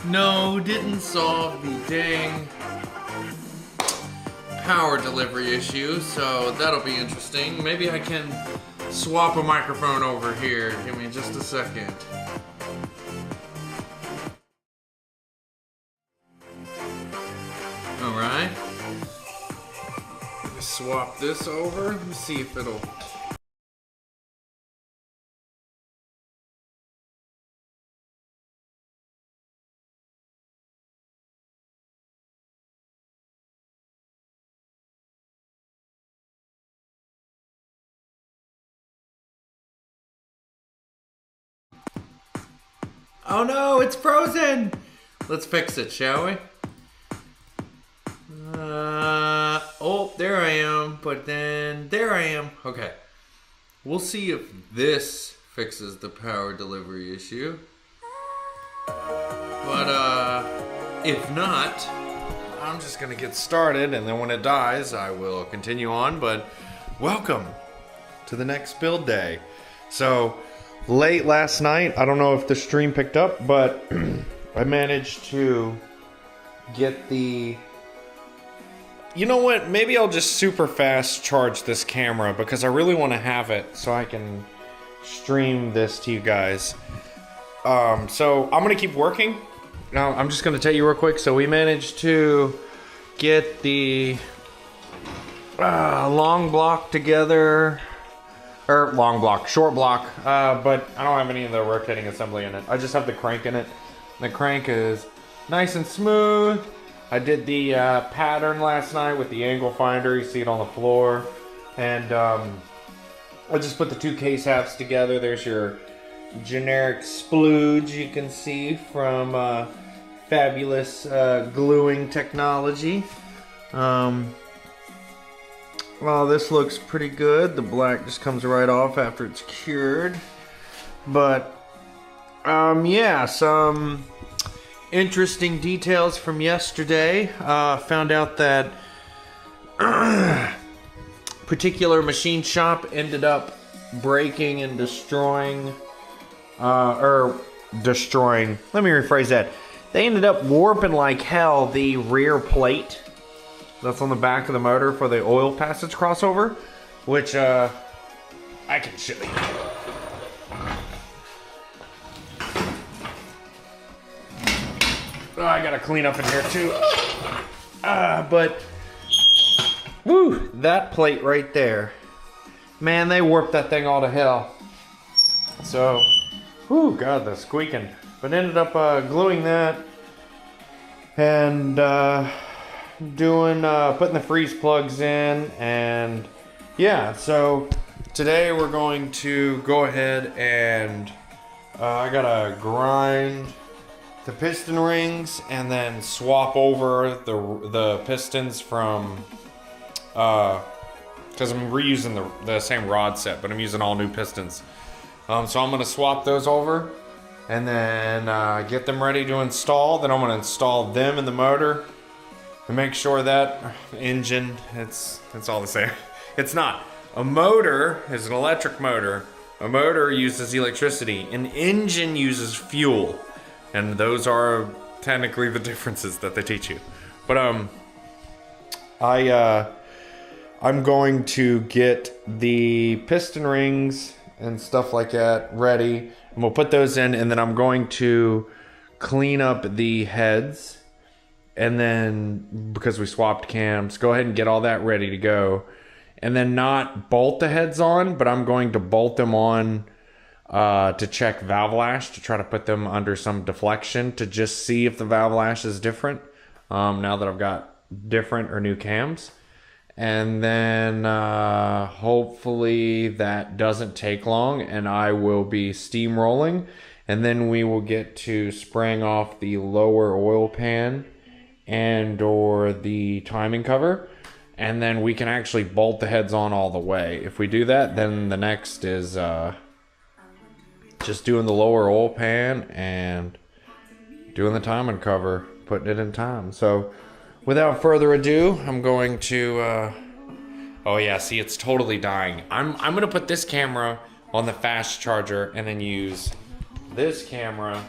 No, didn't solve the dang power delivery issue, so that'll be interesting. Maybe I can swap a microphone over here. Give me just a second. Alright. Swap this over. Let me see if it'll... Oh no, it's frozen! Let's fix it, shall we? Oh, there I am, but then there I am. Okay. We'll see if this fixes the power delivery issue. But, if not, I'm just gonna get started, and then when it dies, I will continue on. But welcome to the next build day. So, late last night, I don't know if the stream picked up, but I managed to get the... You know what? Maybe I'll just super fast charge this camera because I really want to have it so I can stream this to you guys. So I'm going to keep working. Now, I'm just going to tell you real quick. So we managed to get the long block together. Or long block, short block. But I don't have any of the rotating assembly in it. I just have the crank in it. The crank is nice and smooth. I did the pattern last night with the angle finder. You see it on the floor. And I just put the two case halves together. There's your generic splooge you can see from Fabulous Gluing Technology. Well, this looks pretty good. The black just comes right off after it's cured. But, yeah, some interesting details from yesterday. Found out that particular machine shop ended up breaking and destroying, let me rephrase that. They ended up warping like hell the rear plate that's on the back of the motor for the oil passage crossover, which I can show you. Oh, I gotta clean up in here too. But woo, that plate right there, man, they warped that thing all to hell. So, whoo, God, the squeaking. But ended up gluing that and putting the freeze plugs in, and yeah. So today we're going to go ahead and I gotta grind the piston rings and then swap over the pistons from because I'm reusing the same rod set, but I'm using all new pistons. So I'm gonna swap those over and then get them ready to install. Then I'm gonna install them in the motor and make sure that engine, it's all the same. It's not. A motor is an electric motor. A motor uses electricity. An engine uses fuel. And those are technically the differences that they teach you. But I'm going to get the piston rings and stuff like that ready, and we'll put those in, and then I'm going to clean up the heads, and then because we swapped cams, go ahead and get all that ready to go, and then not bolt the heads on, but I'm going to bolt them on to check valve lash, to try to put them under some deflection to just see if the valve lash is different now that I've got different or new cams. And then hopefully that doesn't take long and I will be steamrolling, and then we will get to spraying off the lower oil pan and or the timing cover, and then we can actually bolt the heads on all the way. If we do that, then the next is just doing the lower oil pan and doing the timing cover, putting it in time. So without further ado, I'm going to oh yeah, see, it's totally dying. I'm gonna put this camera on the fast charger and then use this camera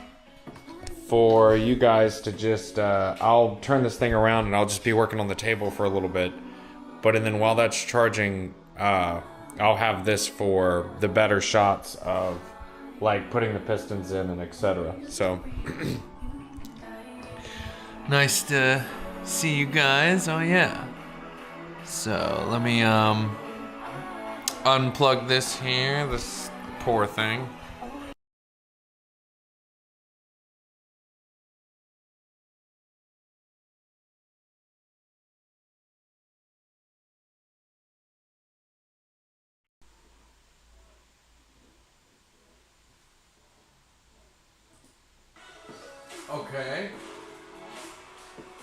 for you guys to just, I'll turn this thing around and I'll just be working on the table for a little bit. But and then while that's charging, I'll have this for the better shots of like putting the pistons in and etc. So nice to see you guys. Oh yeah. So let me unplug this here, this poor thing. Okay.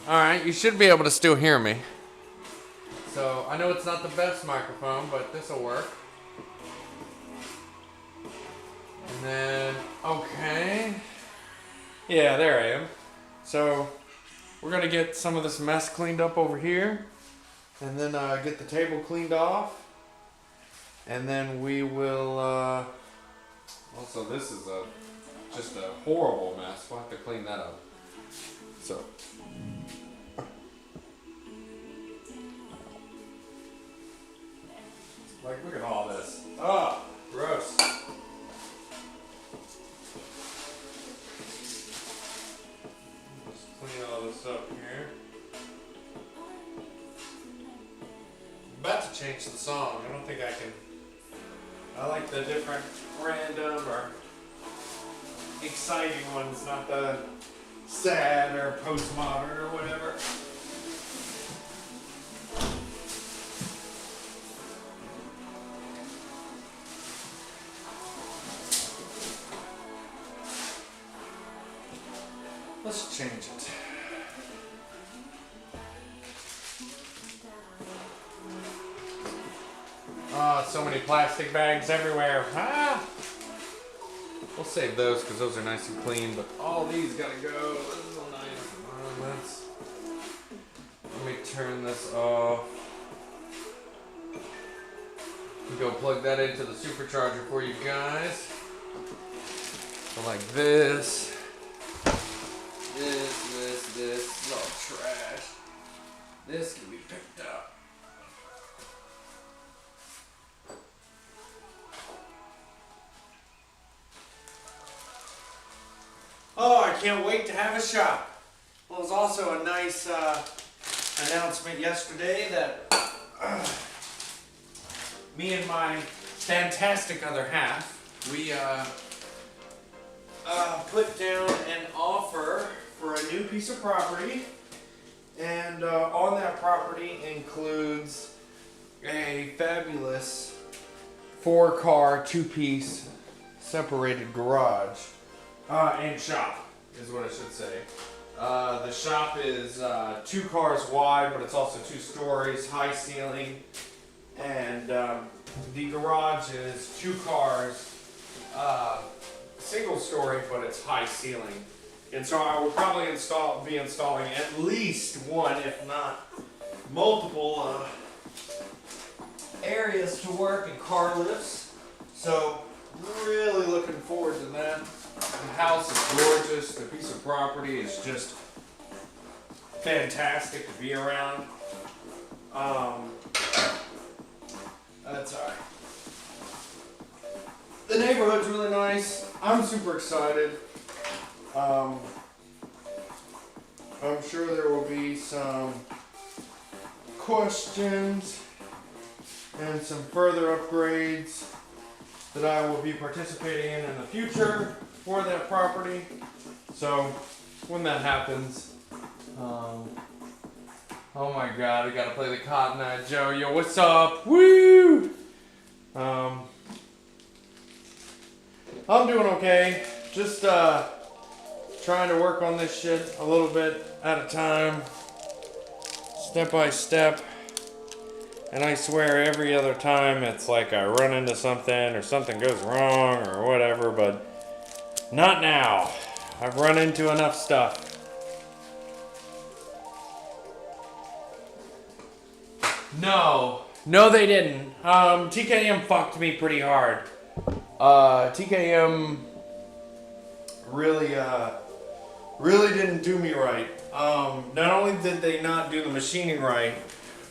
Alright, you should be able to still hear me. So, I know it's not the best microphone, but this'll work. And then, okay. Yeah, there I am. So, we're gonna get some of this mess cleaned up over here. And then get the table cleaned off. And then we will, also this is just a horrible mess. We'll have to clean that up. So. Like, look at all this. Oh, gross. Just clean all this up here. I'm about to change the song. I don't think I can. I like the different random or exciting ones, not the sad or postmodern or whatever. Let's change it. Oh, so many plastic bags everywhere. Ah! We'll save those because those are nice and clean, but all these gotta go. This is all nice. Let me turn this off. Go plug that into the supercharger for you guys. So like this. This is all trash. This can be picked up. Oh, I can't wait to have a shop. Well, it was also a nice announcement yesterday that me and my fantastic other half, we put down an offer for a new piece of property, and on that property includes a fabulous 4-car, 2-piece separated garage and shop is what I should say. The shop is 2 cars wide, but it's also 2 stories, high ceiling, and the garage is 2 cars, single story, but it's high ceiling. And so I will probably be installing at least one, if not multiple areas to work and car lifts. So really looking forward to that. The house is gorgeous. The piece of property is just fantastic to be around. That's alright. The neighborhood's really nice. I'm super excited. I'm sure there will be some questions and some further upgrades that I will be participating in the future for that property. So when that happens, oh my god, I gotta play the Cotton Eye Joe. Yo, what's up? Woo! I'm doing okay. Just trying to work on this shit a little bit at a time, step by step. And I swear every other time it's like I run into something or something goes wrong or whatever, but not now. I've run into enough stuff. No, they didn't. TKM fucked me pretty hard. TKM really really didn't do me right. Not only did they not do the machining right,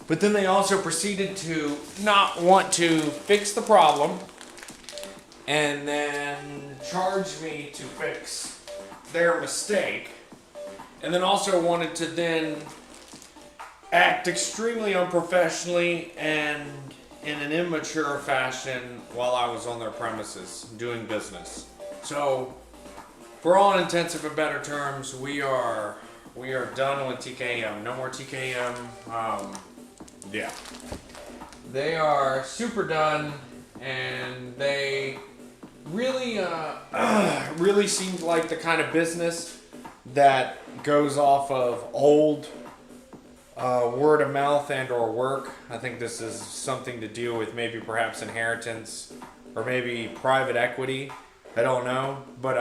but then they also proceeded to not want to fix the problem and then charge me to fix their mistake, and then also wanted to then act extremely unprofessionally and in an immature fashion while I was on their premises doing business. So, for all intents and better terms, we are done with TKM. No more TKM. Yeah, they are super done, and they really really seemed like the kind of business that goes off of old word of mouth and or work. I think this is something to deal with maybe perhaps inheritance or maybe private equity. I don't know, but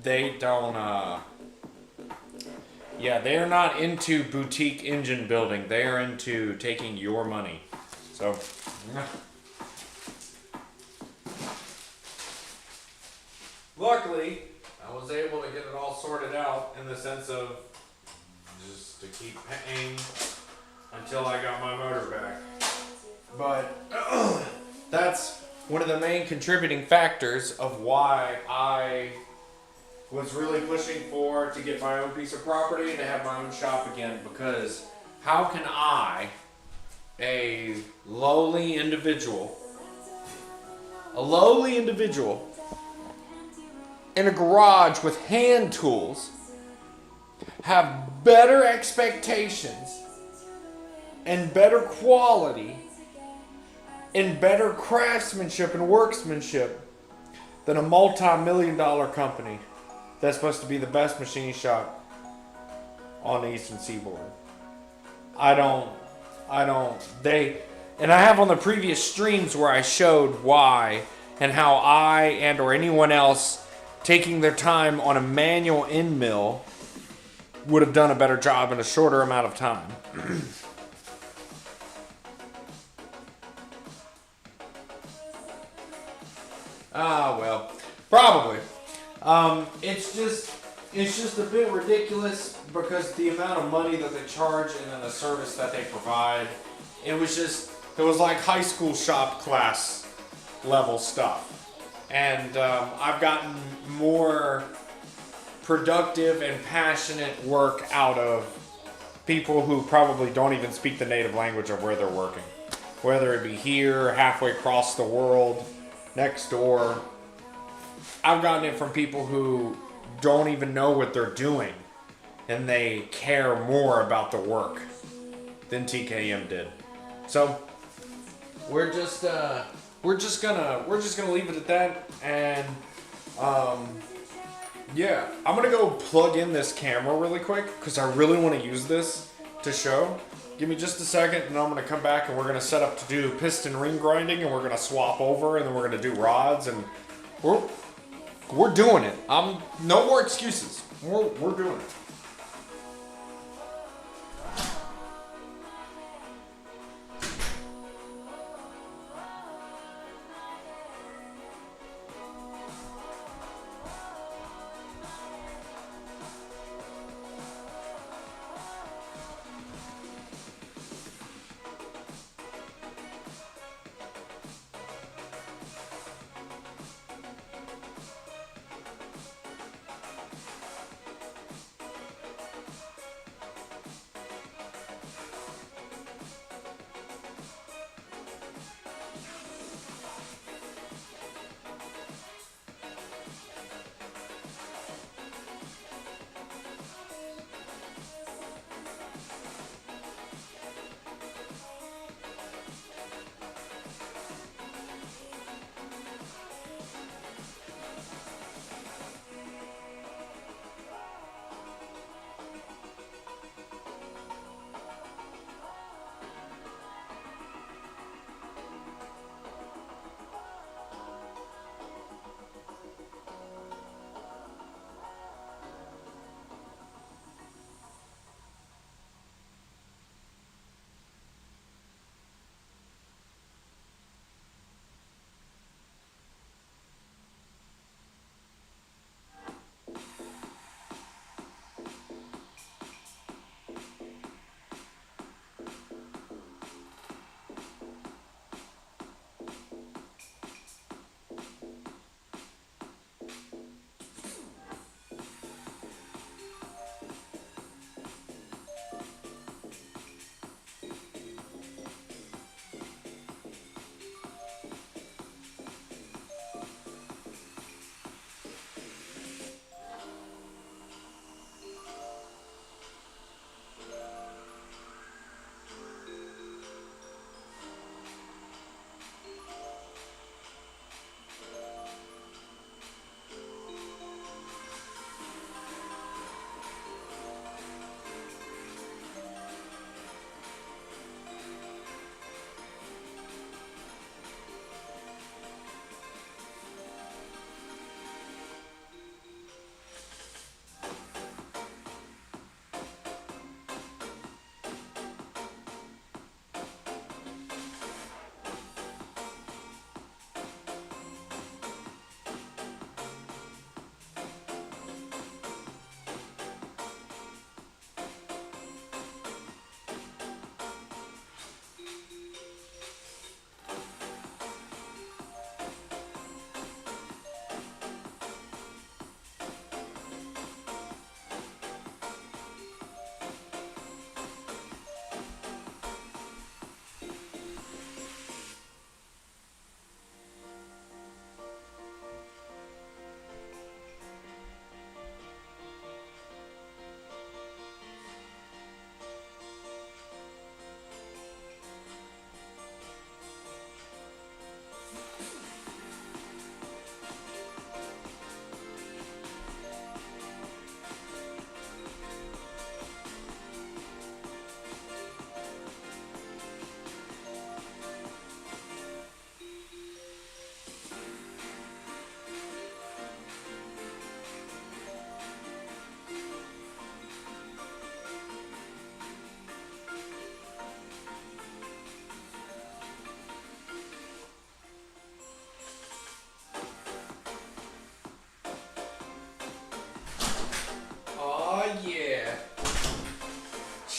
they don't yeah, they're not into boutique engine building. They are into taking your money. So luckily, I was able to get it all sorted out in the sense of just to keep paying until I got my motor back. But that's one of the main contributing factors of why I was really pushing for to get my own piece of property and to have my own shop again, because how can I, a lowly individual in a garage with hand tools, have better expectations and better quality and better craftsmanship and workmanship than a multi-million-dollar company that's supposed to be the best machine shop on the Eastern Seaboard? And I have on the previous streams where I showed why and how I and or anyone else taking their time on a manual end mill would have done a better job in a shorter amount of time. Well, probably. It's just a bit ridiculous because the amount of money that they charge and then the service that they provide, it was like high school shop class level stuff. And I've gotten more productive and passionate work out of people who probably don't even speak the native language of where they're working. Whether it be here, halfway across the world, next door. I've gotten it from people who don't even know what they're doing, and they care more about the work than TKM did. So we're just gonna leave it at that, and yeah, I'm gonna go plug in this camera really quick because I really want to use this to show. Give me just a second, and I'm gonna come back and we're gonna set up to do piston ring grinding, and we're gonna swap over, and then we're gonna do rods, and we're doing it. No more excuses. We're doing it.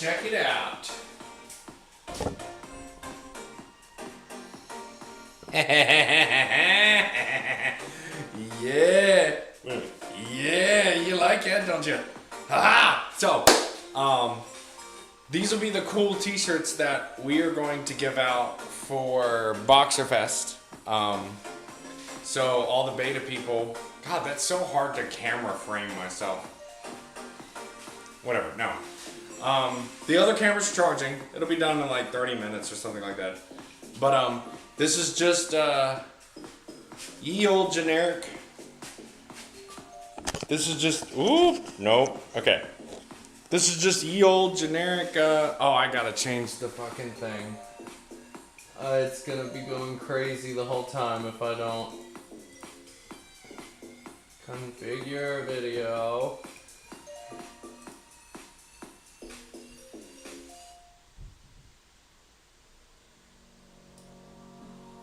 check it out. Yeah. Yeah, you like it, don't you? Ha! So, these will be the cool t-shirts that we are going to give out for BoxerFest. So all the beta people, God, that's so hard to camera frame myself. Whatever, no. The other camera's charging. It'll be done in like 30 minutes or something like that. But this is just ye old generic. This is just, ooh, no, okay. This is just ye old generic, oh, I gotta change the fucking thing. It's gonna be going crazy the whole time if I don't configure video.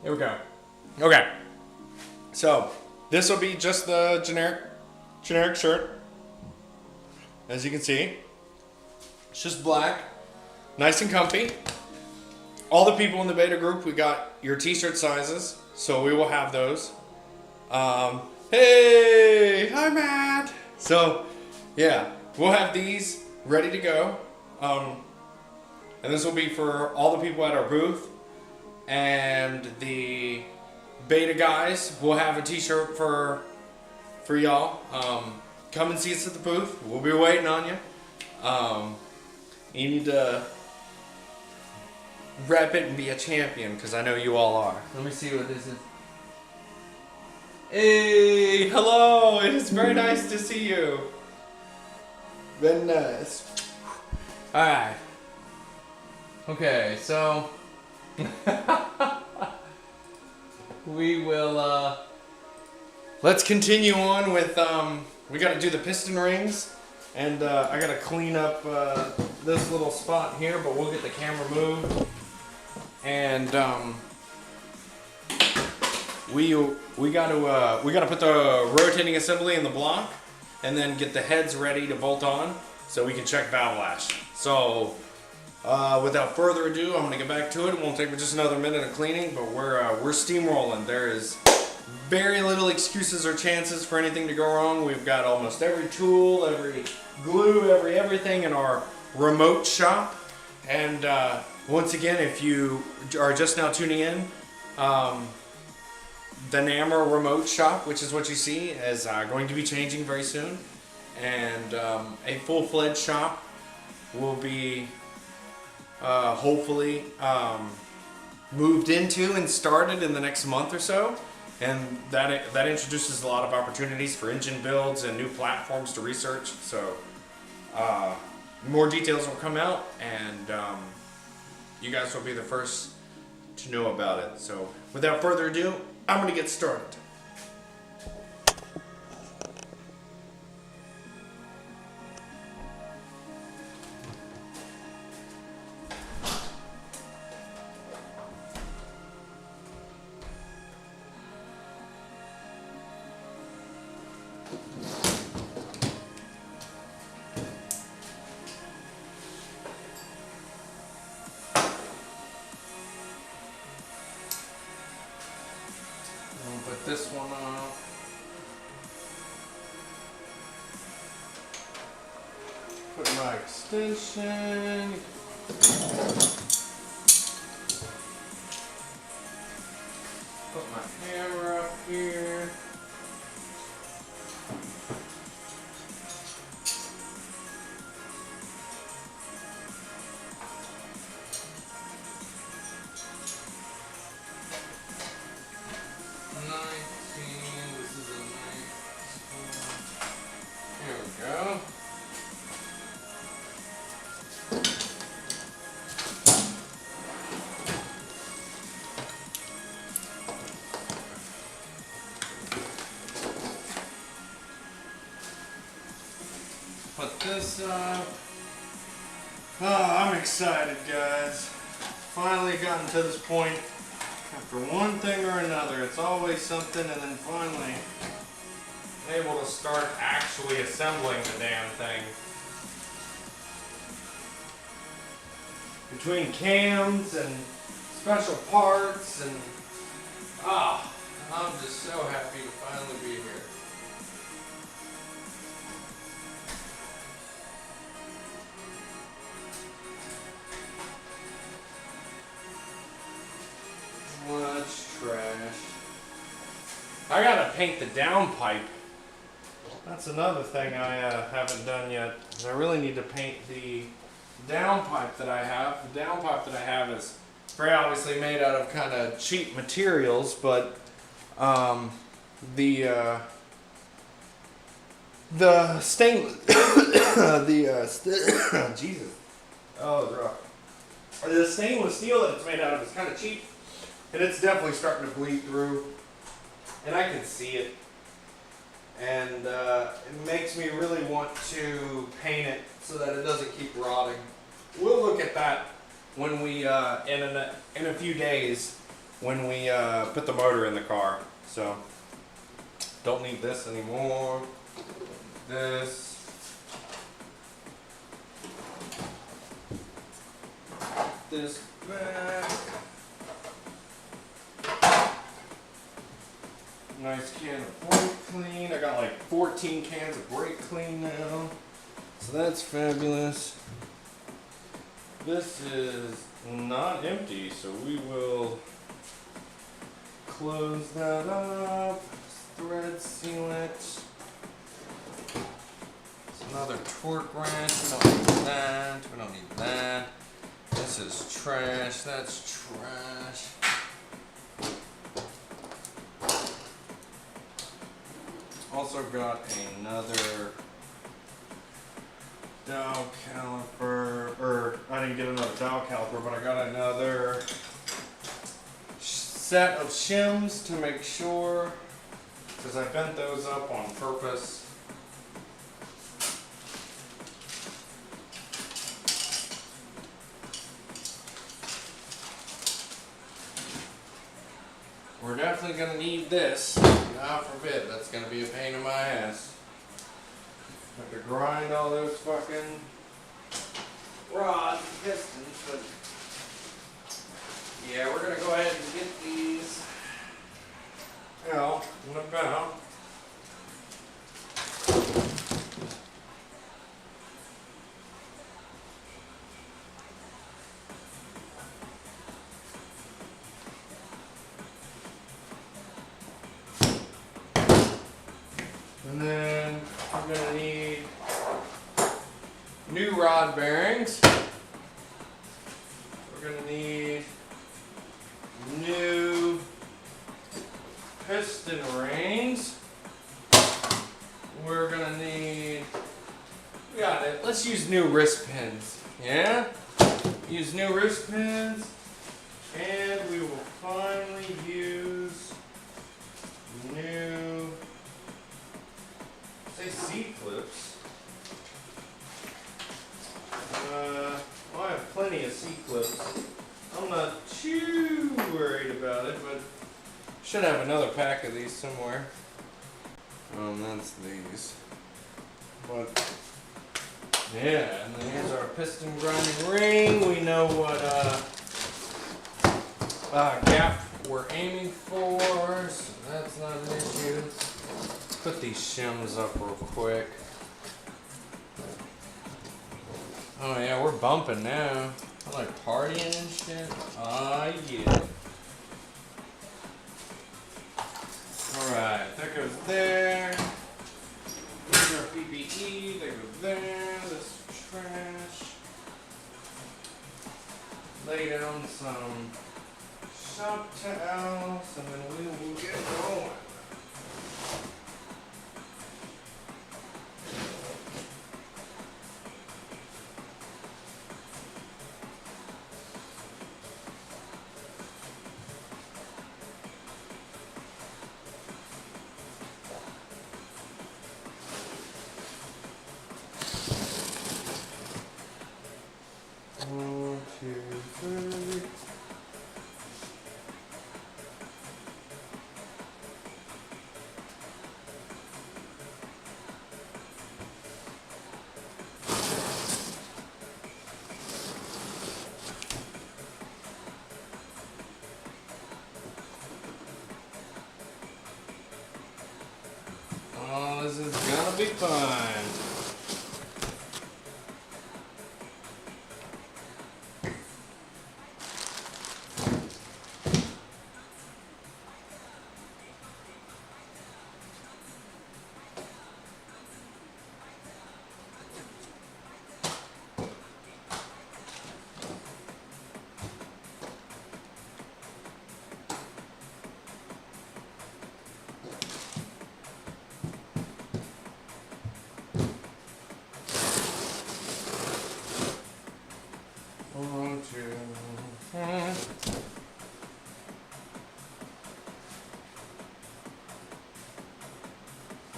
Here we go. Okay. So, this will be just the generic shirt. As you can see. It's just black. Nice and comfy. All the people in the beta group, we got your t-shirt sizes. So we will have those. Hey! Hi, Matt! So, yeah. We'll have these ready to go. And this will be for all the people at our booth. And the beta guys will have a t-shirt for y'all. Come and see us at the booth. We'll be waiting on you. You need to rep it and be a champion, because I know you all are. Let me see what this is. Hey, hello. It is very nice to see you. Very nice. Alright. Okay, so we will let's continue on with we gotta do the piston rings, and I gotta clean up this little spot here, but we'll get the camera moved, and we gotta put the rotating assembly in the block, and then get the heads ready to bolt on so we can check valve lash. So without further ado, I'm gonna get back to it. It won't take me just another minute of cleaning, but we're steamrolling. There is very little excuses or chances for anything to go wrong. We've got almost every tool, every glue, everything in our remote shop. And once again, if you are just now tuning in, the NAMR remote shop, which is what you see, is going to be changing very soon. And a full-fledged shop will be hopefully moved into and started in the next month or so. And that introduces a lot of opportunities for engine builds and new platforms to research. So more details will come out, and you guys will be the first to know about it. So without further ado, I'm going to get started. Put this one on. Put my extension. Put my hammer up here. Put this up. Oh, I'm excited, guys. Finally gotten to this point. After one thing or another, it's always something, and then finally able to start actually assembling the damn thing. between cams and special parts and I'm just so happy to finally be here. Much trash. I gotta paint the downpipe. That's another thing I haven't done yet. I really need to paint the downpipe that I have. The downpipe that I have is very obviously made out of kind of cheap materials, but the stainless Jesus, oh, it's rough. The stainless steel that it's made out of is kind of cheap, and it's definitely starting to bleed through, and I can see it, and it makes me really want to paint it so that it doesn't keep rotting. We'll look at that when we in a few days when we put the motor in the car. So don't need this anymore. This. This back. Nice can of brake clean. I got like 14 cans of brake clean now. So that's fabulous. This is not empty, so we will close that up. Thread seal it. It's another torque wrench. We don't need that. We don't need that. This is trash. That's trash. Also got another dowel caliper, or I didn't get another dowel caliper, but I got another set of shims to make sure, because I bent those up on purpose. We're definitely going to need this. God forbid, that's going to be a pain in my ass. Have to grind all those fucking rods and pistons, but yeah, we're going to go ahead and get these out and about. And then we're going to need new rod bearings. We're going to need new piston rings. We're going to need, we got it, let's use new wrist pins. Yeah? Use new wrist pins. And we will finally use new, say, C-clips. Well, I have plenty of C-clips. I'm not too worried about it, but should have another pack of these somewhere. That's these. But yeah, and then here's our piston grinding ring. We know what gap we're aiming for, so that's not an issue. Put these shims up real quick. Oh yeah, we're bumping now. I like partying and shit. Ah, yeah. Alright, that goes there. Here's our PPE. That goes there. This is trash. Lay down some shop towels and then we will get going. fun.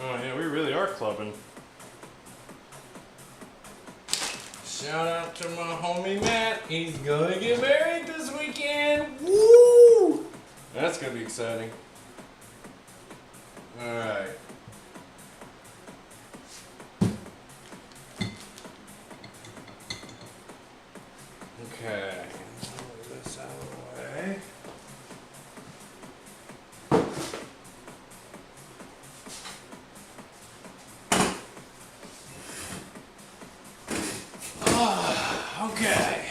Oh yeah, we really are clubbing. Shout out to my homie Matt. He's gonna get married this weekend. Woo! That's gonna be exciting. Alright. Okay. Move this out of the way. Okay.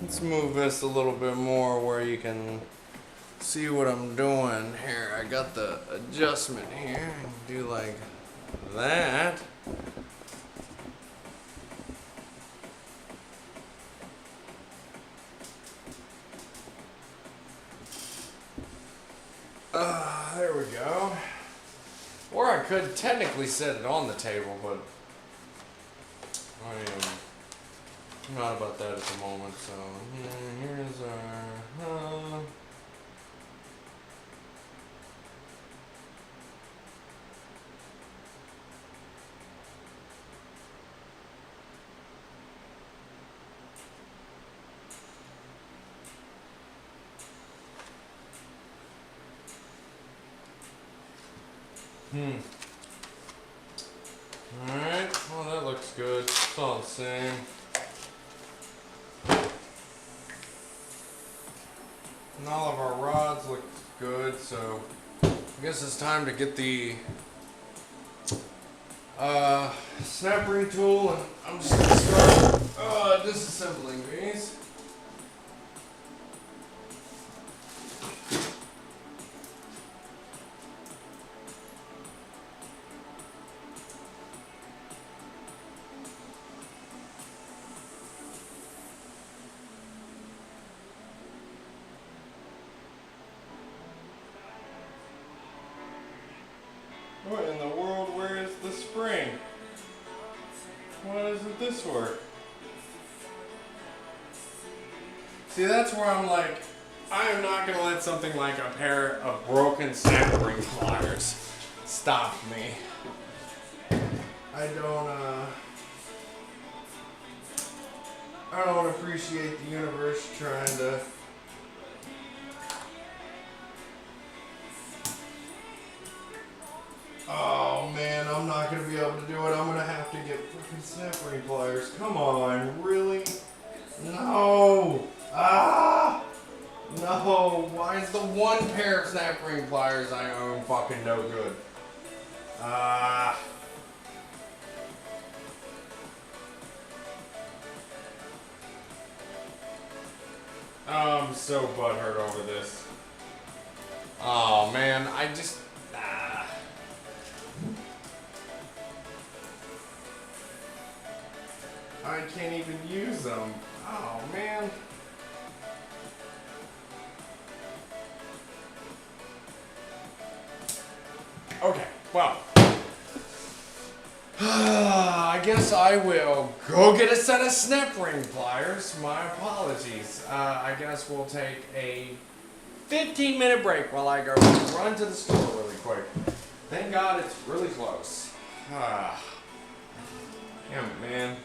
Let's move this a little bit more where you can see what I'm doing here. I got the adjustment here. I can do like that. There we go. Or I could technically set it on the table, but I am not about that at the moment. So here's our. Alright, well that looks good. It's all the same. And all of our rods look good, so I guess it's time to get the snap ring tool, and I'm just gonna start disassembling these. What in the world, where is the spring? Why doesn't this work? See, that's where I'm like, I am not gonna let something like a pair of broken snap ring pliers stop me. I don't appreciate the universe trying to oh man, I'm not gonna be able to do it. I'm gonna have to get freaking snap ring pliers. Come on, really? No! Ah! No! Why is the one pair of snap ring pliers I own fucking no good? Ah! I'm so butthurt over this. Oh man, I just. I can't even use them. Oh man. Okay, well. I guess I will go get a set of snap ring pliers. My apologies. I guess we'll take a 15-minute break while I go run to the store really quick. Thank God it's really close. Damn it, man.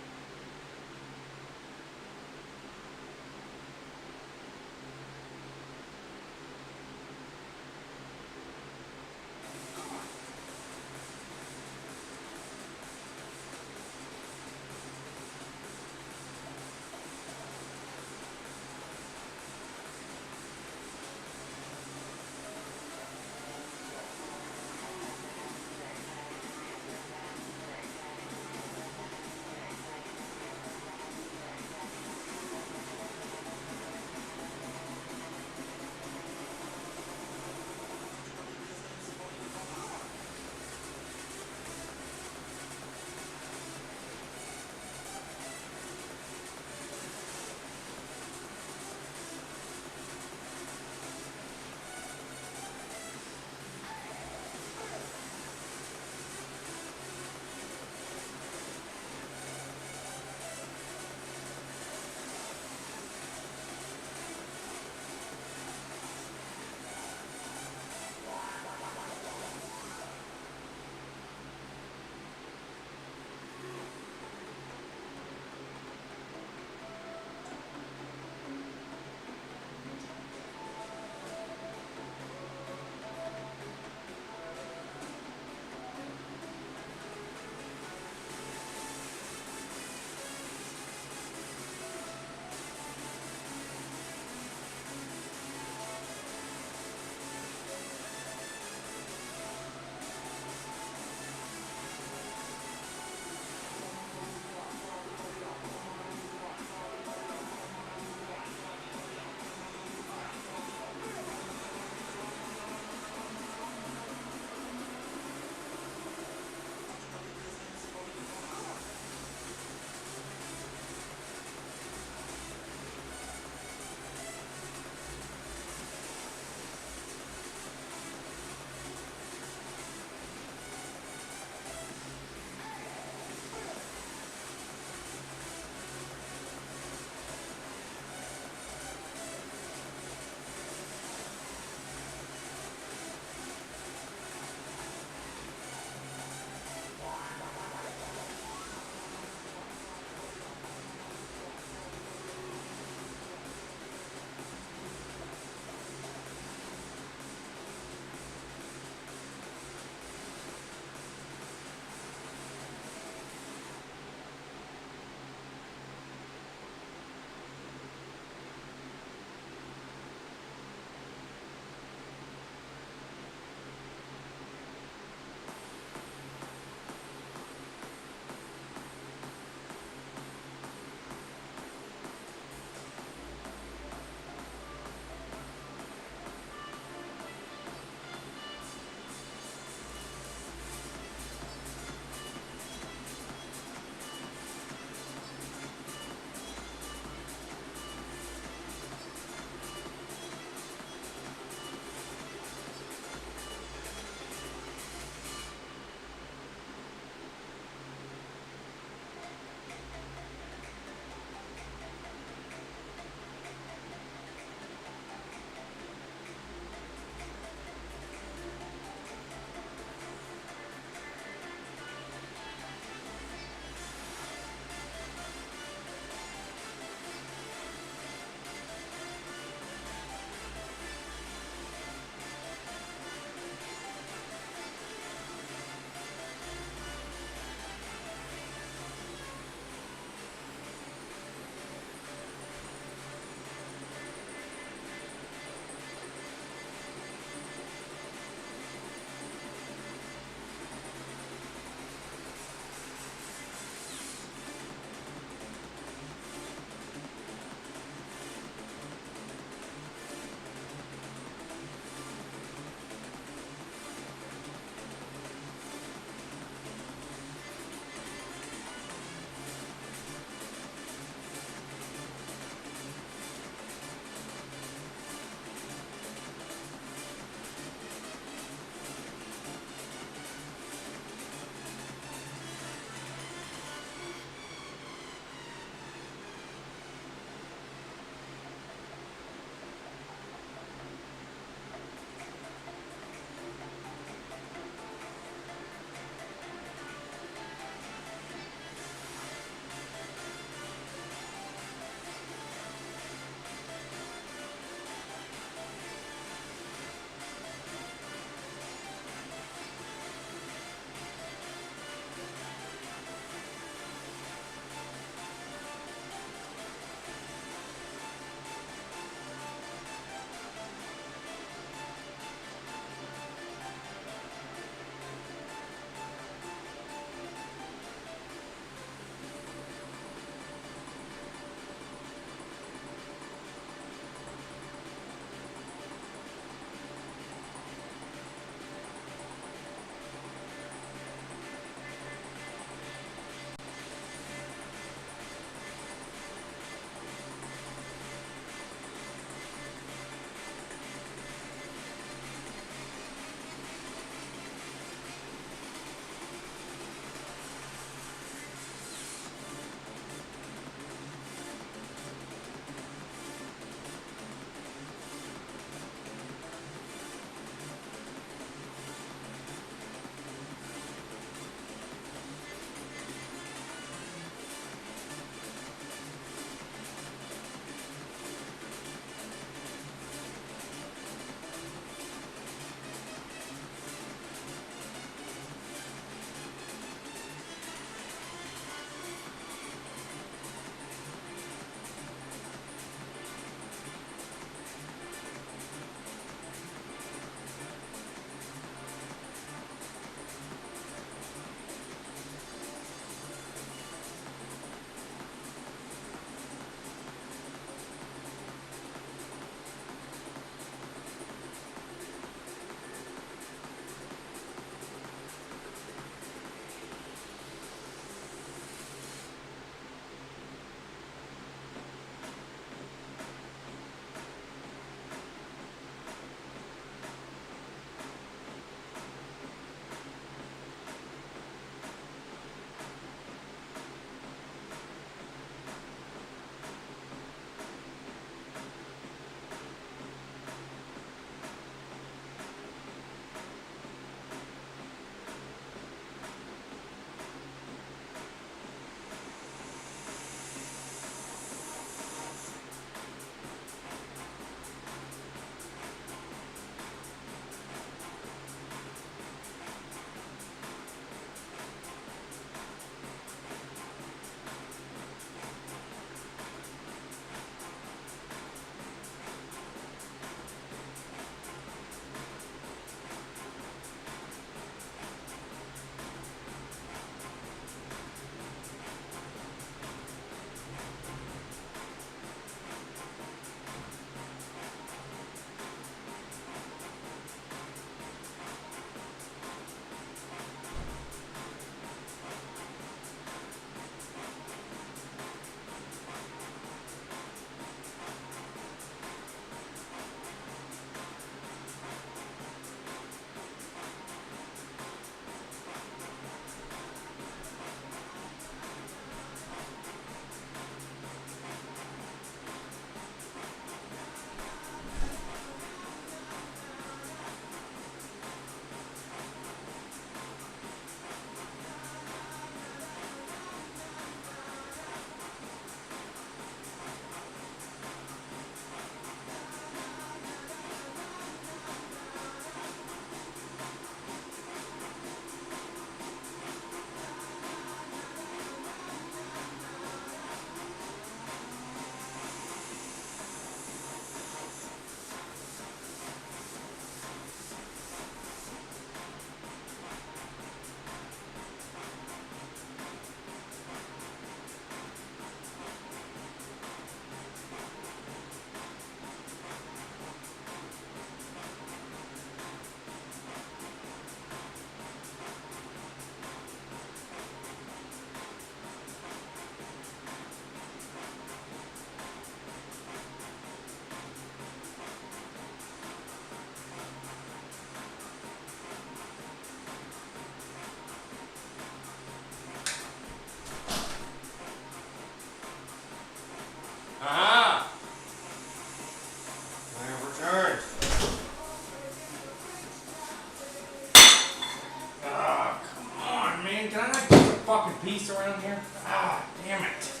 piece around here? Ah, damn it.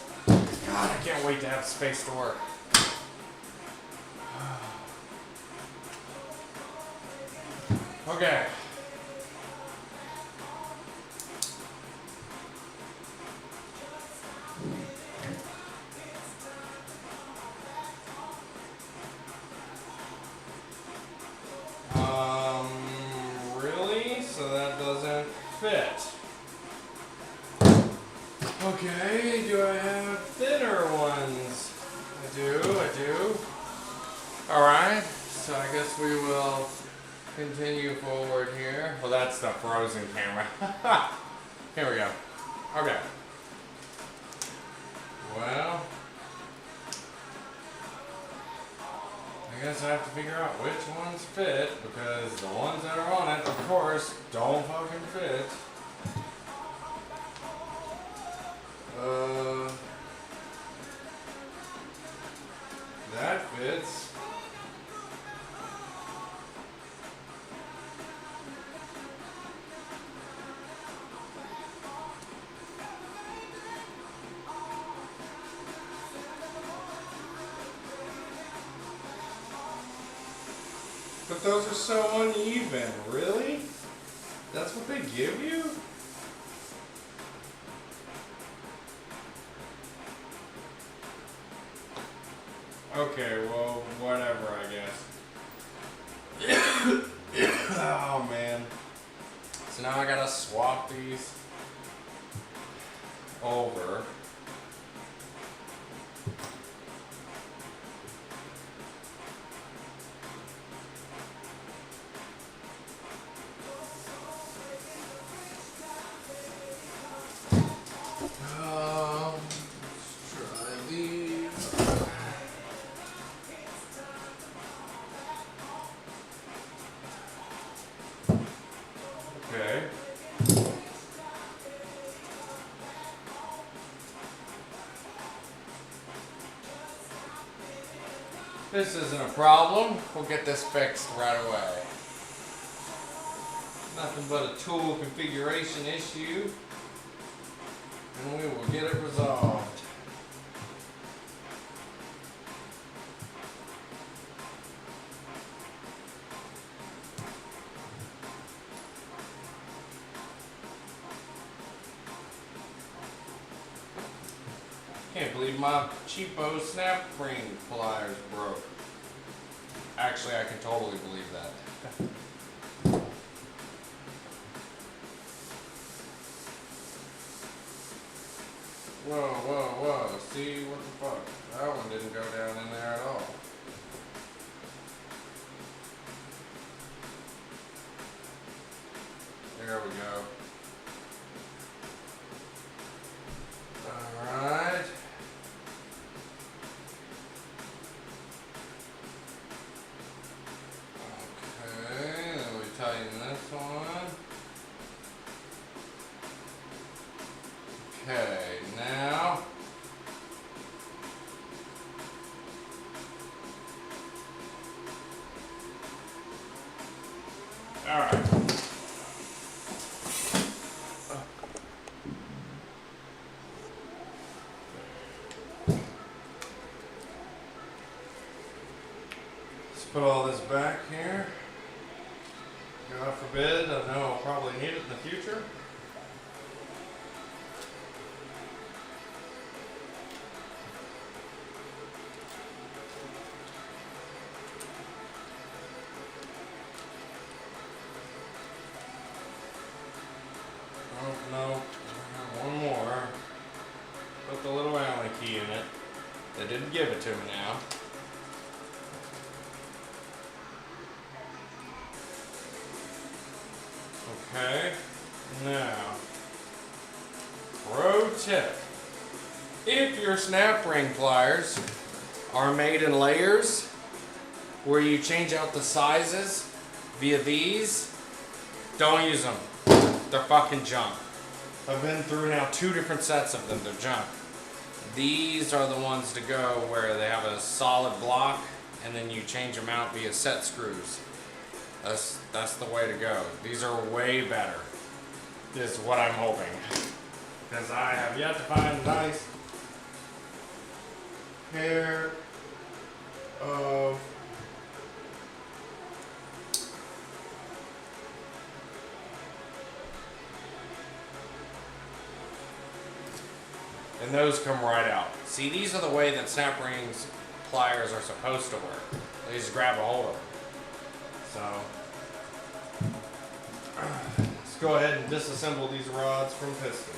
God, I can't wait to have space to work. Okay. Really? So that doesn't fit. Okay, do I have thinner ones? I do. Alright, so I guess we will continue forward here. Well, that's the frozen camera. Here we go. Okay. Well, I guess I have to figure out which ones fit, because the ones that are on it, of course, don't fucking fit. That fits. But those are so uneven, really? That's what they give you? Okay, well, whatever, I guess. Oh, man. So now I gotta swap these over. Okay. This isn't a problem. We'll get this fixed right away. Nothing but a tool configuration issue, and we will get it resolved. Can't believe my cheapo snap ring pliers broke. Actually, I can totally believe that. Whoa. See, what the fuck? That one didn't go down in there at all. There we go. Alright. Okay, then we tighten this one. Okay, now alright. Let's put all this back here. God forbid, I know I'll probably need it in the future. Oh, no, one more. Put the little Allen key in it. They didn't give it to me now. Okay, now, pro tip. If your snap ring pliers are made in layers, where you change out the sizes via these, don't use them. They're fucking junk. I've been through now 2 different sets of them. They're junk. These are the ones to go where they have a solid block and then you change them out via set screws. That's the way to go. These are way better, is what I'm hoping. because I have yet to find a nice pair of and those come right out. See, these are the way that snap rings pliers are supposed to work. They just grab a hold of them. So let's go ahead and disassemble these rods from pistons.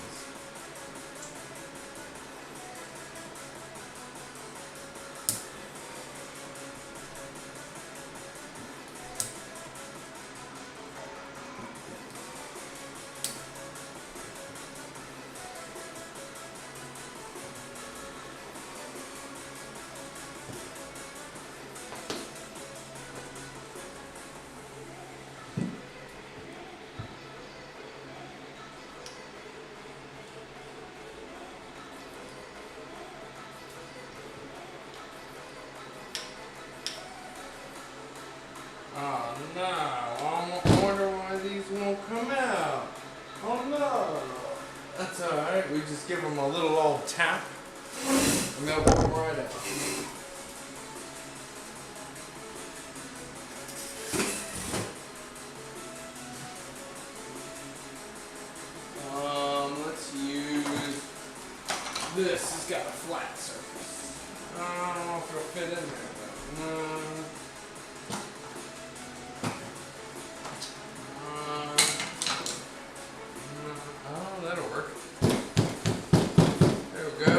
Oh no, I wonder why these won't come out. Oh no. That's alright, we just give them a little old tap and they'll come right out. Let's use this. It's got a flat surface. I don't know if it'll fit in there though. Oh, that'll work. There we go.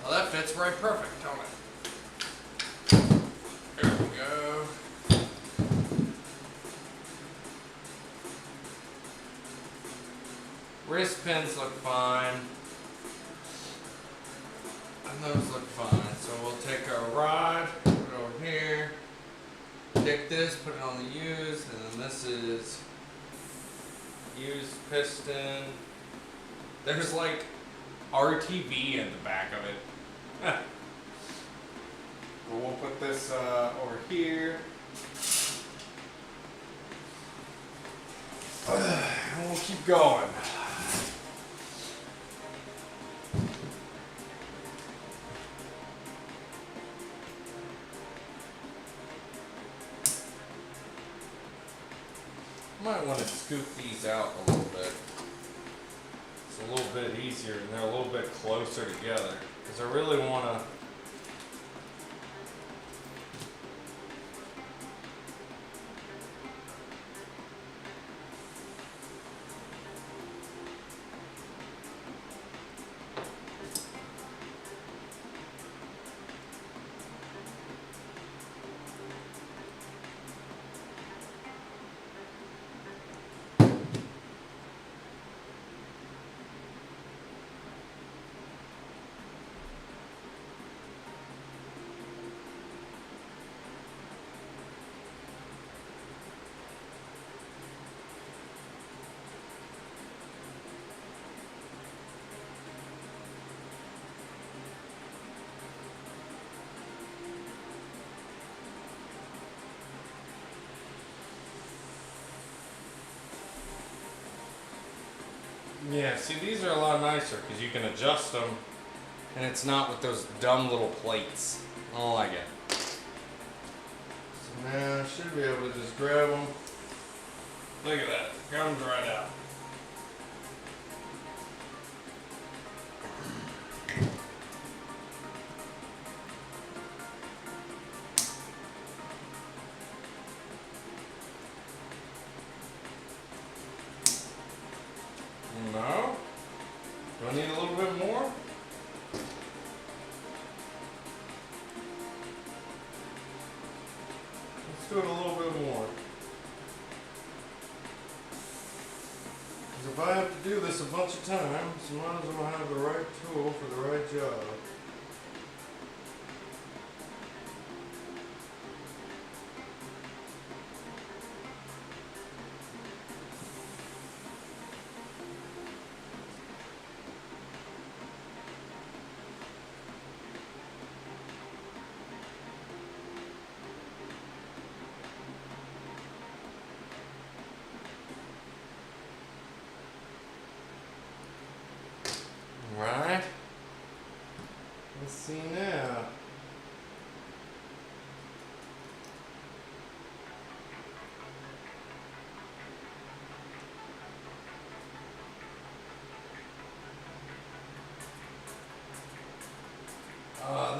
Well, that fits right perfect, don't it? There we go. Wrist pins look fine. And those look fine. So we'll take our rod, put it over here, take this, put it on the used, and then this is used piston. There's like RTV in the back of it. But we'll put this over here. And we'll keep going. Might want to scoop these out a little bit. It's a little bit easier and they're a little bit closer together because I really want to yeah, see these are a lot nicer because you can adjust them and it's not with those dumb little plates. I don't like it. So now I should be able to just grab them. Look at that, comes right out. No? Do I need a little bit more? Let's do it a little bit more. Because if I have to do this a bunch of times, might as well have the right tool for the right job. Let's see now.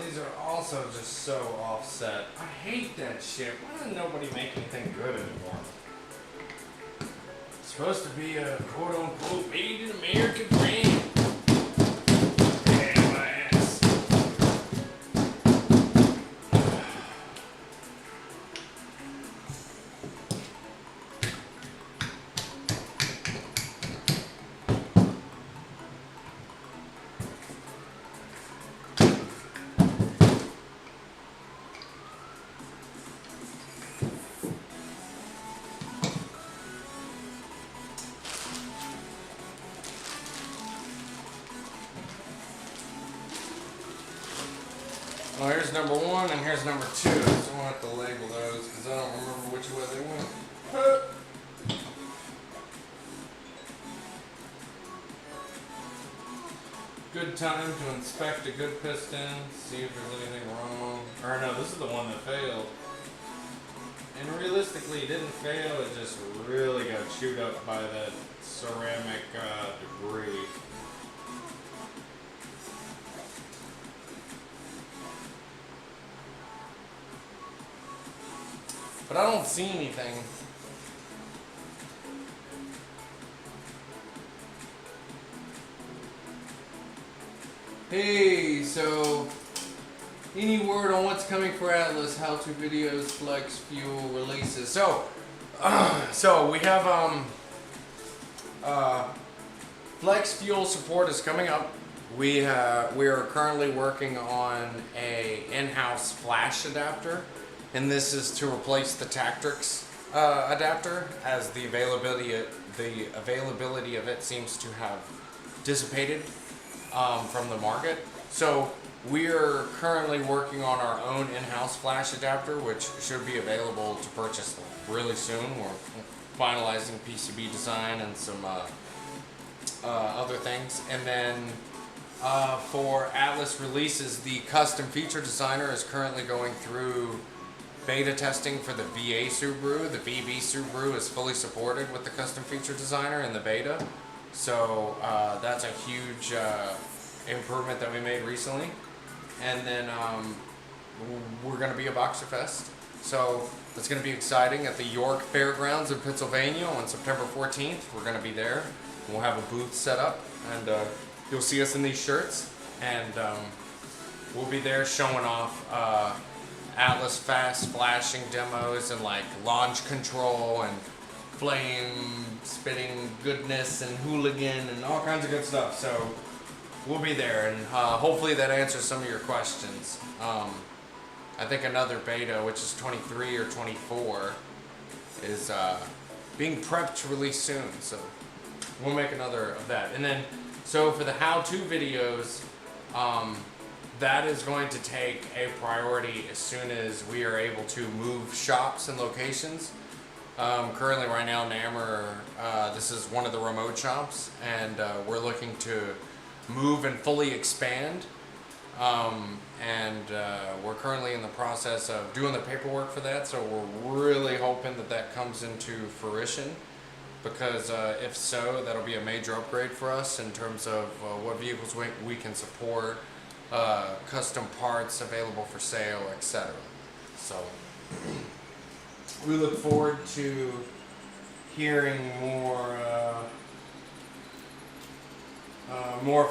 These are also just so offset. I hate that shit. Why doesn't nobody make anything good anymore? It's supposed to be a quote-unquote made in America brand. Damn my ass. Well, here's number 1 and here's number 2. So I'll have to label those because I don't remember which way they went. Good time to inspect a good piston, see if there's anything wrong. Or no, this is the one that failed. And realistically, it didn't fail, it just really got chewed up by that ceramic debris. But I don't see anything. Hey, so any word on what's coming for Atlas? How-to videos, flex fuel releases. So we have flex fuel support is coming up. We are currently working on a in-house flash adapter. And this is to replace the Tactrix adapter, as the availability of it seems to have dissipated from the market. So we're currently working on our own in-house flash adapter, which should be available to purchase really soon. We're finalizing PCB design and some other things. And then for Atlas releases, the custom feature designer is currently going through beta testing for the VA Subaru. The VB Subaru is fully supported with the custom feature designer in the beta. So that's a huge improvement that we made recently. And then we're going to be at BoxerFest. So it's going to be exciting at the York Fairgrounds in Pennsylvania on September 14th. We're going to be there. We'll have a booth set up, and you'll see us in these shirts. And we'll be there showing off Atlas fast flashing demos and like launch control and flame spitting goodness and hooligan and all kinds of good stuff. So we'll be there, and hopefully that answers some of your questions. I think another beta, which is 23 or 24, is being prepped to release soon. So we'll make another of that. And then, so for the how-to videos, that is going to take a priority as soon as we are able to move shops and locations. Currently right now, NAMR, this is one of the remote shops, and we're looking to move and fully expand. We're currently in the process of doing the paperwork for that, so we're really hoping that that comes into fruition, because if so, that'll be a major upgrade for us in terms of what vehicles we can support, custom parts available for sale, etc. So we look forward to hearing more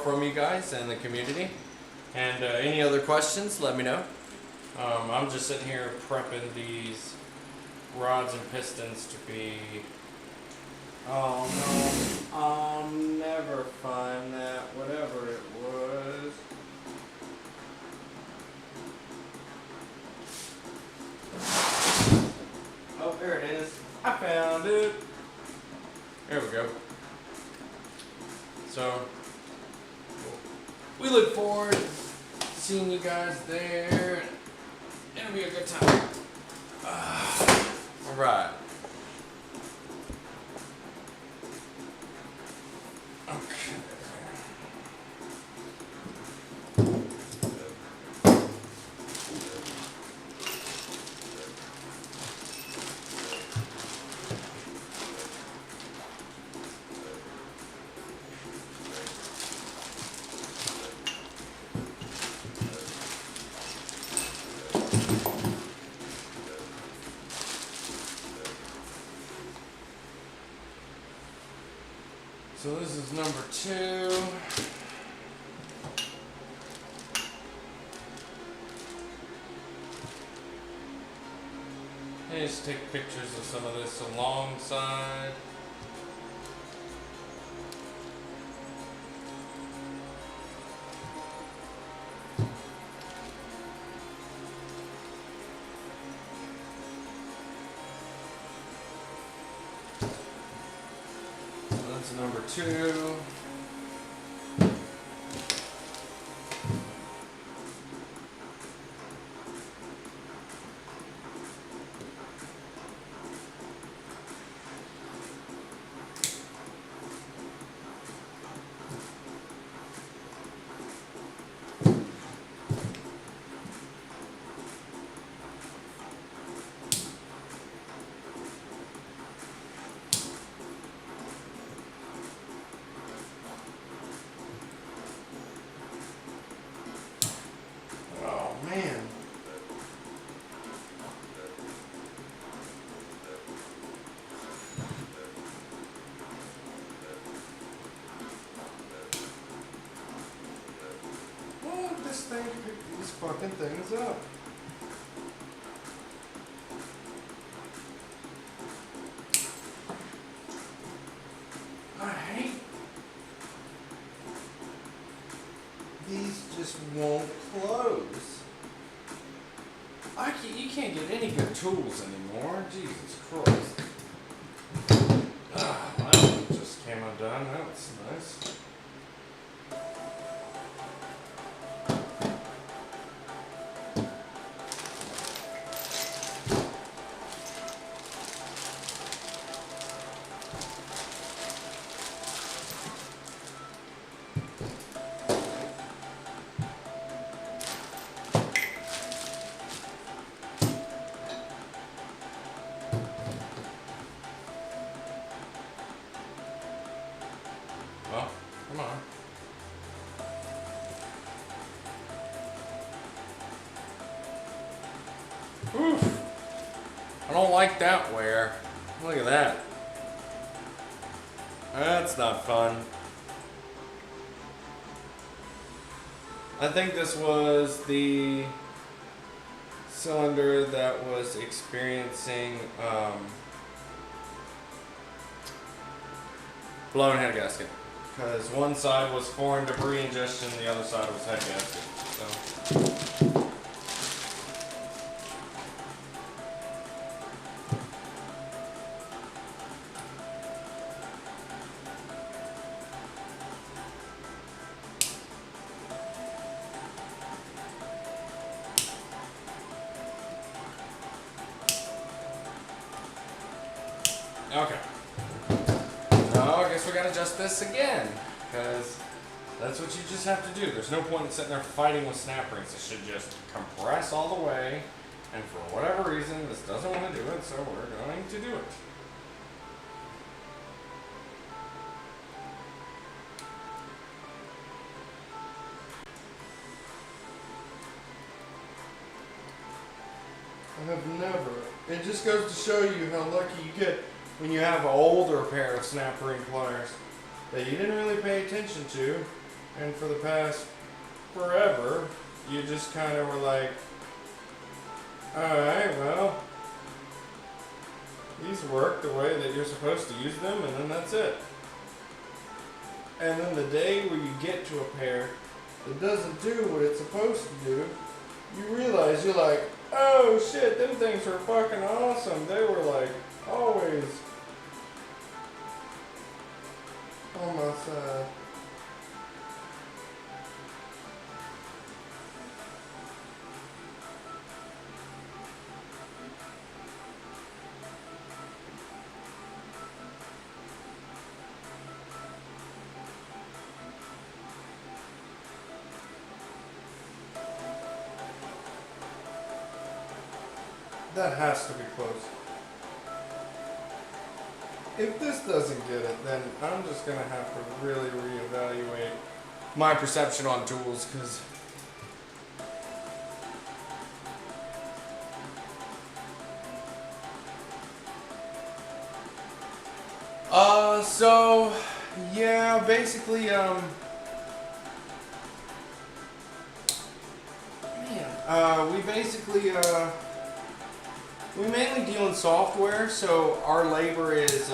from you guys and the community. And any other questions, let me know. I'm just sitting here prepping these rods and pistons to be... Oh no, I'll never find that, whatever it was. Oh, there it is. I found it. There we go. So, we look forward to seeing you guys there. It'll be a good time. All right. Okay. So this is number 2. And just take pictures of some of this alongside. So that's number 2. Man. Well, this thing picked these fucking things up. I hate these just won't close. You can't get any good tools anymore. Jesus Christ. Ah, well, that just came undone. That's nice. Well, come on. Oof. I don't like that wear. Look at that. That's not fun. I think this was the cylinder that was experiencing blown head gasket. Because one side was foreign debris ingestion, the other side was head gasket. So. Okay. Now I guess we gotta adjust this again, because that's what you just have to do. There's no point in sitting there fighting with snap rings. It should just compress all the way, and for whatever reason, this doesn't want to do it, so we're going to do it. I have never. It just goes to show you how lucky you get when you have an older pair of snap ring pliers that you didn't really pay attention to, and for the past forever, you just kind of were like, alright, well, these work the way that you're supposed to use them, and then that's it. And then the day where you get to a pair that doesn't do what it's supposed to do, you realize you're like, oh shit, them things were fucking awesome. They were like always on my side. That has to be close. If this doesn't get it, then I'm just gonna have to really reevaluate my perception on tools, because so Yeah, basically, we basically, we mainly deal in software, so our labor is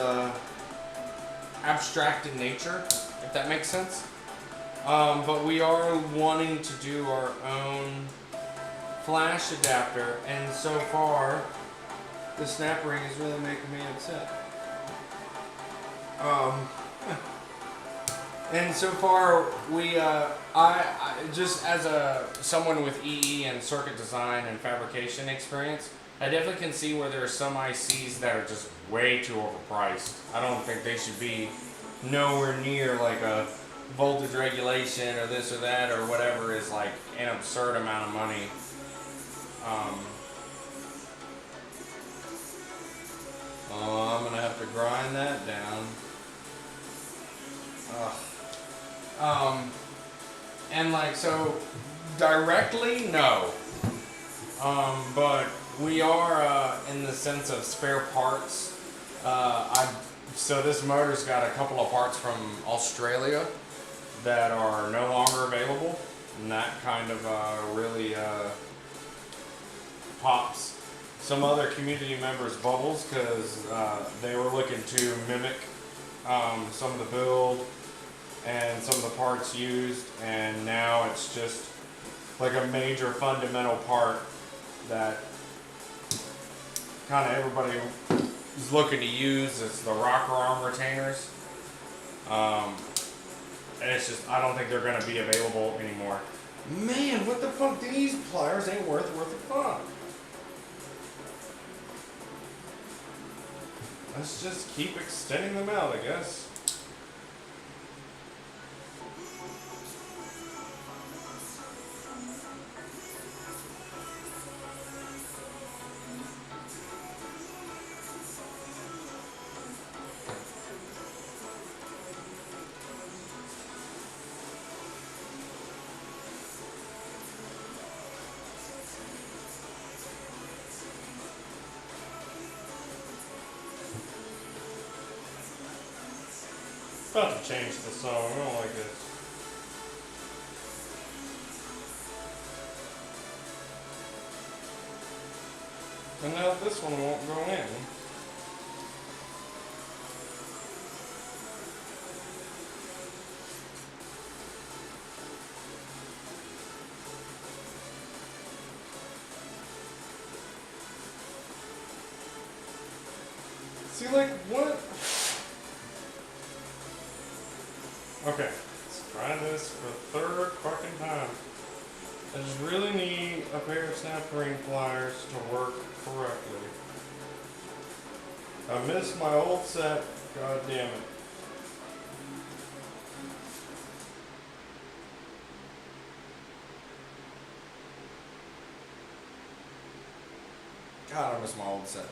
abstract in nature, if that makes sense. But we are wanting to do our own flash adapter, and so far, the snap ring is really making me upset. And so far, we, I just as someone with EE and circuit design and fabrication experience, I definitely can see where there are some ICs that are just way too overpriced. I don't think they should be nowhere near like a voltage regulation or this or that or whatever is like an absurd amount of money. Oh, I'm gonna have to grind that down. And like, so directly, no. But we are, in the sense of spare parts. So this motor's got a couple of parts from Australia that are no longer available. And that kind of, really, pops some other community members' bubbles because, they were looking to mimic, some of the build and some of the parts used, and now it's just like a major fundamental part that kind of everybody is looking to use. It's the rocker arm retainers, and it's just, I don't think they're going to be available anymore. Man, what the fuck? These pliers ain't worth a fuck. Let's just keep extending them out, I guess. About to change the song, I don't like it. And now this one won't go in. See, like, what? Okay, let's try this for the third fucking time. I just really need a pair of snap ring pliers to work correctly. I missed my old set, god damn it. God, I miss my old set.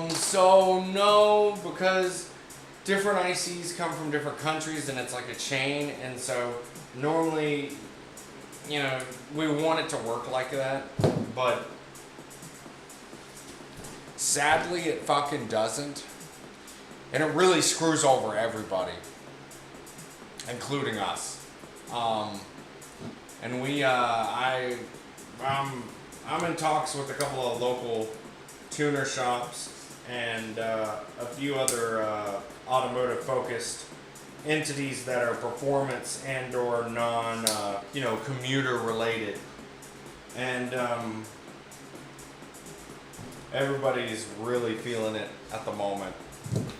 So no, because different ICs come from different countries and it's like a chain, and so normally, you know, we want it to work like that, but sadly it fucking doesn't, and it really screws over everybody, including us. And we, I'm in talks with a couple of local tuner shops and a few other automotive focused entities that are performance and or non commuter related, and everybody's really feeling it at the moment.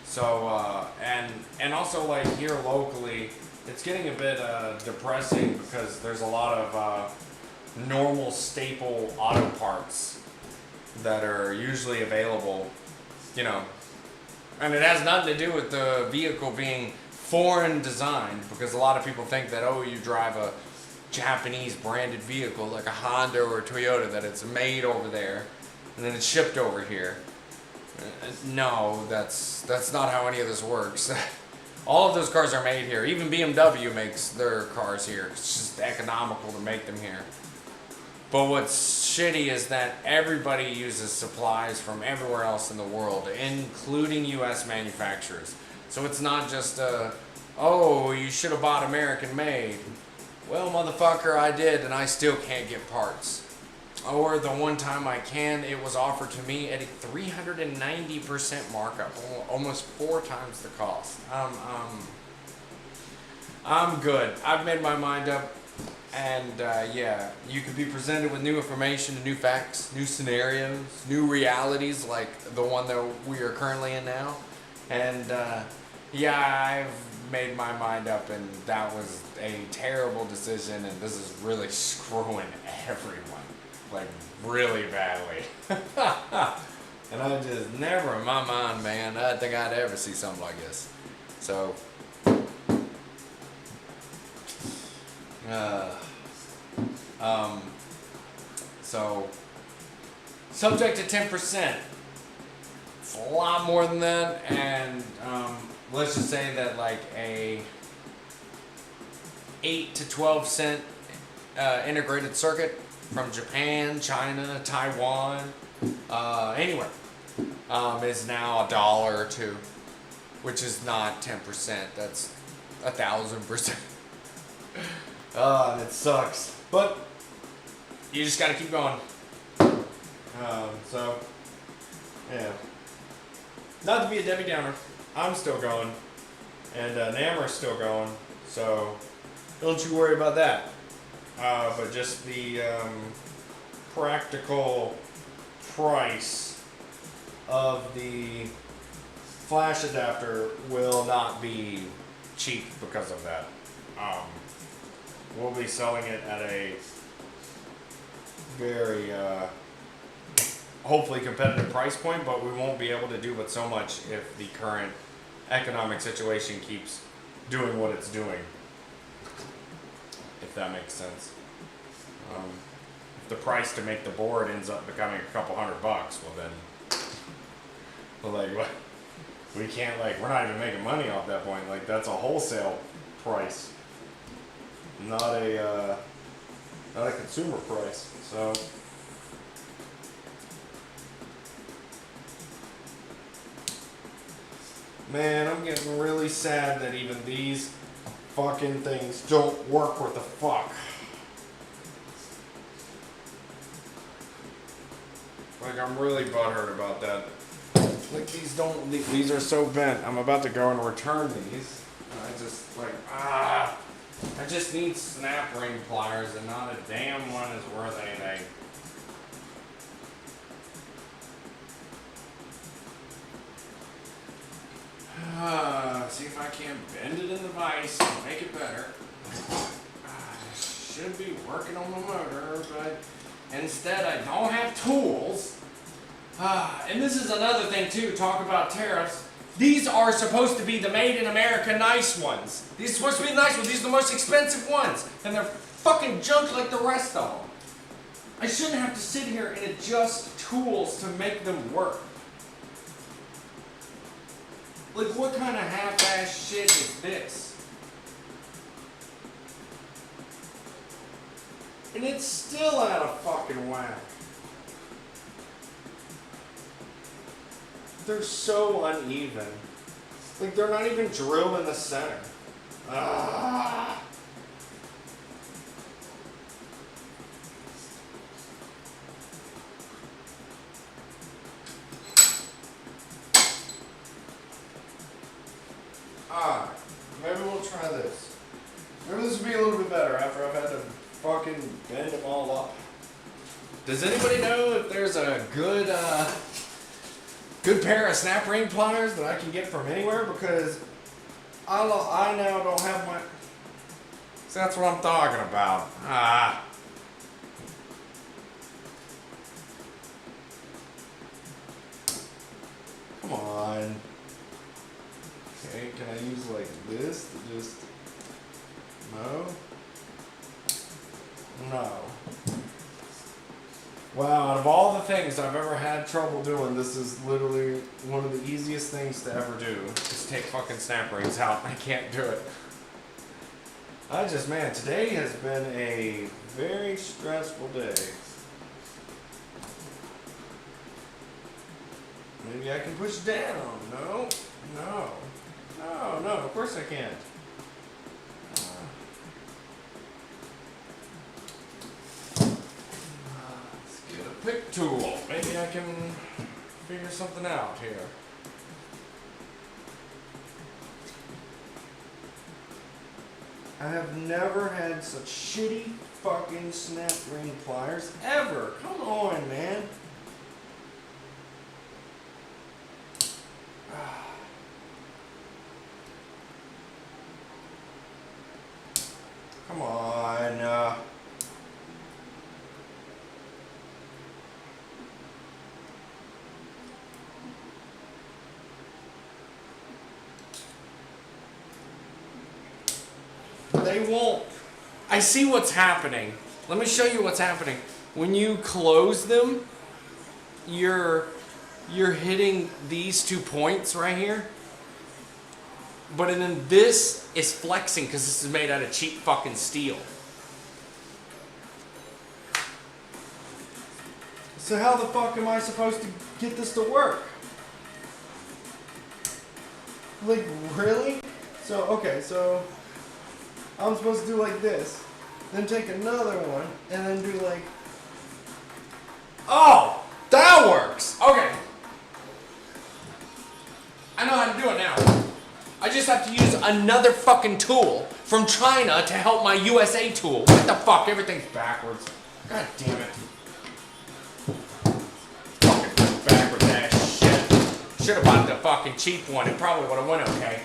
So and also, like, here locally it's getting a bit depressing because there's a lot of normal staple auto parts that are usually available, and it has nothing to do with the vehicle being foreign designed, because a lot of people think that, oh, you drive a Japanese branded vehicle like a Honda or a Toyota, that it's made over there and then it's shipped over here. No, that's not how any of this works. All of those cars are made here. Even BMW makes their cars here. It's just economical to make them here. But what's shitty is that everybody uses supplies from everywhere else in the world, including U.S. manufacturers. So it's not just oh, you should have bought American made. Well, motherfucker, I did, and I still can't get parts. Or the one time I can, it was offered to me at a 390% markup, almost 4 times the cost. I'm good. I've made my mind up. And yeah, you could be presented with new information, new facts, new scenarios, new realities like the one that we are currently in now. And yeah, I've made my mind up, and that was a terrible decision, and this is really screwing everyone, like really badly. And I just never in my mind, man, I didn't think I'd ever see something like this. So so subject to 10%. It's a lot more than that, and let's just say that like a 8 to 12 cent integrated circuit from Japan, China, Taiwan, anywhere, is now $1 or $2, which is not 10%. That's 1,000%. And it sucks, but you just gotta keep going. So yeah, not to be a Debbie Downer, I'm still going, and NAMR is still going, so don't you worry about that. But just the practical price of the flash adapter will not be cheap because of that. We'll be selling it at a very hopefully competitive price point, but we won't be able to do but so much if the current economic situation keeps doing what it's doing, if that makes sense. If the price to make the board ends up becoming a couple $100, well then, well, like, what? We can't, like, we're not even making money off that point. Like, that's a wholesale price, not a consumer price. So man, I'm getting really sad that even these fucking things don't work worth the fuck. Like, I'm really butthurt about that. Like, these are so bent. I'm about to go and return these. I just, like, I just need snap ring pliers, and not a damn one is worth anything. See if I can't bend it in the vise and make it better. I should be working on the motor, but instead I don't have tools. And this is another thing too, talk about tariffs. These are supposed to be the made in America nice ones. These are supposed to be the nice ones. These are the most expensive ones. And they're fucking junk like the rest of them. I shouldn't have to sit here and adjust tools to make them work. Like, what kind of half-ass shit is this? And it's still out of fucking whack. They're so uneven. Like, they're not even drilled in the center. Ah. Maybe we'll try this. Maybe this will be a little bit better after I've had to fucking bend them all up. Does anybody know if there's a good pair of snap ring pliers that I can get from anywhere? Because I now don't have my... So that's what I'm talking about. Come on. Okay, can I use like this to just... No? No. Wow, out of all the things I've ever had trouble doing, this is literally one of the easiest things to ever do. Just take fucking snap rings out. I can't do it. Man, today has been a very stressful day. Maybe I can push down. No, of course I can't. Let's get a pick tool. Maybe I can figure something out here. I have never had such shitty fucking snap ring pliers ever. Come on, man. Come on. They won't. I see what's happening. Let me show you what's happening. When you close them, you're hitting these 2 points right here. But then this is flexing because this is made out of cheap fucking steel. So how the fuck am I supposed to get this to work? Like, really? So I'm supposed to do like this, then take another one, and then do like... Oh! That works! Okay. I know how to do it now. I just have to use another fucking tool from China to help my USA tool. What the fuck? Everything's backwards. God damn it. Fucking backwards ass shit. Should have bought the fucking cheap one. It probably would have went okay.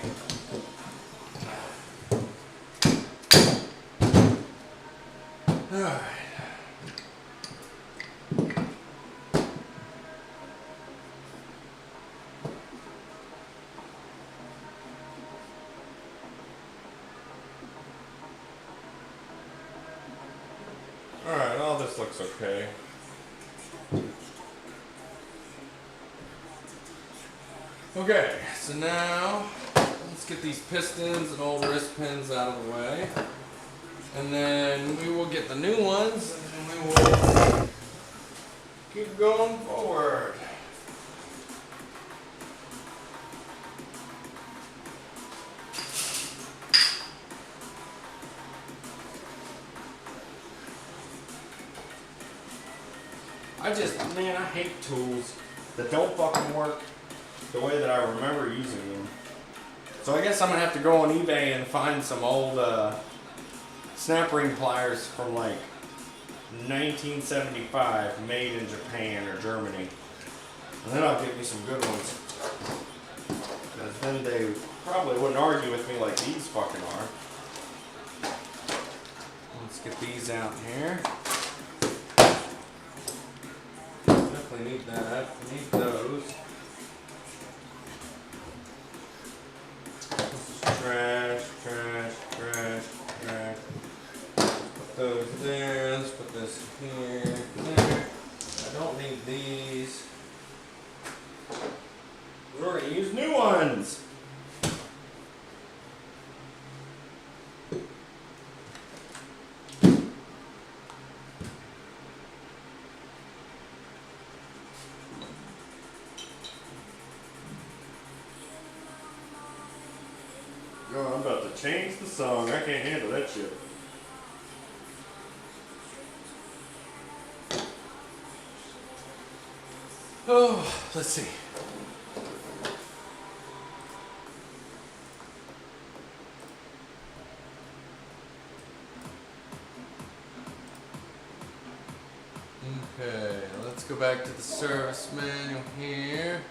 Alright. Alright, all this looks okay. Okay, so now let's get these pistons and old wrist pins out of the way. And then we will get the new ones and we will keep going forward. I hate tools that don't fucking work the way that I remember using them. So I guess I'm gonna have to go on eBay and find some old snap ring pliers from like 1975, made in Japan or Germany. And then I'll get me some good ones. Because then they probably wouldn't argue with me like these fucking are. Let's get these out here. Definitely need that. Need those. This is trash, trash, trash, trash. Put those there. Let's put this here. There. I don't need these. We're gonna use new ones. Oh, I'm about to change the song. I can't handle that shit. Oh, let's see. Okay, let's go back to the service manual here.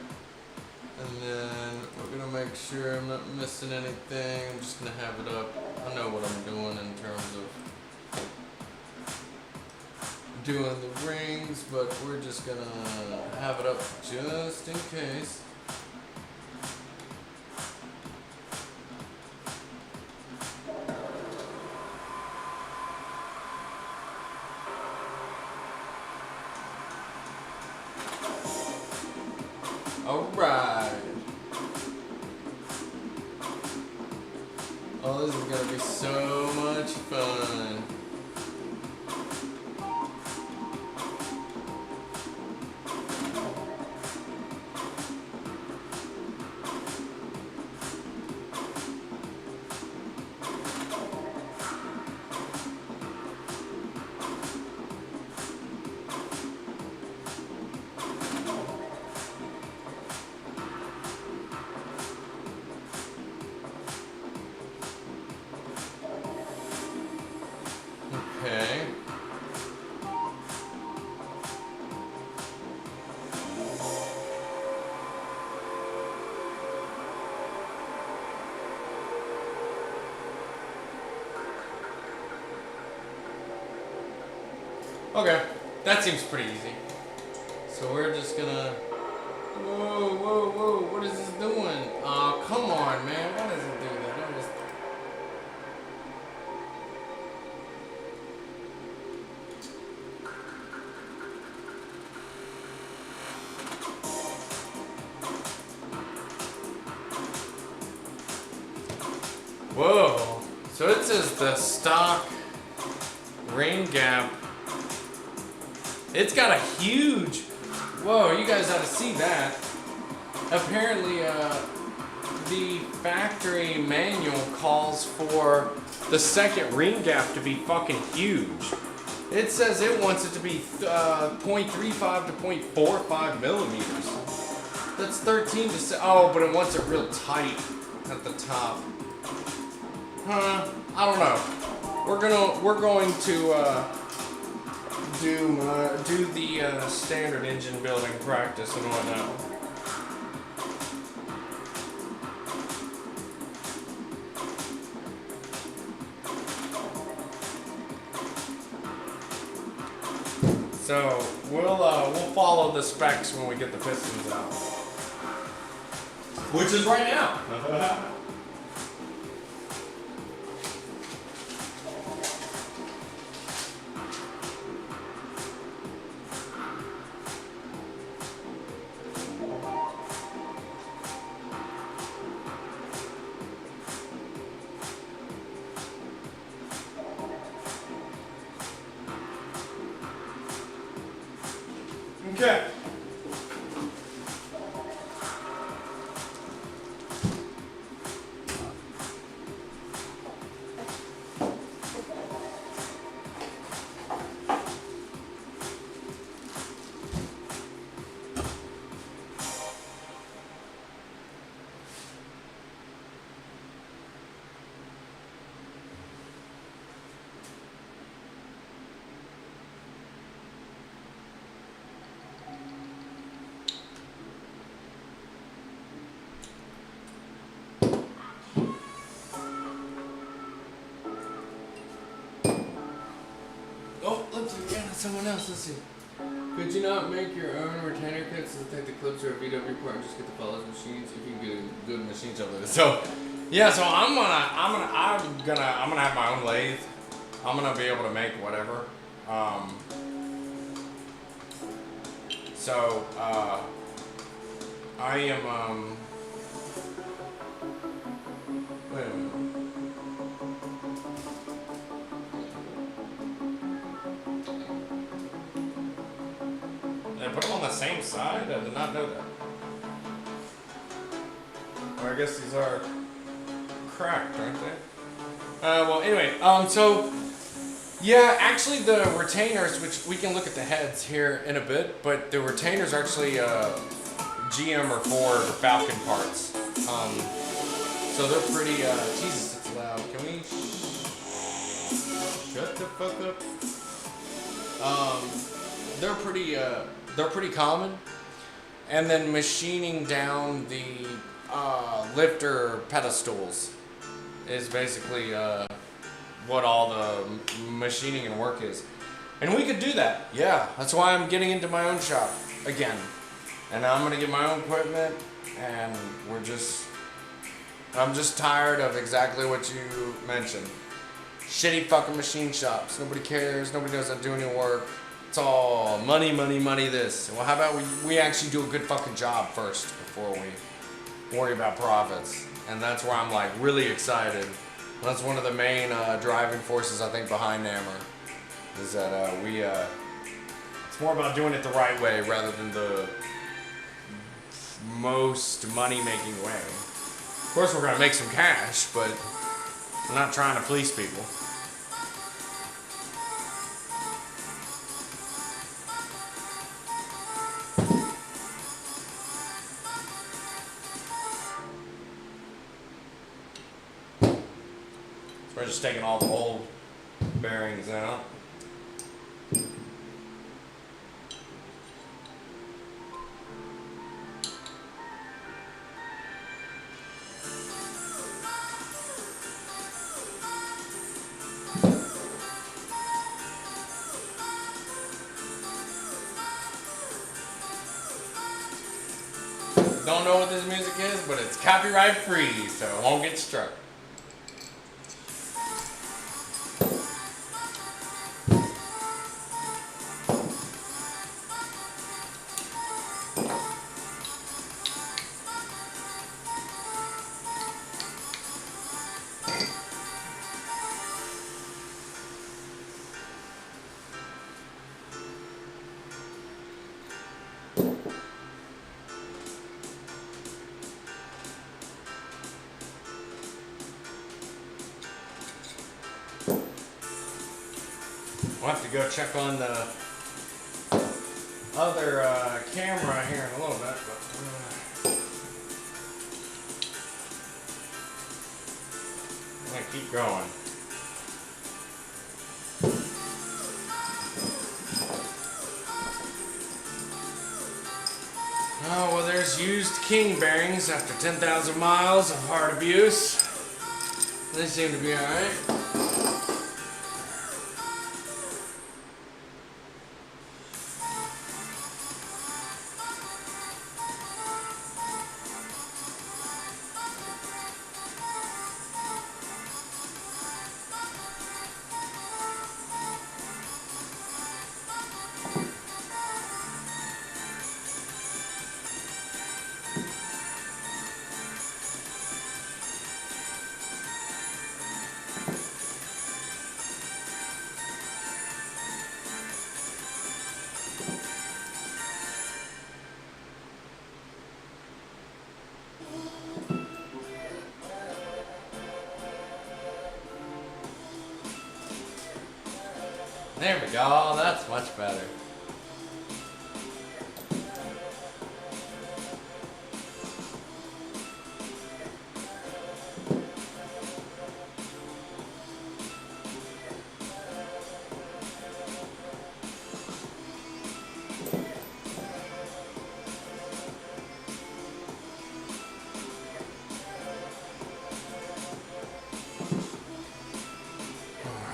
And then we're gonna make sure I'm not missing anything. I'm just gonna have it up. I know what I'm doing in terms of doing the rings, but we're just gonna have it up just in case. All right. Oh, this is gonna be so much fun. Okay. Okay, that seems pretty easy. So we're just gonna. Whoa, whoa, whoa! What is this doing? Oh, come on, man! Why does it do that? I just. Whoa! So it says the stock rain gap. It's got a huge. Whoa! You guys ought to see that. Apparently, the factory manual calls for the second ring gap to be fucking huge. It says it wants it to be 0.35 to 0.45 millimeters. That's 13 to say. Oh, but it wants it real tight at the top. Huh? I don't know. We're going to do the standard engine building practice and whatnot. So we'll follow the specs when we get the pistons out, which is right now. Okay. Oh, look, you got someone else. Let's see. Could you not make your own retainer kits and take the clips or a VW part and just get the fellows machines if you can get a good machine shop with it? So, yeah. So I'm gonna have my own lathe. I'm gonna be able to make whatever. So I am wait a minute. Did I put them on the same side? I did not know that. Or I guess these are cracked, aren't they? Well, anyway, so yeah, actually the retainers, which we can look at the heads here in a bit, but the retainers are actually GM or Ford or Falcon parts. So they're pretty. Jesus, it's loud. Can we shut the fuck up? They're pretty common. And then machining down the lifter pedestals is basically what all the machining and work is. And we could do that. Yeah, that's why I'm getting into my own shop again. And I'm gonna get my own equipment, and I'm just tired of exactly what you mentioned. Shitty fucking machine shops. Nobody cares, nobody knows how to do any work. It's all money, money, money this. Well, how about we actually do a good fucking job first before we worry about profits. And that's where I'm like really excited That's one of the main driving forces, I think, behind NAMR. Is that it's more about doing it the right way rather than the most money-making way. Of course, we're gonna make some cash, but we're not trying to fleece people. So we're just taking all the old bearings out. Don't know what this music is, but it's copyright free, so it won't get struck. We'll have to go check on the other camera here in a little bit, but I'm gonna keep going. Oh, well, there's used king bearings after 10,000 miles of hard abuse. They seem to be alright. There we go, that's much better.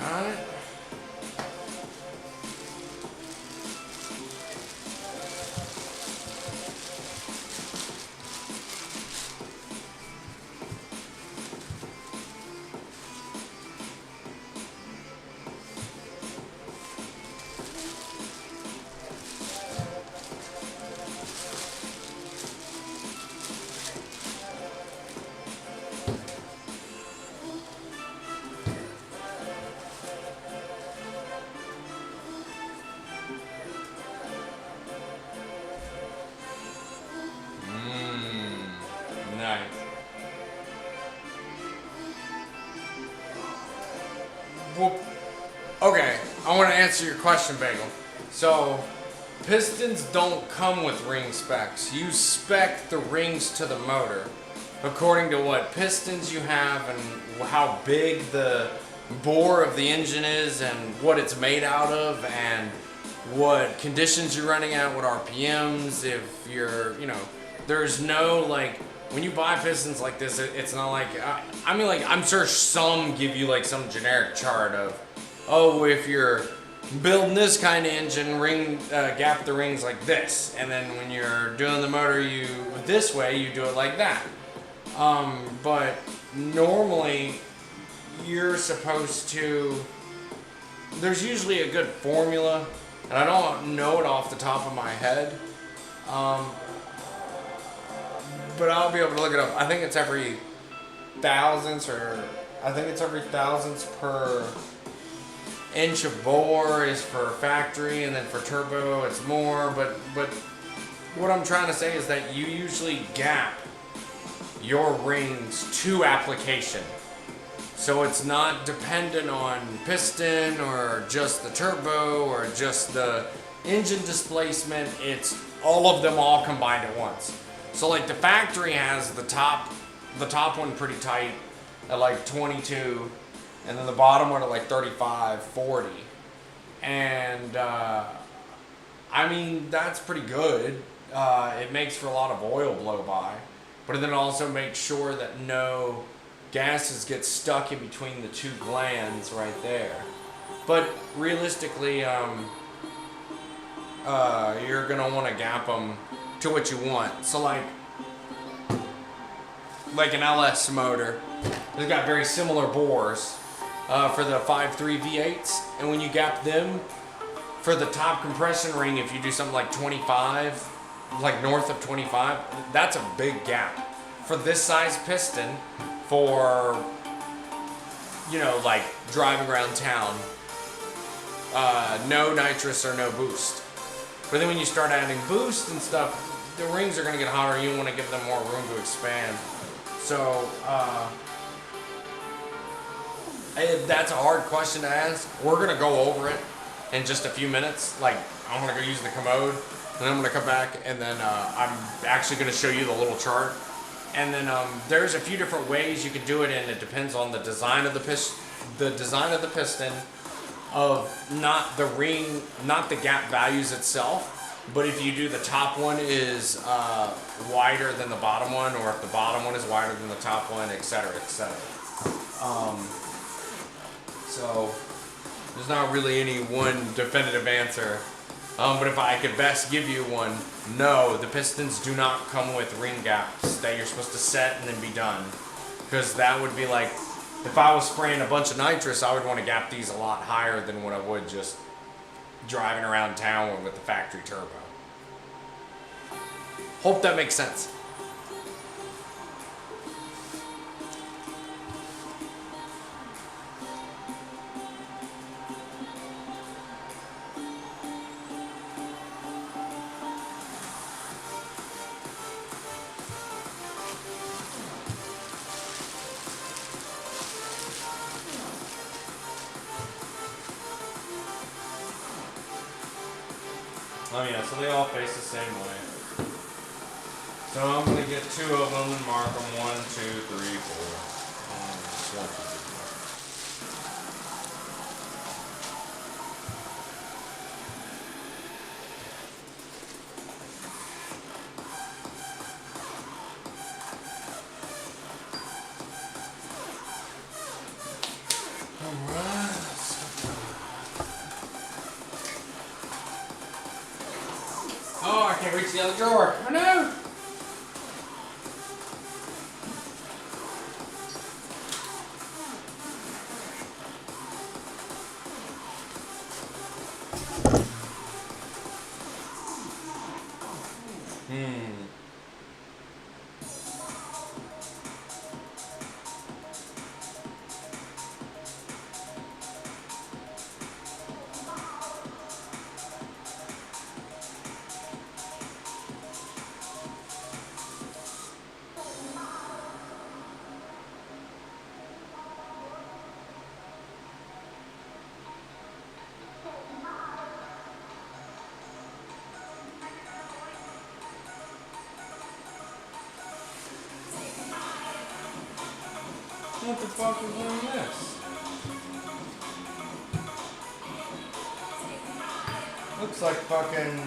Alright. Nice. Well, okay, I want to answer your question, Bagel. So, pistons don't come with ring specs. You spec the rings to the motor according to what pistons you have and how big the bore of the engine is and what it's made out of and what conditions you're running at, what RPMs, if you're, there's no, like, when you buy pistons like this, it's not like, I mean, like, I'm sure some give you, like, some generic chart of, oh, if you're building this kind of engine, gap the rings like this, and then when you're doing the motor this way, you do it like that. But normally, you're supposed to, there's usually a good formula, and I don't know it off the top of my head, but I'll be able to look it up. I think it's every thousandths or I think it's every thousandths per inch of bore is for factory, and then for turbo it's more. But what I'm trying to say is that you usually gap your rings to application. So it's not dependent on piston or just the turbo or just the engine displacement. It's all of them all combined at once. So like the factory has the top one pretty tight at like 22, and then the bottom one at like 35, 40. And I mean, that's pretty good. It makes for a lot of oil blow by, but then also makes sure that no gases get stuck in between the two glands right there. But realistically, you're gonna want to gap them to what you want. So like an LS motor, they've got very similar bores for the 5.3 V8s, and when you gap them for the top compression ring, if you do something like 25, like north of 25, that's a big gap. For this size piston, for, you know, like driving around town, no nitrous or no boost. But then when you start adding boost and stuff, the rings are going to get hotter. You want to give them more room to expand. So that's a hard question to ask. We're going to go over it in just a few minutes. Like, I'm going to go use the commode, and then I'm going to come back, and then I'm actually going to show you the little chart. And then there's a few different ways you can do it, and it depends on the design of the piston, of not the ring, not the gap values itself, but if you do the top one is wider than the bottom one, or if the bottom one is wider than the top one, etc., etc. So there's not really any one definitive answer. But if I could best give you one, no, the pistons do not come with ring gaps that you're supposed to set and then be done. Because that would be like, if I was spraying a bunch of nitrous, I would want to gap these a lot higher than what I would just driving around town with the factory turbo. Hope that makes sense. Oh yeah, so they all face the same way. So I'm going to get two of them and mark them 1, 2, 3, 4. 1, 2, 3, 4. Alright. Oh, I can't reach the other drawer. Oh no! What the fuck is doing this? Looks like fucking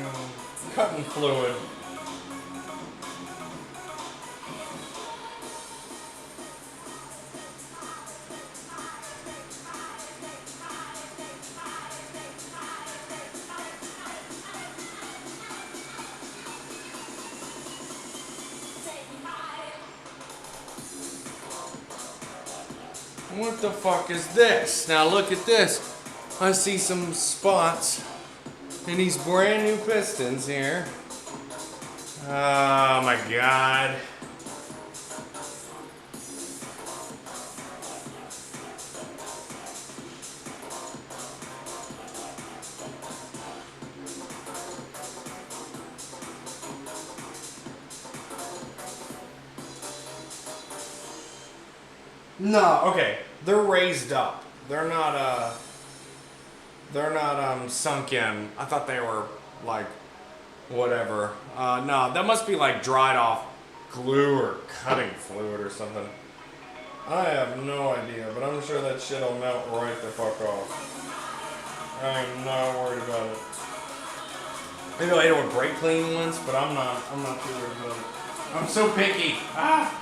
cutting fluid. What the fuck is this? Now look at this. I see some spots in these brand new pistons here. Oh my god. No, okay. They're raised up. They're not sunk in. I thought they were like whatever. No, that must be like dried off glue or cutting fluid or something. I have no idea, but I'm sure that shit'll melt right the fuck off. I am not worried about it. Maybe I'll hit it with brake clean once, but I'm not too worried about it. I'm so picky. Ah!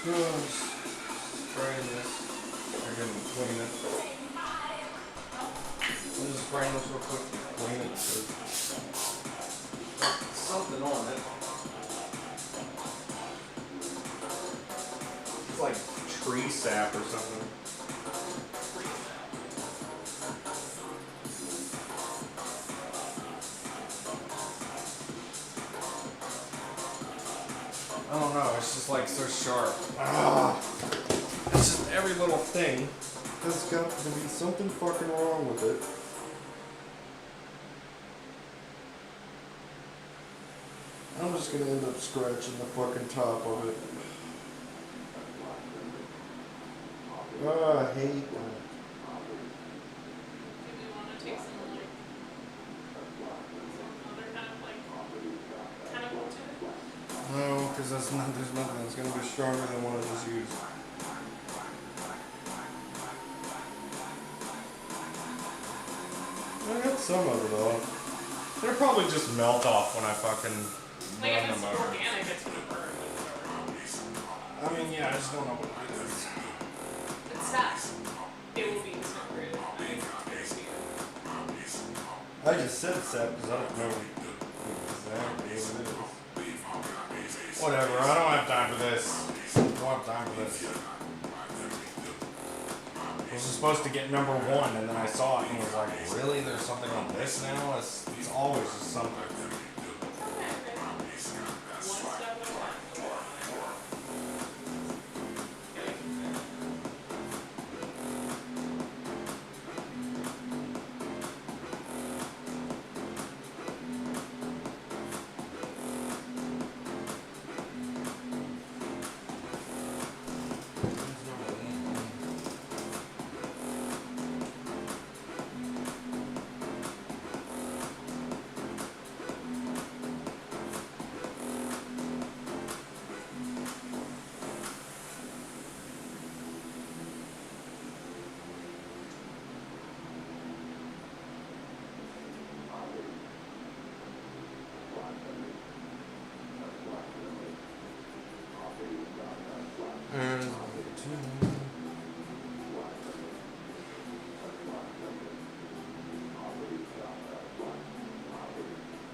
Spraying this. I can clean it. I'm just spraying this real quick to clean it. Something on it. It's like tree sap or something. I don't know, it's just like so sharp. It's just every little thing. There's got to be something fucking wrong with it. I'm just gonna end up scratching the fucking top of it. I hate that. Do we want to take some other kind of chemical to it? No, because there's nothing. It's gonna be stronger than what I just used. I got some of it off. It'll probably just melt off when I fucking Like run if the it's motor. organic, it's gonna burn. I mean, yeah, I just don't know what it is. It's that. It will be disintegrated. I just said sap because I don't know exactly what it is. Whatever, I don't have time for this. I don't have time for this. I was supposed to get number 1 and then I saw it and was like, really? There's something on this now? It's always just something.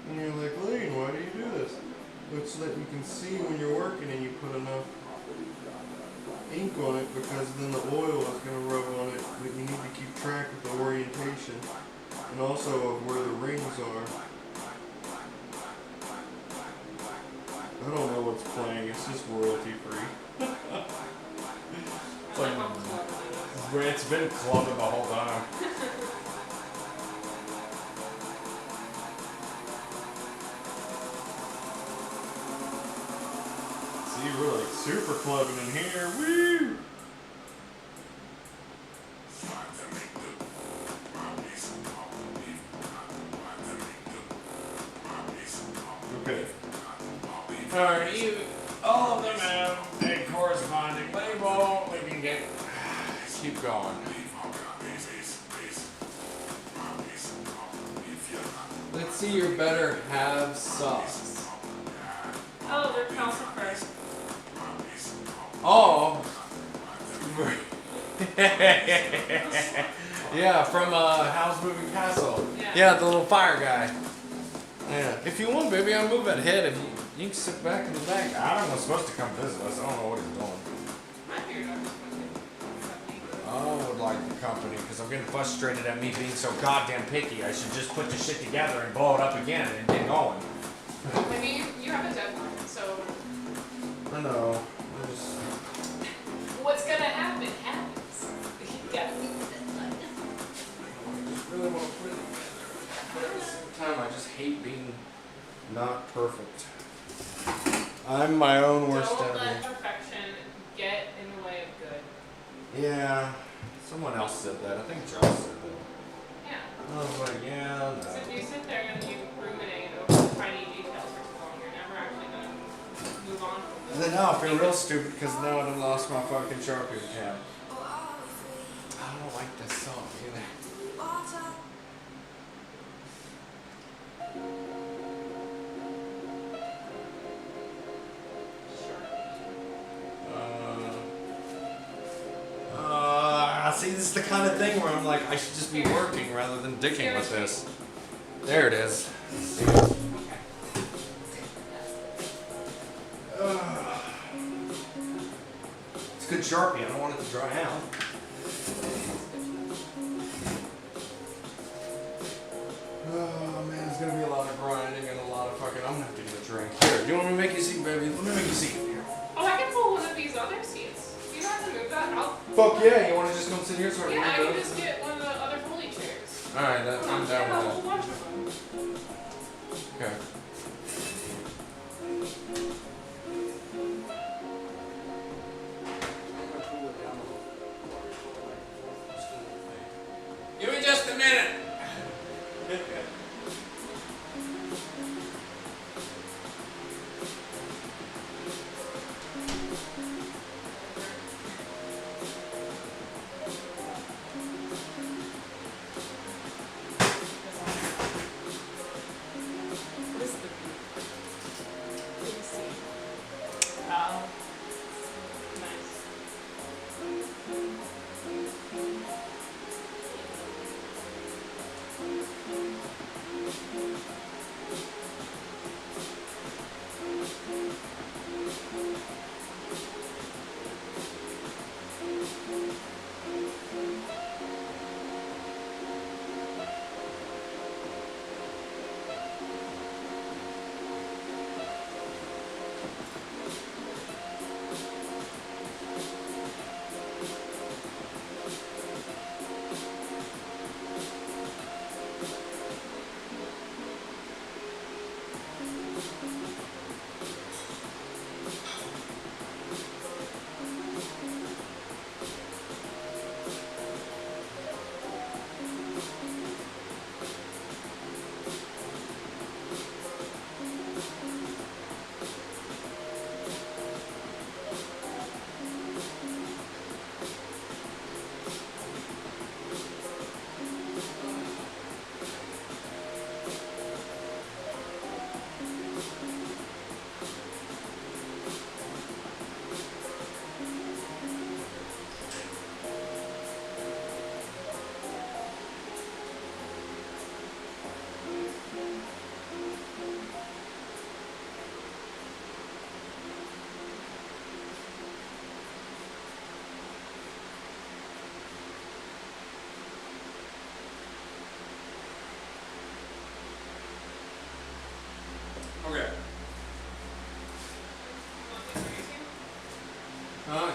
And you're like, Lane, why do you do this? It's so that you can see when you're working and you put enough ink on it, because then the oil is going to rub on it, but you need to keep track of the orientation and also of where the rings are. I don't know what's playing, it's just royalty free. It's like, it's been clubbing the whole time. See, we're like super clubbing in here, woo! Okay. Alright, all of them have a corresponding label. We can keep going. Let's see your better have sauce. Oh, they're calcified. Oh. Yeah, from Howl's Moving Castle. Yeah, the little fire guy. Yeah. If you want, baby, I'll move that head. If you can sit back in the back. Adam was supposed to come visit us. I don't know what he's doing. I figured I was I would like the company because I'm getting frustrated at me being so goddamn picky. I should just put the shit together and blow it up again and get going. I mean, you have a deadline, so I know. what's gonna happen? not perfect. I'm my own worst Don't enemy. let perfection get in the way of good. Yeah, someone else said that. I think Josh said that. Yeah. I was like, yeah, So if no. you sit there and you ruminate over tiny details for too long, you're never actually going to move on from And them. then now I feel real stupid because now I done lost my fucking Sharpie tab. I don't like this song either. See, this is the kind of thing where I'm like, I should just be working rather than dicking with this. There it is. It's good Sharpie. I don't want it to dry out. Oh man, it's gonna be a lot of grinding and a lot of fucking. I'm gonna have to get a drink. Here, do you want me to make you a seat, baby? Let me make you a seat. Here. Oh, I can pull one of these other seats. You don't have to move that. Fuck yeah! You want to just come sit here so I Yeah, I can can just get one of the other foley chairs. All right, I'm I down have a whole with bunch of them. that. Okay. Give me just a minute. What is the Let me see. Oh. Nice. Okay.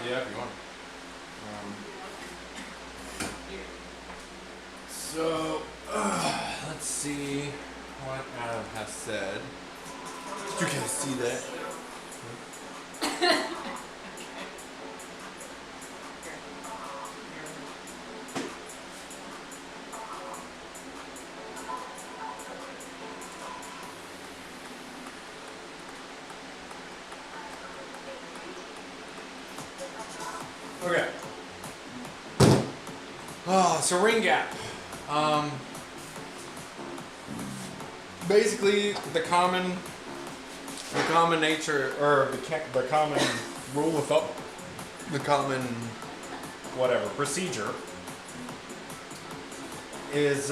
Yeah, if you want. So, let's see what Adam has said. You can see that. Okay. Oh, so ring gap. Basically, the common nature, or the common rule of thumb, the common whatever procedure is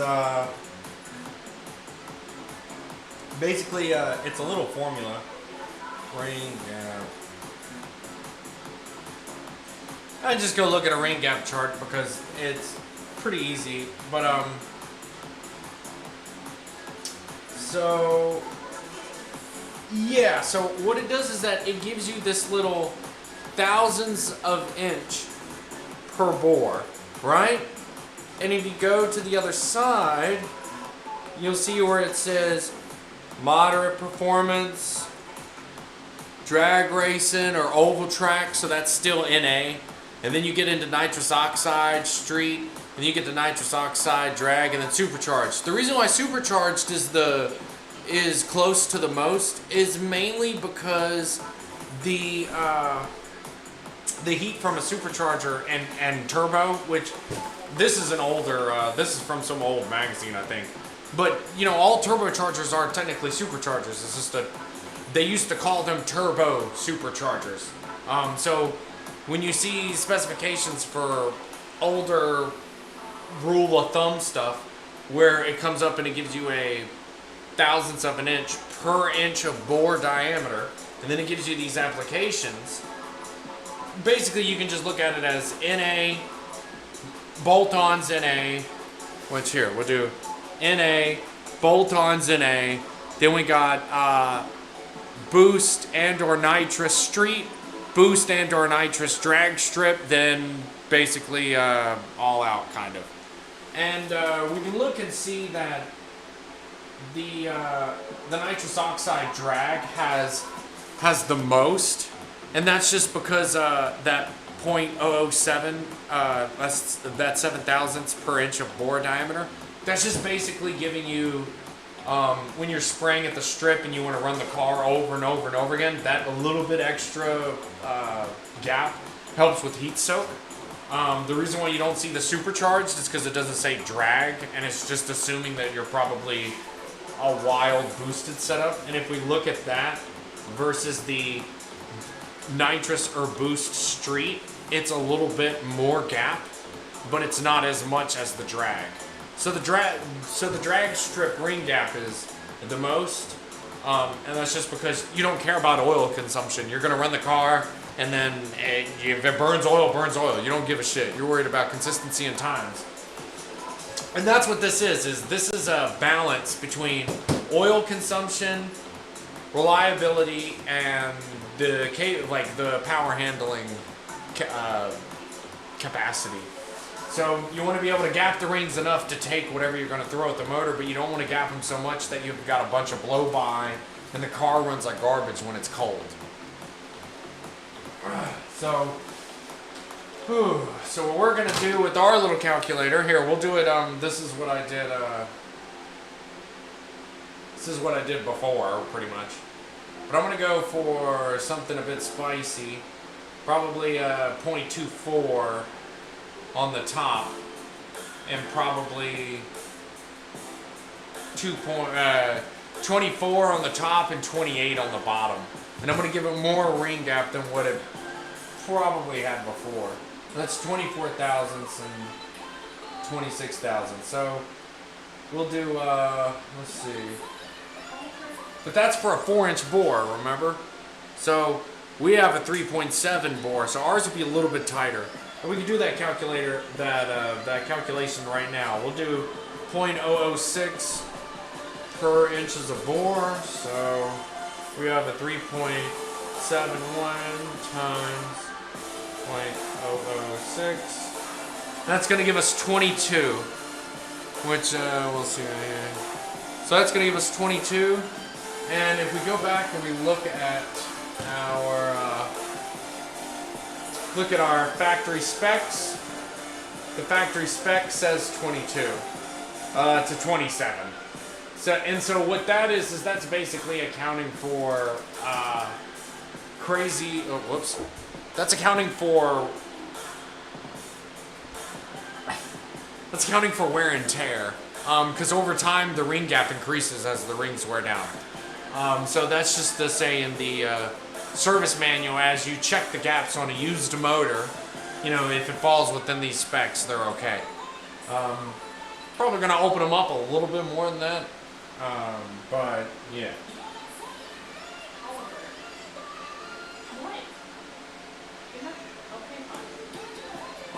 basically it's a little formula. Ring gap. I just go look at a ring gap chart because it's pretty easy. But so yeah, so what it does is that it gives you this little thousandths of inch per bore, right? And if you go to the other side, you'll see where it says moderate performance, drag racing or oval track, so that's still NA. And then you get into nitrous oxide, street, and then you get to nitrous oxide, drag, and then supercharged. The reason why supercharged is close to the most is mainly because the heat from a supercharger and turbo, which this is an older, this is from some old magazine, I think. But, you know, all turbochargers are technically superchargers. It's just they used to call them turbo superchargers. So when you see specifications for older rule of thumb stuff, where it comes up and it gives you a thousandths of an inch per inch of bore diameter, and then it gives you these applications, basically you can just look at it as NA, bolt-ons NA, which here, we'll do NA, bolt-ons NA, then we got boost and or nitrous street, boost and or nitrous drag strip, then basically all out kind of. And we can look and see that the nitrous oxide drag has the most, and that's just because that 0.007, that 7 thousandths per inch of bore diameter, that's just basically giving you, when you're spraying at the strip and you want to run the car over and over and over again, that a little bit extra gap helps with heat soak. The reason why you don't see the supercharged is because it doesn't say drag, and it's just assuming that you're probably a wild boosted setup. And if we look at that versus the nitrous or boost street, it's a little bit more gap, but it's not as much as the drag. So the drag strip ring gap is the most, and that's just because you don't care about oil consumption. You're gonna run the car, and then if it burns oil, burns oil. You don't give a shit. You're worried about consistency and times. And that's what this is this is a balance between oil consumption, reliability, and the power handling capacity. So you want to be able to gap the rings enough to take whatever you're going to throw at the motor, but you don't want to gap them so much that you've got a bunch of blow by and the car runs like garbage when it's cold. So what we're going to do with our little calculator, here, we'll do it, this is what I did, before, pretty much. But I'm going to go for something a bit spicy, probably 0.24 on the top, and probably 24 on the top and 28 on the bottom. And I'm going to give it more ring gap than what it probably had before. That's 24 thousandths and 26 thousandths. So we'll do, let's see. But that's for a 4-inch bore, remember? So we have a 3.7 bore, so ours will be a little bit tighter. And we can do that calculator, that calculation right now. We'll do 0.006 per inches of bore. So we have a 3.71 times 0.006. That's going to give us 22, which we'll see right here. So that's going to give us 22. And if we go back and we look at our factory specs, the factory spec says 22 to 27. So what that is that's basically accounting for That's accounting for wear and tear. Because over time the ring gap increases as the rings wear down. So that's just to say in the service manual, as you check the gaps on a used motor, you know, if it falls within these specs, they're okay. Probably going to open them up a little bit more than that, but yeah.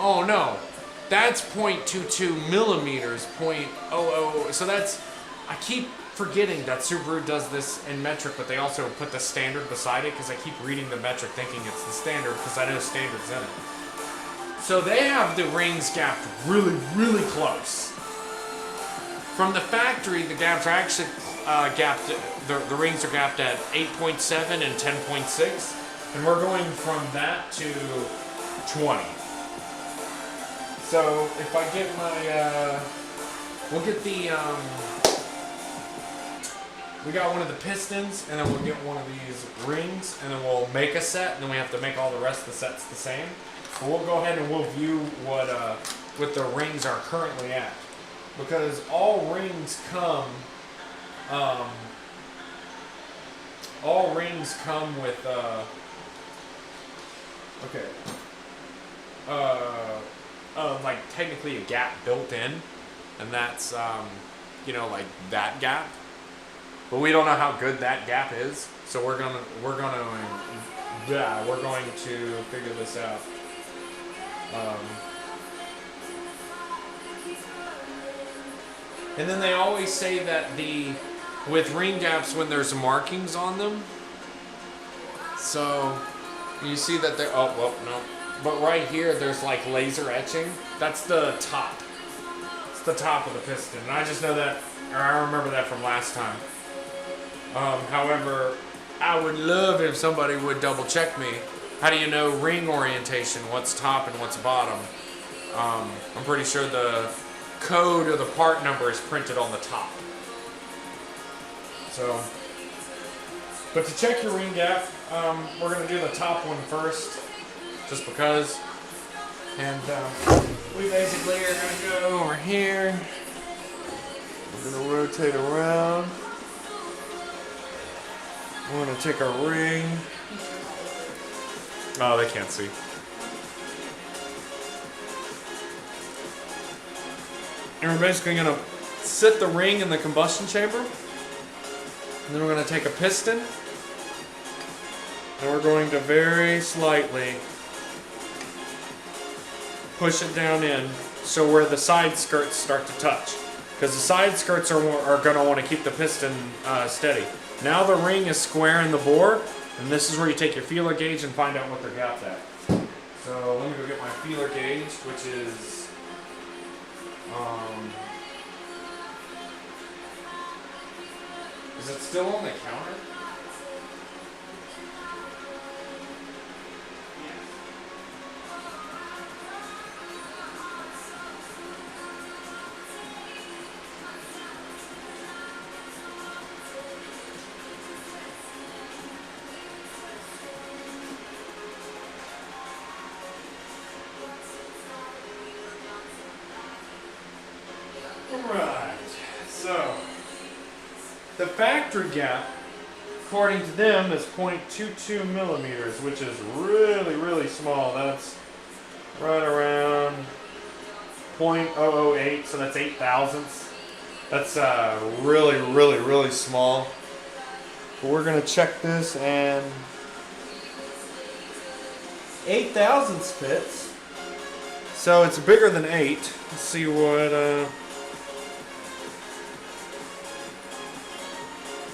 Oh no, that's 0.22 millimeters, 0.00. So that's, I keep forgetting that Subaru does this in metric, but they also put the standard beside it because I keep reading the metric thinking it's the standard because I know standard's in it. So they have the rings gapped really, really close. From the factory, the gaps are actually gapped. The rings are gapped at 8.7 and 10.6, and we're going from that to 20. So if I get my, we'll get the. We got one of the pistons, and then we'll get one of these rings, and then we'll make a set, and then we have to make all the rest of the sets the same. So we'll go ahead and we'll view what the rings are currently at, because all rings come with like technically a gap built in, and that's like that gap. But we don't know how good that gap is, so we're going to figure this out. And then they always say that with ring gaps when there's markings on them. So you see that they're no. But right here there's like laser etching. That's the top. It's the top of the piston. And I just know that, or I remember that from last time. However, I would love if somebody would double check me. How do you know ring orientation? What's top and what's bottom? I'm pretty sure the code or the part number is printed on the top. So, but to check your ring gap, we're going to do the top one first, just because. And we basically are going to go over here. We're going to rotate around. We're going to take our ring. Oh, they can't see. And we're basically going to sit the ring in the combustion chamber. And then we're going to take a piston. And we're going to very slightly push it down in so where the side skirts start to touch. Because the side skirts are going to want to keep the piston steady. Now the ring is square in the bore, and this is where you take your feeler gauge and find out what they're gapped at. So let me go get my feeler gauge, which is it still on the counter? Right, so the factory gap, according to them, is 0.22 millimeters, which is really, really small. That's right around 0.008, so that's 8 thousandths. That's really, really, really small. But we're gonna check this, and 8 thousandths fits. So it's bigger than 8. Let's see what.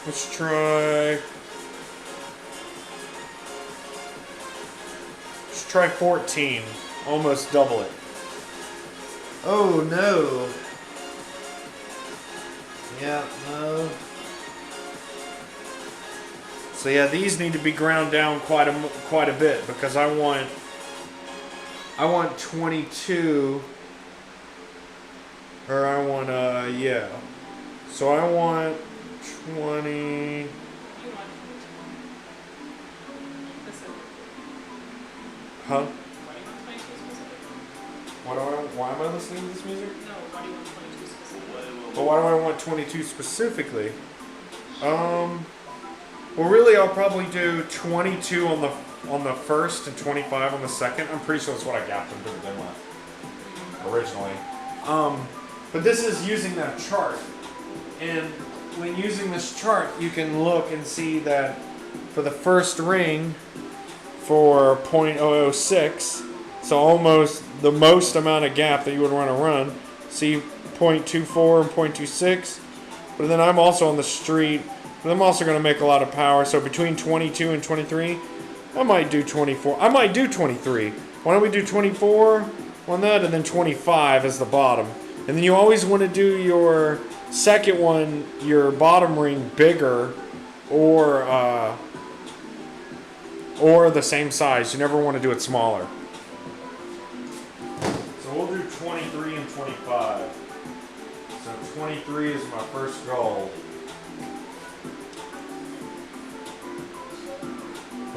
Let's try 14. Almost double it. Oh no. Yeah, no. So yeah, these need to be ground down quite a bit, because I want 22, or I want yeah. So I want 20. Huh? Why am I listening to this music? No, why do you want 22 specifically? But why do I want 22 specifically? Well, really, I'll probably do 22 on the first and 25 on the second. I'm pretty sure that's what I gapped them to begin with originally. But this is using that chart, and when using this chart, you can look and see that for the first ring, for 0.006, so almost the most amount of gap that you would want to run. See 0.24 and 0.26. But then I'm also on the street, but I'm also going to make a lot of power. So between 22 and 23, I might do 24. I might do 23. Why don't we do 24 on that, and then 25 as the bottom. And then you always want to do your second one, your bottom ring bigger or the same size. You never want to do it smaller. So we'll do 23 and 25. So 23 is my first goal.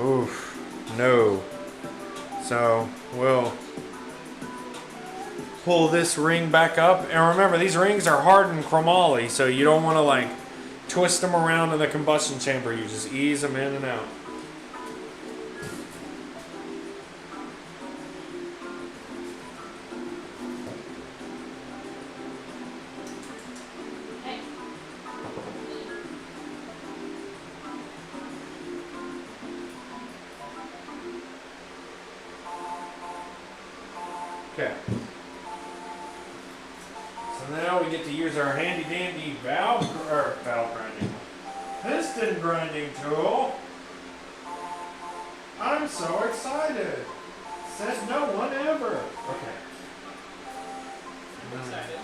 Oof, no. So we'll pull this ring back up. And remember, these rings are hardened chromoly, so you don't want to like twist them around in the combustion chamber. You just ease them in and out. Okay. So now we get to use our handy dandy valve grinding, piston grinding tool. I'm so excited. Says no one ever. Okay. I'm excited.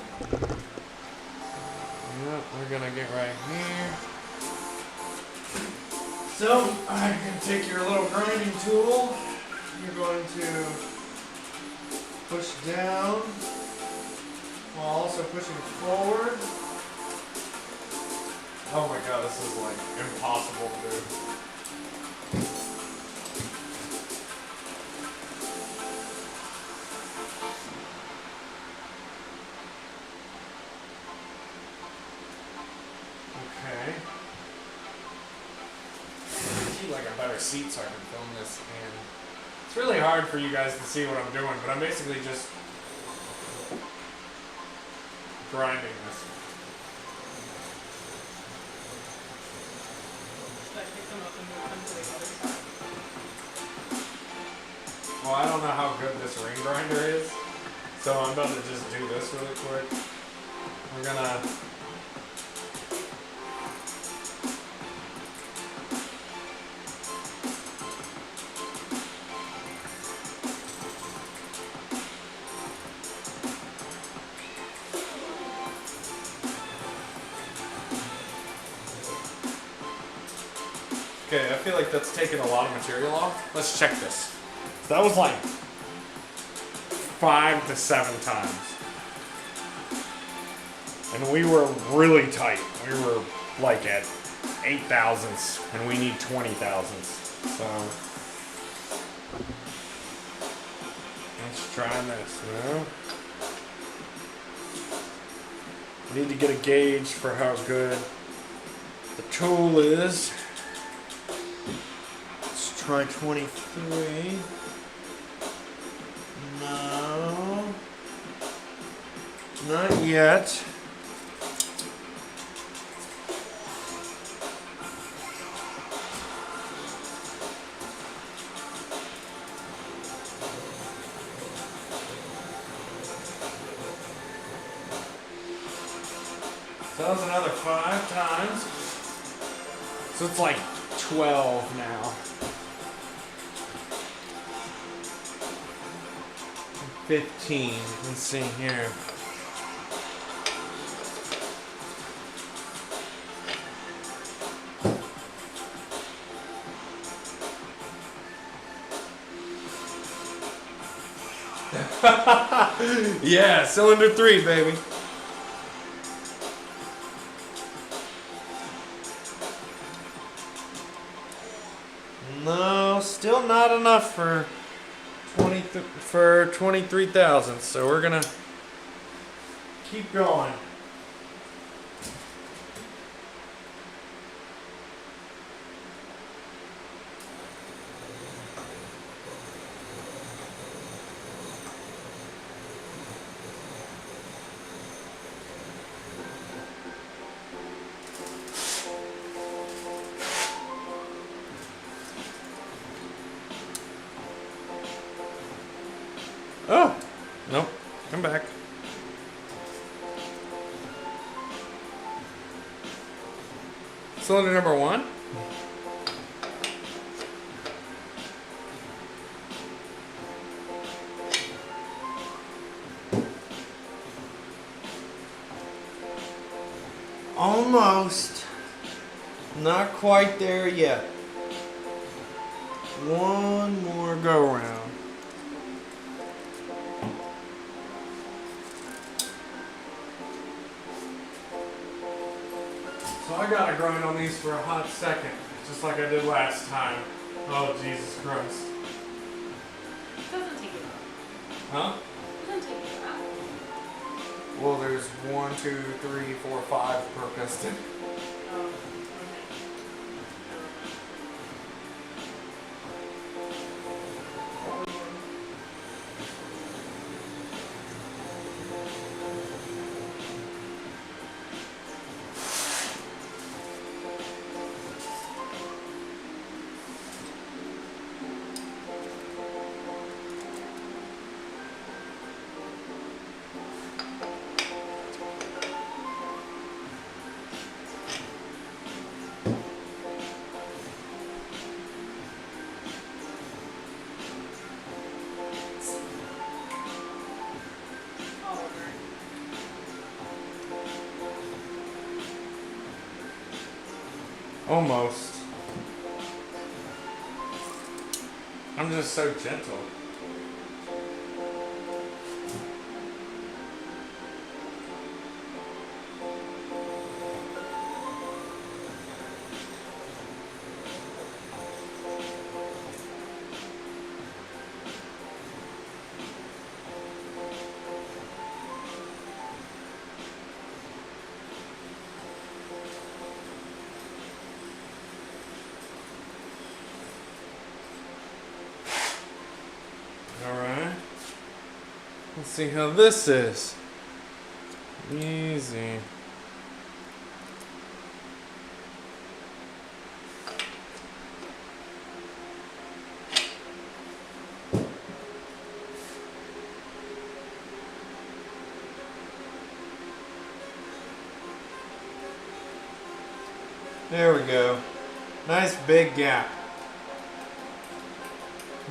Yep, we're gonna get right here. So I can take your little grinding tool. You're going to push down while also pushing forward. Oh my god, this is like impossible to do. Okay. I need like a better seat so I can film this, and it's really hard for you guys to see what I'm doing, but I'm basically just grinding this. Should I pick them up and move them to the other side? Well, I don't know how good this ring grinder is, so I'm about to just do this really quick. We're gonna Okay, I feel like that's taken a lot of material off. Let's check this. That was like 5 to 7 times. And we were really tight. We were like at 8 thousandths, and we need 20 thousandths. So let's try this. Need to get a gauge for how good the tool is. Try 23. No. Not yet. So that was another 5 times. So it's like 12 now. 15. Let's see here. Yeah, cylinder 3, baby. No, still not enough for 23 thousandths, so we're gonna keep going. Oh, nope, come back. Cylinder number 1. Almost. Not quite there yet. One more go round. So I gotta grind on these for a hot second, just like I did last time. Oh, Jesus Christ. It doesn't take you that. Huh? It doesn't take you that. Well, there's 1, 2, 3, 4, 5 per piston. Oh, okay. All over. Almost. I'm just so gentle. Alright. Let's see how this is. Easy. There we go. Nice big gap.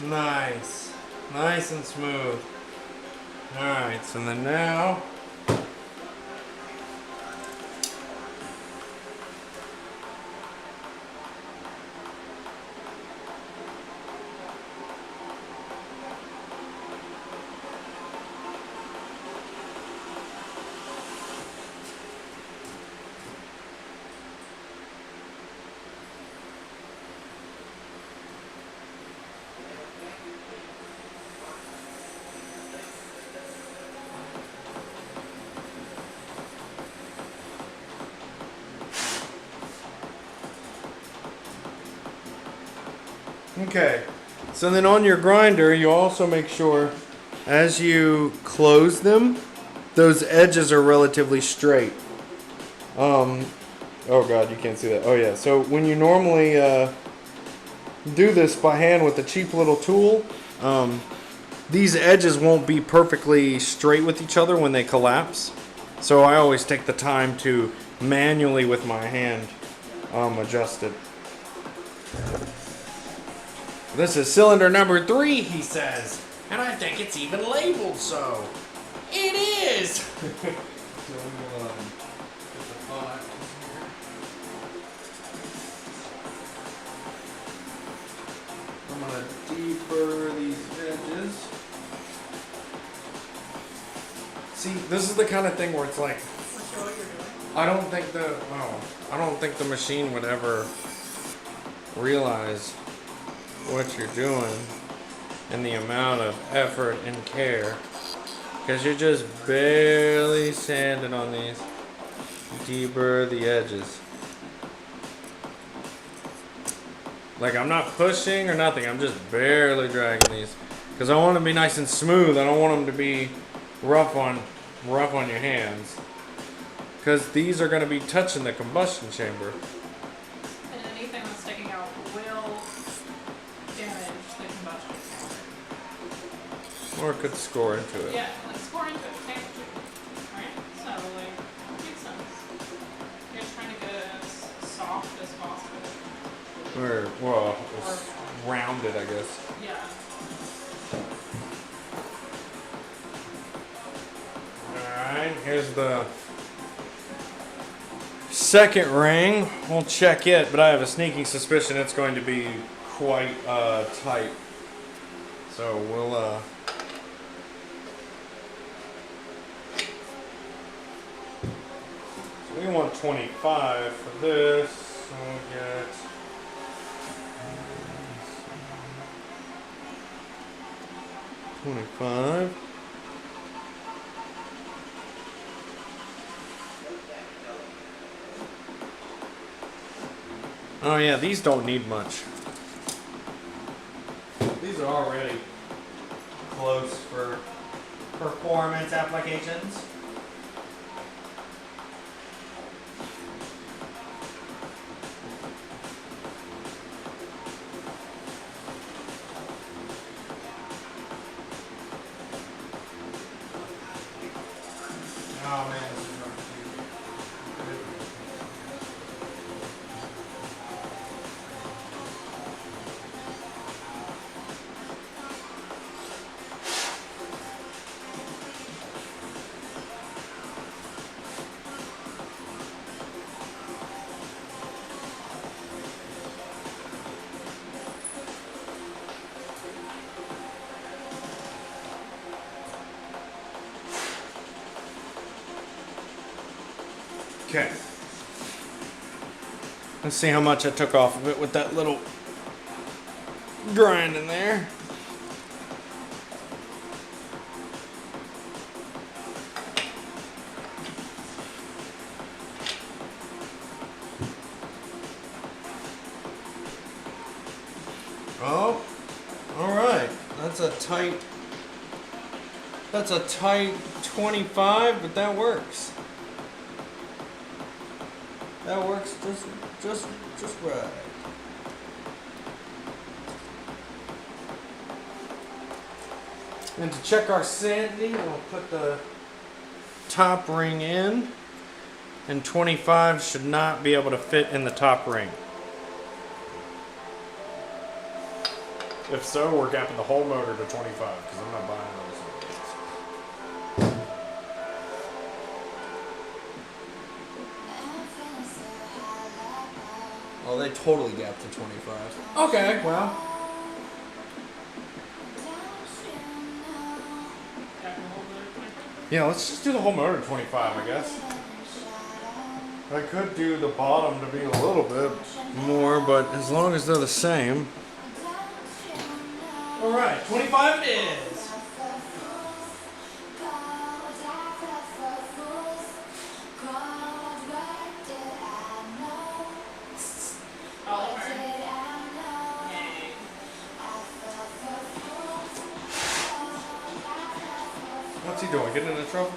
Nice. Nice and smooth. Alright, so then now okay, so then on your grinder, you also make sure as you close them, those edges are relatively straight. Oh God, you can't see that. Oh yeah, so when you normally do this by hand with a cheap little tool, these edges won't be perfectly straight with each other when they collapse. So I always take the time to manually with my hand adjust it. This is cylinder number 3, he says. And I think it's even labeled so. It is! I'm gonna deeper these edges. See, this is the kind of thing where it's like, Not sure what you're doing. I don't think the machine would ever realize what you're doing and the amount of effort and care, because you're just barely sanding on these, deeper the edges. Like, I'm not pushing or nothing, I'm just barely dragging these, because I want them to be nice and smooth. I don't want them to be rough on your hands, because these are going to be touching the combustion chamber. And anything that's sticking out will damage the combustion chamber. Or it could score into it. Yeah, like score into it, temperature. Right? So, like, makes sense. You're just trying to get it as soft as possible. Or, well, it's rounded, I guess. Yeah. Alright, here's the second ring. We'll check it, but I have a sneaking suspicion it's going to be quite tight. So we'll so we want 25 for this. So we'll get 25. Oh yeah, these don't need much. These are already close for performance applications. Oh man, this is hard to do. Okay. Let's see how much I took off of it with that little grind in there. Oh, all right. That's a tight 25, but that works. That works just right. And to check our sanity, we'll put the top ring in, and 25 should not be able to fit in the top ring. If so, we're gapping the whole motor to 25 because I'm not buying those. Oh, they totally gapped to 25. Okay, well. Yeah, let's just do the whole motor 25, I guess. I could do the bottom to be a little bit more, but as long as they're the same. Alright, 25 it is. What's he doing? Getting into trouble?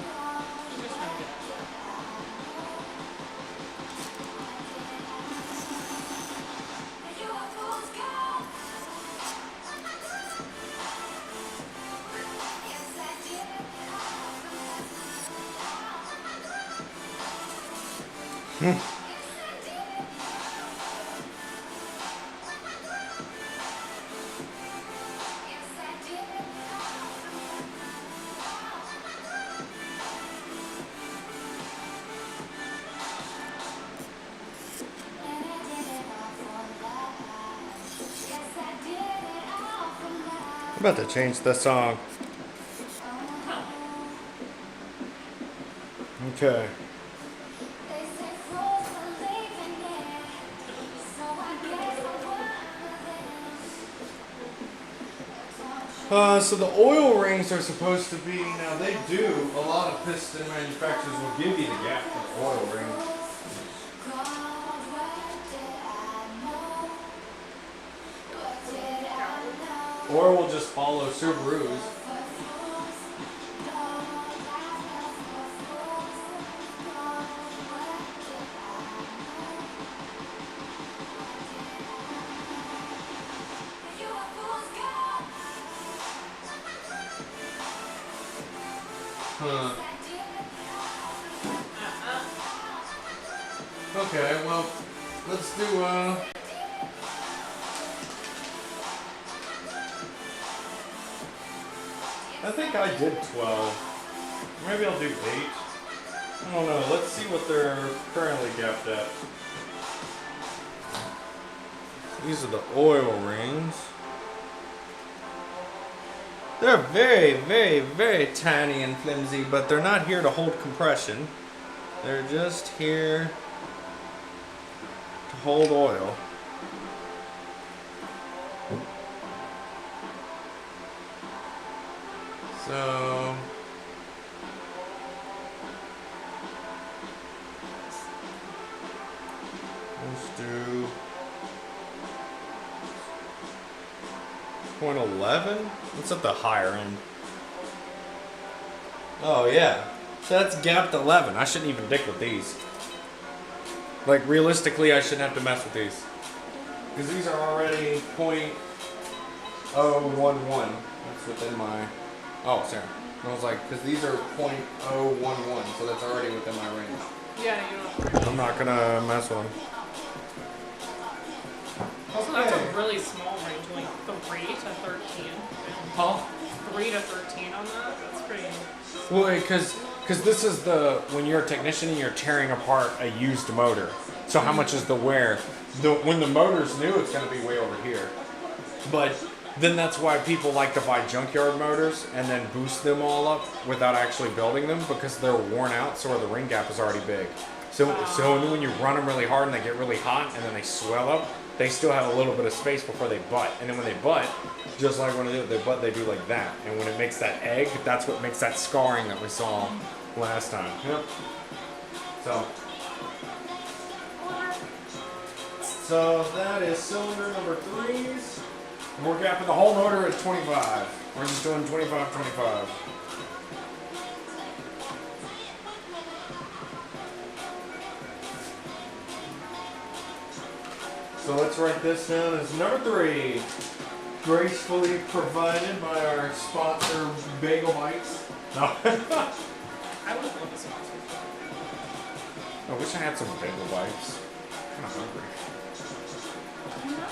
I'm about to change the song. Okay. So the oil rings are supposed to be, now they do, a lot of piston manufacturers will give you the gap for the oil ring. Or we'll just follow Subaru's. Huh. Okay, well, let's do, I think I did 12. Maybe I'll do 8. I don't know. Let's see what they're currently gapped at. These are the oil rings. They're very, very, very tiny and flimsy, but they're not here to hold compression. They're just here to hold oil. So let's do 0.11. What's at the higher end? Oh yeah, so that's gapped 11. I shouldn't even dick with these. Like realistically, I shouldn't have to mess with these because these are already 0.011. That's within my. Oh, sorry. I was like, because these are 0.011, so that's already within my range. Yeah, you don't. I'm not gonna mess with them. So that's a really small range, like 3 to 13. Huh? 3 to 13 on that. That's pretty. Well, because this is the when you're a technician and you're tearing apart a used motor. So how much is the wear? When the motor's new, it's going to be way over here. But then that's why people like to buy junkyard motors and then boost them all up without actually building them because they're worn out, so the ring gap is already big. So when you run them really hard and they get really hot and then they swell up, they still have a little bit of space before they butt. And then when they butt, just like when they butt, they do like that. And when it makes that egg, that's what makes that scarring that we saw last time. Yep. So that is cylinder number 3's. And we're gapping the whole motor at 25. We're just doing 25, 25. So let's write this down as number 3. Gracefully provided by our sponsor, Bagel Bites. No. I would love a sponsor. I wish I had some Bagel Bites. I'm kind of hungry.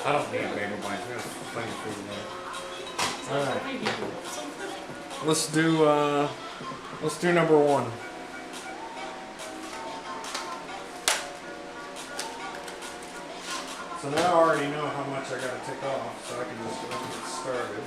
I don't need Bagel Bites. We have plenty of food in there. Alright. Let's do number 1. So now I already know how much I gotta take off, so I can just go and get started.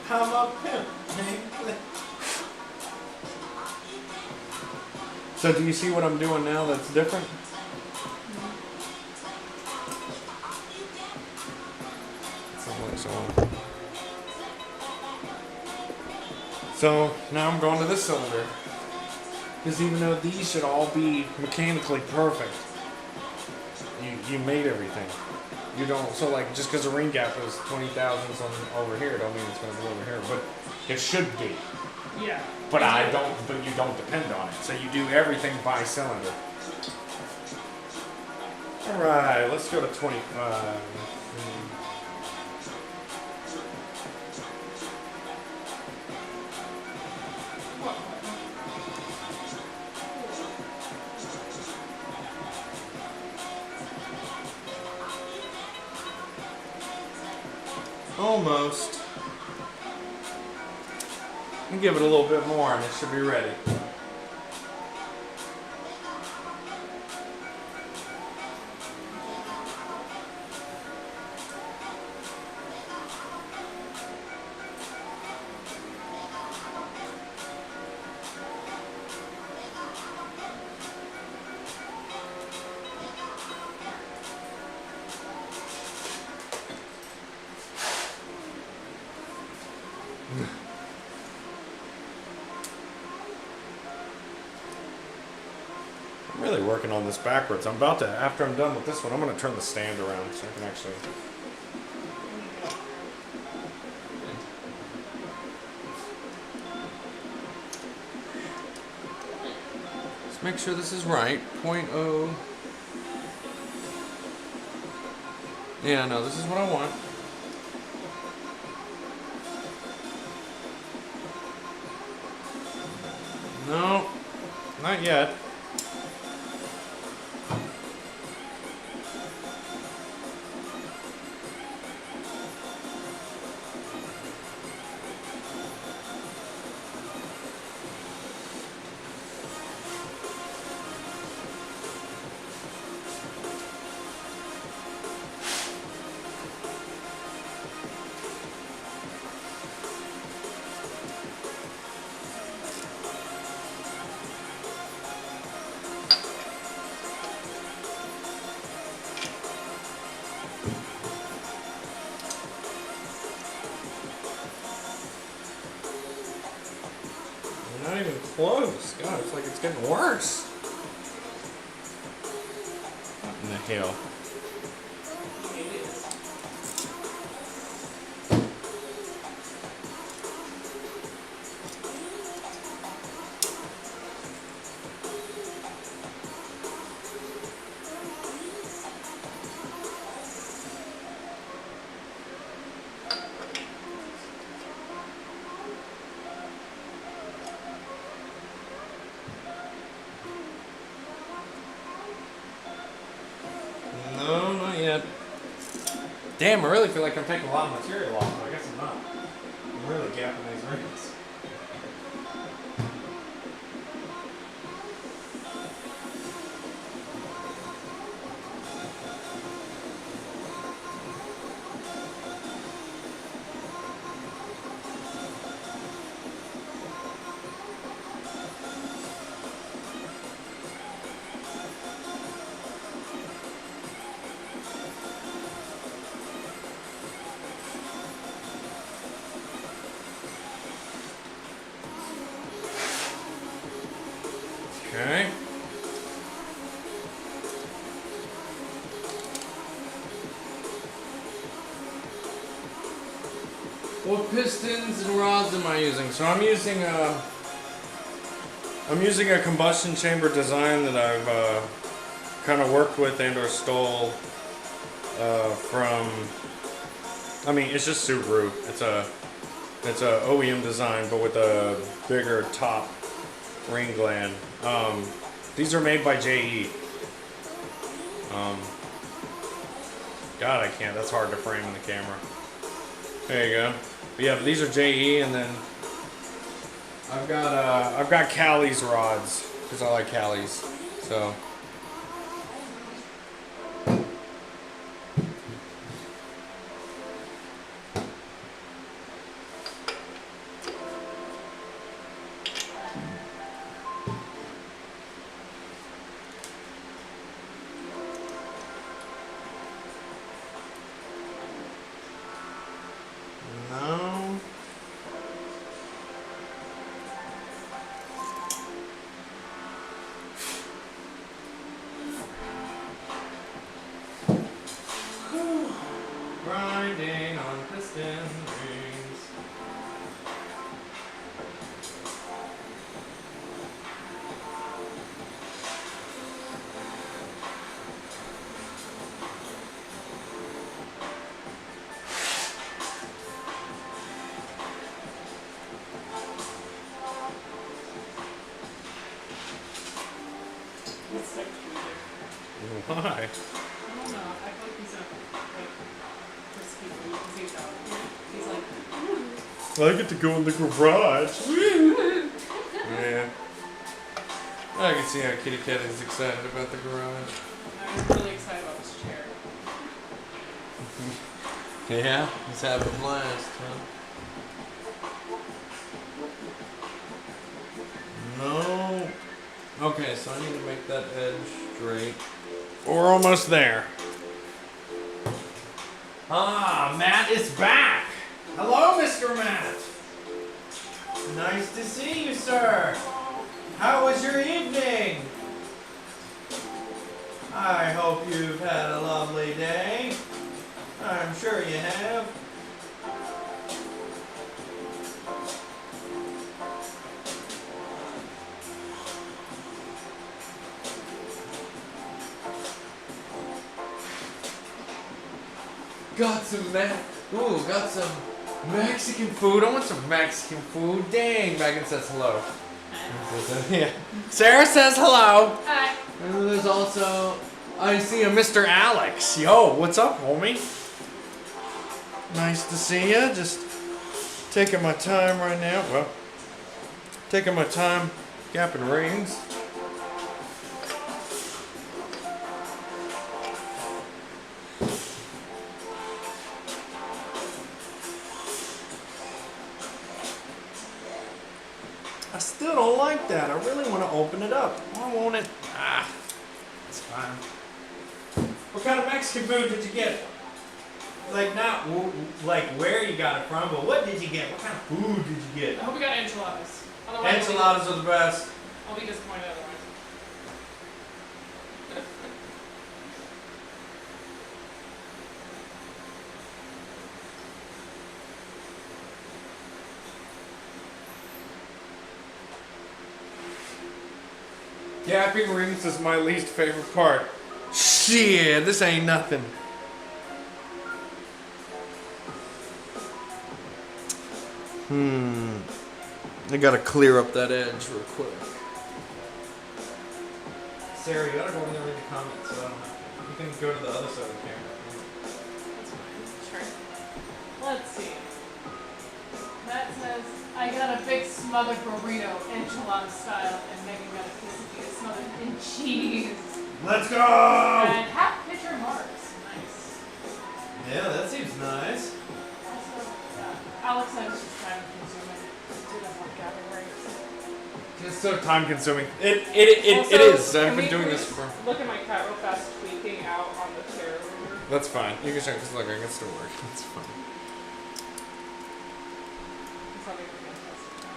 I'm a pimp. So do you see what I'm doing now that's different? So now I'm going to this cylinder. Because even though these should all be mechanically perfect, you made everything. You don't, so like just because the ring gap is 20 thousandths on over here, don't mean it's going to be over here, but it should be. Yeah. But you don't depend on it. So you do everything by cylinder. All right, let's go to 25. Almost. And give it a little bit more and it should be ready. really working on this backwards. I'm about to, after I'm done with this one, I'm going to turn the stand around so I can actually... Let's make sure this is right. 0.0. Yeah, no, this is what I want. No, not yet. Not even close. God, it's like it's getting worse. What in the hell? No, not yet. Damn, I really feel like I'm taking a lot of material off. I guess I'm not. I'm really gapping these rings. Okay. What pistons and rods am I using? So I'm using a combustion chamber design that I've kind of worked with and or stole from. I mean, it's just Subaru. It's a OEM design, but with a bigger top ring gland. These are made by JE. God, I can't. That's hard to frame in the camera. There you go. But yeah, but these are JE, and then I've got Cali's rods because I like Cali's. So. No. Grinding on piston rings. It's like weird. Why? I don't know. I feel like he's like frisky food because he's like, I get to go in the garage. Yeah. I can see how Kitty Cat is excited about the garage. I'm really excited about this chair. Yeah, he's having a blast, huh? No. Okay, so I need to make that edge straight. We're almost there. Ah, Matt is back. Hello, Mr. Matt. Nice to see you, sir. How was your evening? I hope you've had a lovely day. I'm sure you have. Got some Mexican food. I want some Mexican food. Dang, Megan says hello. Yeah. Sarah says hello. Hi. And there's also, I see a Mr. Alex. Yo, what's up, homie? Nice to see you. Just taking my time right now. Well, taking my time gapping rings. I still don't like that. I really want to open it up. Why won't it? Ah, it's fine. What kind of Mexican food did you get? Like not like where you got it from, but what did you get? What kind of food did you get? I hope we got enchiladas. Otherwise, Enchiladas are the best. I'll be disappointed otherwise. Gapping rings is my least favorite part. Shit, this ain't nothing. I gotta clear up that edge real quick. Sarah, you gotta go in there in the comments so I don't have to. You can go to the other side of the camera. That's fine. Sure. Let's see. That says, I got a big smothered burrito, enchilada style, and Megan got a quesadilla smothered in cheese. Let's go! And half pitcher Mars. Nice. Yeah, that seems nice. Also, Alex, I was just trying to consume it. Do that one gathering rings. It's so time consuming. It is. I've been doing this for. Look at my cat real fast tweaking out on the chair. That's fine. You can show because look, I can still work. It's fine. It's having a fantastic time.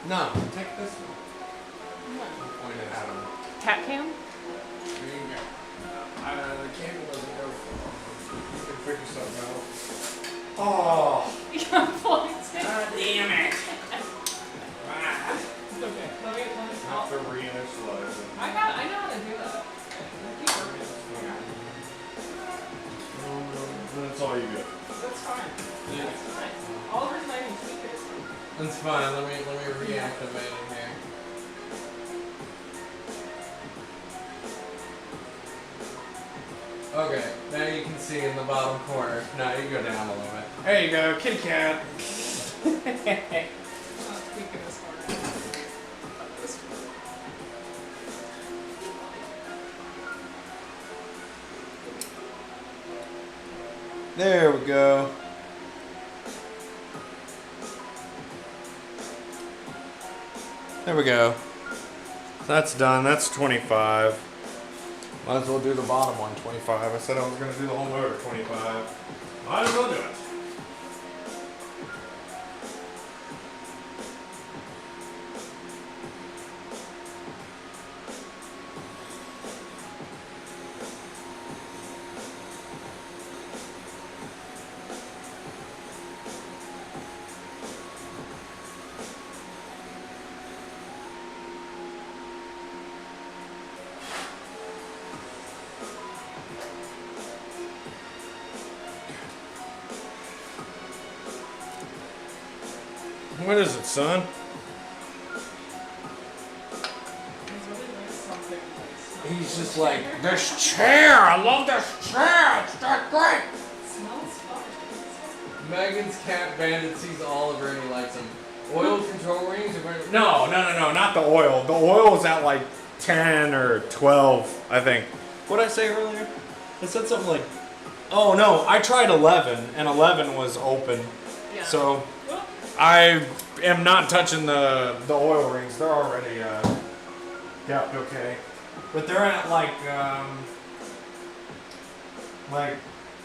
No, take this one. Point it at him. Cat cam? There you go. The cable doesn't go far. You can figure something out. Oh, Yeah, points. God damn it! It's okay. Let me not the reinitializer. I know how to do that. Keep working. That's all you get. That's fine. Yeah. That's fine. All the reason I can tweak it. That's fine. Let me reactivate it here. Okay, now you can see in the bottom corner. Now you go down a little bit. There you go, kitty cat. I'm tweaking this corner. This one. There we go. There we go. That's done. That's 25. Might as well do the bottom one, 25. I said I was going to do the whole motor, 25. Might as well do it. What is it, son? He's just like, this chair! I love this chair! It's that great! It smells fun. Megan's cat bandit sees Oliver and he likes him. Oil control rings? No, not the oil. The oil was at like 10 or 12, I think. What did I say earlier? I said something like, oh no, I tried 11, and 11 was open. Yeah. So I am not touching the oil rings. They're already gapped okay. But they're at like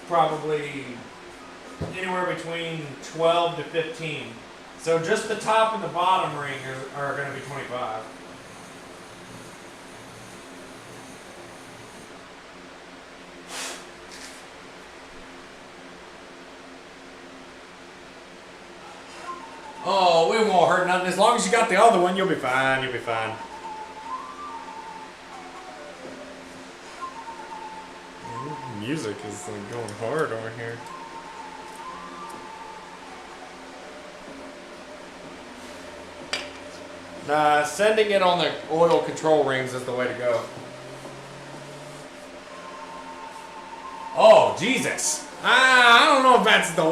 probably anywhere between 12 to 15. So just the top and the bottom ring are going to be 25. Oh, it won't hurt nothing. As long as you got the other one, you'll be fine. You'll be fine. Music is like going hard over here. Nah, sending it on the oil control rings is the way to go. Oh, Jesus. I don't know if that's the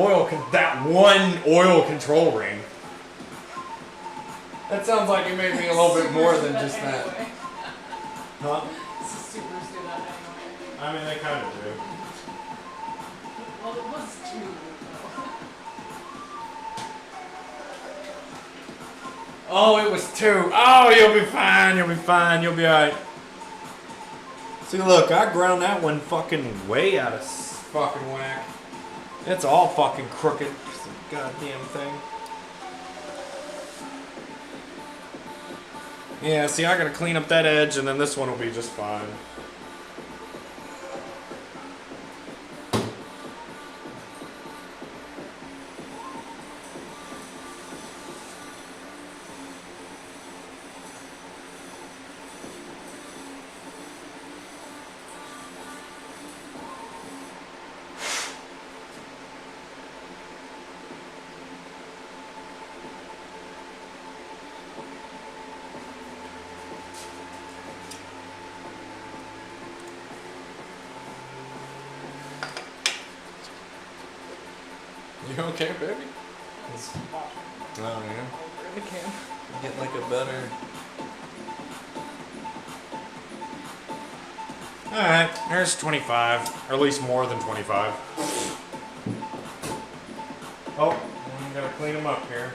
that one oil control ring. That sounds like it may be a little bit more than just that. Anyway. Huh? Supers do that anyway. I mean, they kind of do. Well, it was 2 though. Oh, it was 2. Oh, you'll be fine. You'll be fine. You'll be alright. See, look, I ground that one fucking way out of fucking whack. It's all fucking crooked. It's a goddamn thing. Yeah, see, I gotta clean up that edge, and then this one will be just fine. You okay, baby? Water Oh, yeah. over the can. Get like a better. Alright, there's 25. Or at least more than 25. Oh, I'm gonna clean them up here.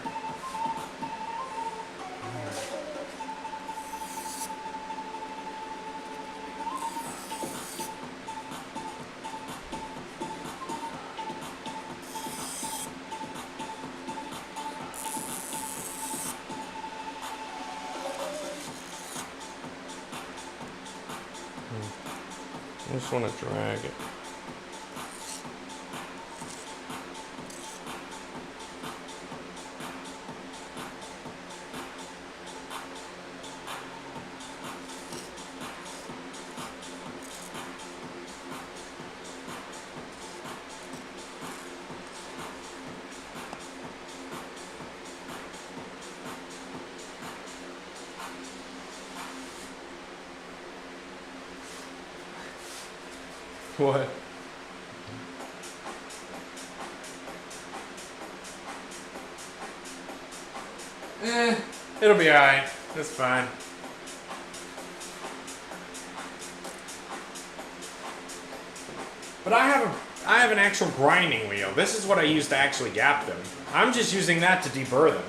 I just want to drag it. What? It'll be alright. That's fine. But I have an actual grinding wheel. This is what I use to actually gap them. I'm just using that to deburr them.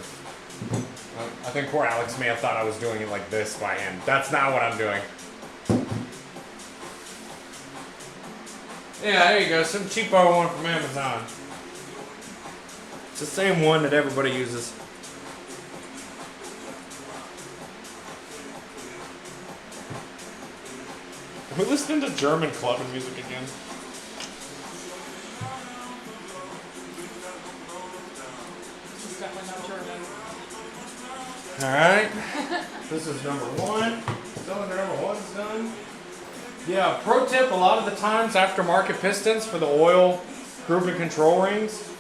I think poor Alex may have thought I was doing it like this by hand. That's not what I'm doing. Yeah, there you go. Some cheapo one from Amazon. It's the same one that everybody uses. Are we listening to German club music again? This is definitely not German. Alright. This is number 1. Cylinder number 1's done. Yeah, pro tip, a lot of the times aftermarket pistons for the oil group and control rings,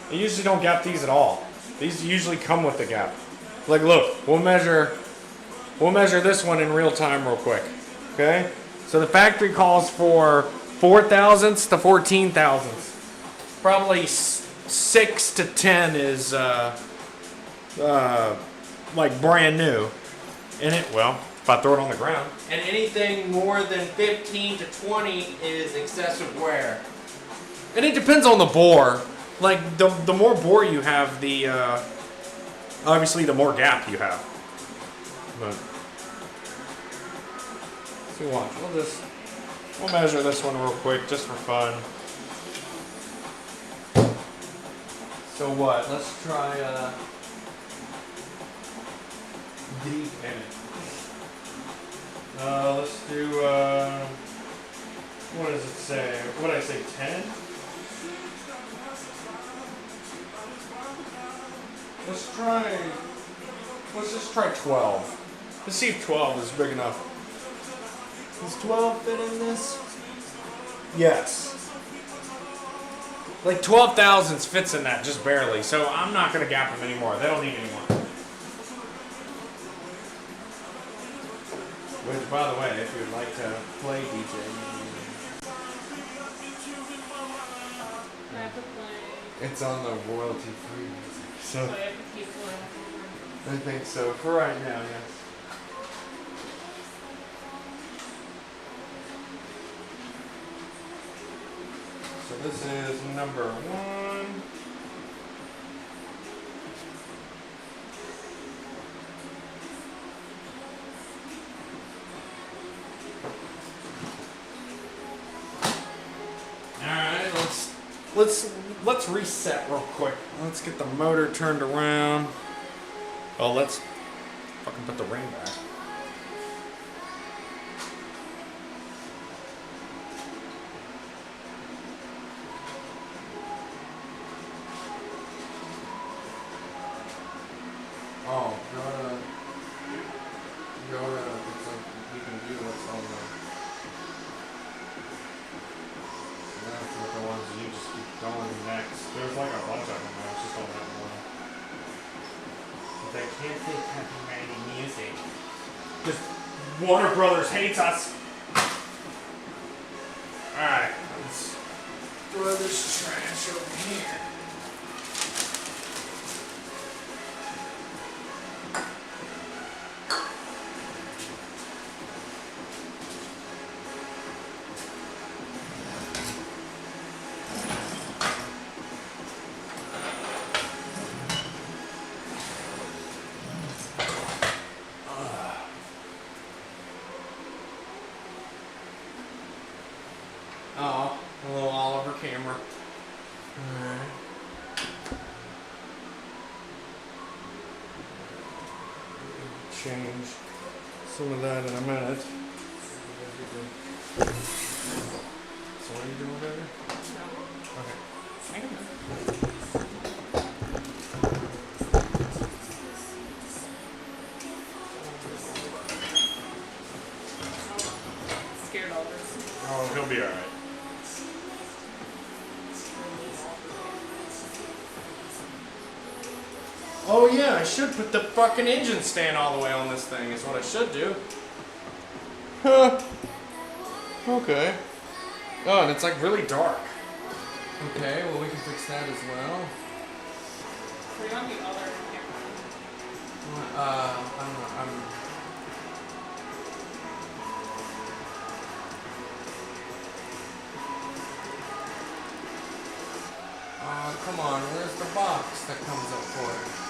they usually don't gap these at all. These usually come with the gap. Like look, we'll measure this one in real time real quick. Okay? So the factory calls for 4 thousandths to 14 thousandths. Probably 6 to 10 is like brand new. And it, well, if I throw it on the ground. And anything more than 15 to 20 is excessive wear. And it depends on the bore. Like the more bore you have, the obviously the more gap you have. But see, watch. We'll measure this one real quick just for fun. So what? Let's try deep in it. Let's do, what does it say? What did I say, 10? Let's just try 12. Let's see if 12 is big enough. Does 12 fit in this? Yes. Like 12 thousandths fits in that just barely, so I'm not going to gap them anymore. They don't need any more. Which, by the way, if you'd like to play DJ, I have to play. it's on the royalty free. So I have to keep playing. I think so. For right now, yes. so this is number 1. Alright, let's reset real quick. Let's get the motor turned around. Oh, let's fucking put the ring back. Oh, go to, it's like, you can view what's on the, That's what the ones you just keep going next. There's like a bunch of them. I was just on that one. But they can't take copyrighted music. Just Warner Brothers hates us. Alright, let's throw this trash over here. Oh, a little Oliver camera. Alright. Change some of that in a minute. So what are you doing over there? Okay. Scared all this. Oh, he'll be alright. Oh yeah, I should put the fucking engine stand all the way on this thing is what I should do. Huh. Okay. Oh, and it's like really dark. Okay, well we can fix that as well. We're on the other camera. I don't know, come on, where's the box that comes up for it?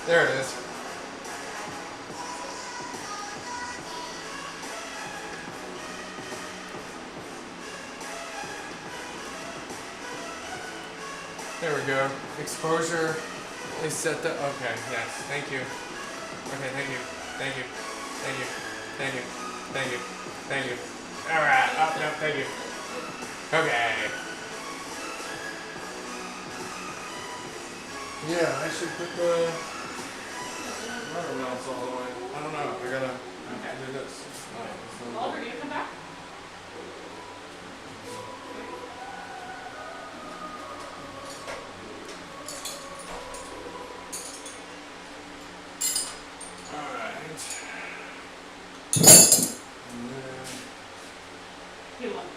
There it is. There we go. Exposure is set to, okay, yes, thank you. Okay, thank you, thank you, thank you, thank you, thank you, thank you. Alright, oh, no, thank you. Okay. Yeah, I should put the rubber mounts all the way. I don't know, I gotta do this. Oliver, do you come back? Alright. He left.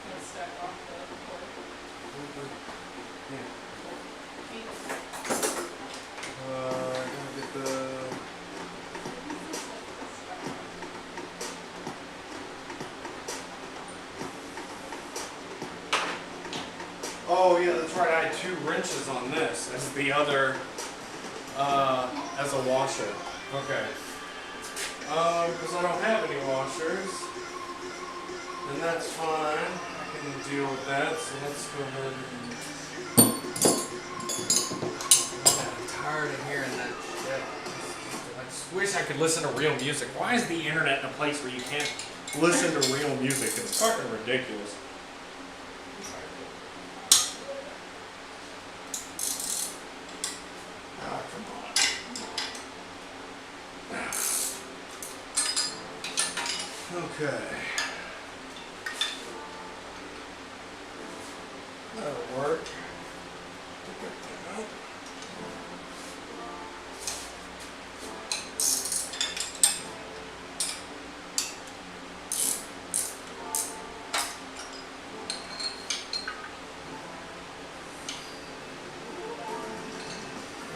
Let's stack off the cord. Gotta get the. Oh yeah, that's right. I had 2 wrenches on this. That's the other as a washer. Okay. Because I don't have any washers, and that's fine. I can deal with that. So let's go ahead and. I'm tired of hearing that shit. I just wish I could listen to real music. Why is the internet in a place where you can't listen to real music? It's fucking ridiculous. Ah, come on. Okay. That'll work.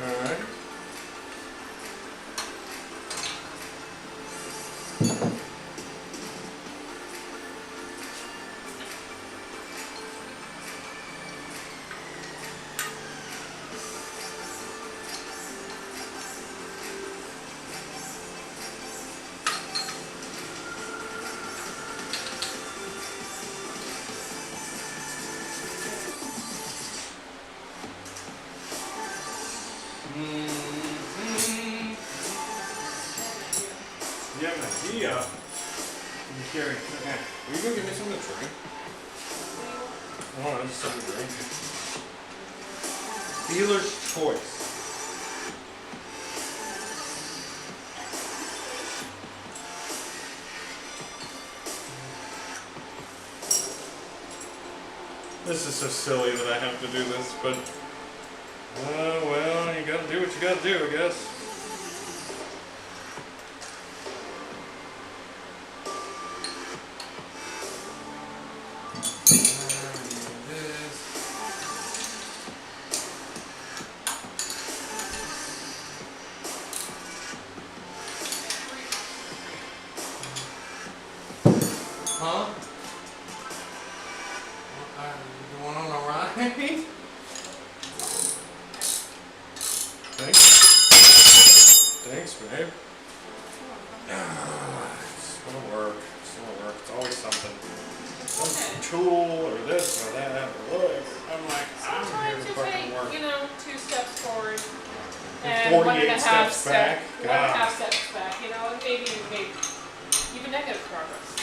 Alright. You have an idea? You carry. Okay. Are you gonna give me something to drink? Oh, that's something to drink. Dealer's choice. This is so silly that I have to do this, but well, you gotta do what you gotta do, I guess. Huh? You going on a ride? Thanks. Thanks, babe. It's gonna work. It's gonna work. It's always something. Some tool or this or that or whatever. I'm like, I'm here Sometimes to you fucking take, work. 2 steps forward And and 48 steps back. 1.5 steps back, and maybe even negative progress,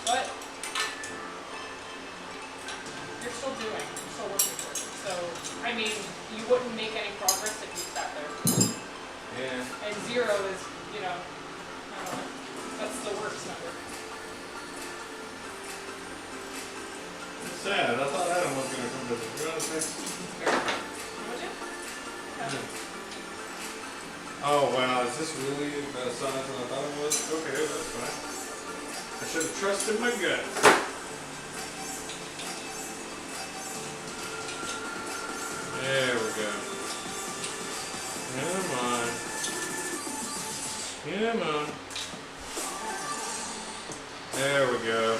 But you're still working towards it. So, you wouldn't make any progress if you sat there. Yeah. And 0 is, I don't know, that's the worst number. It's sad. I thought Adam was gonna come visit. You know what I'm saying? Would you? Oh wow, is this really the size that I thought it was? Okay, that's fine. I should have trusted my gut. There we go. Come on. Come on. There we go.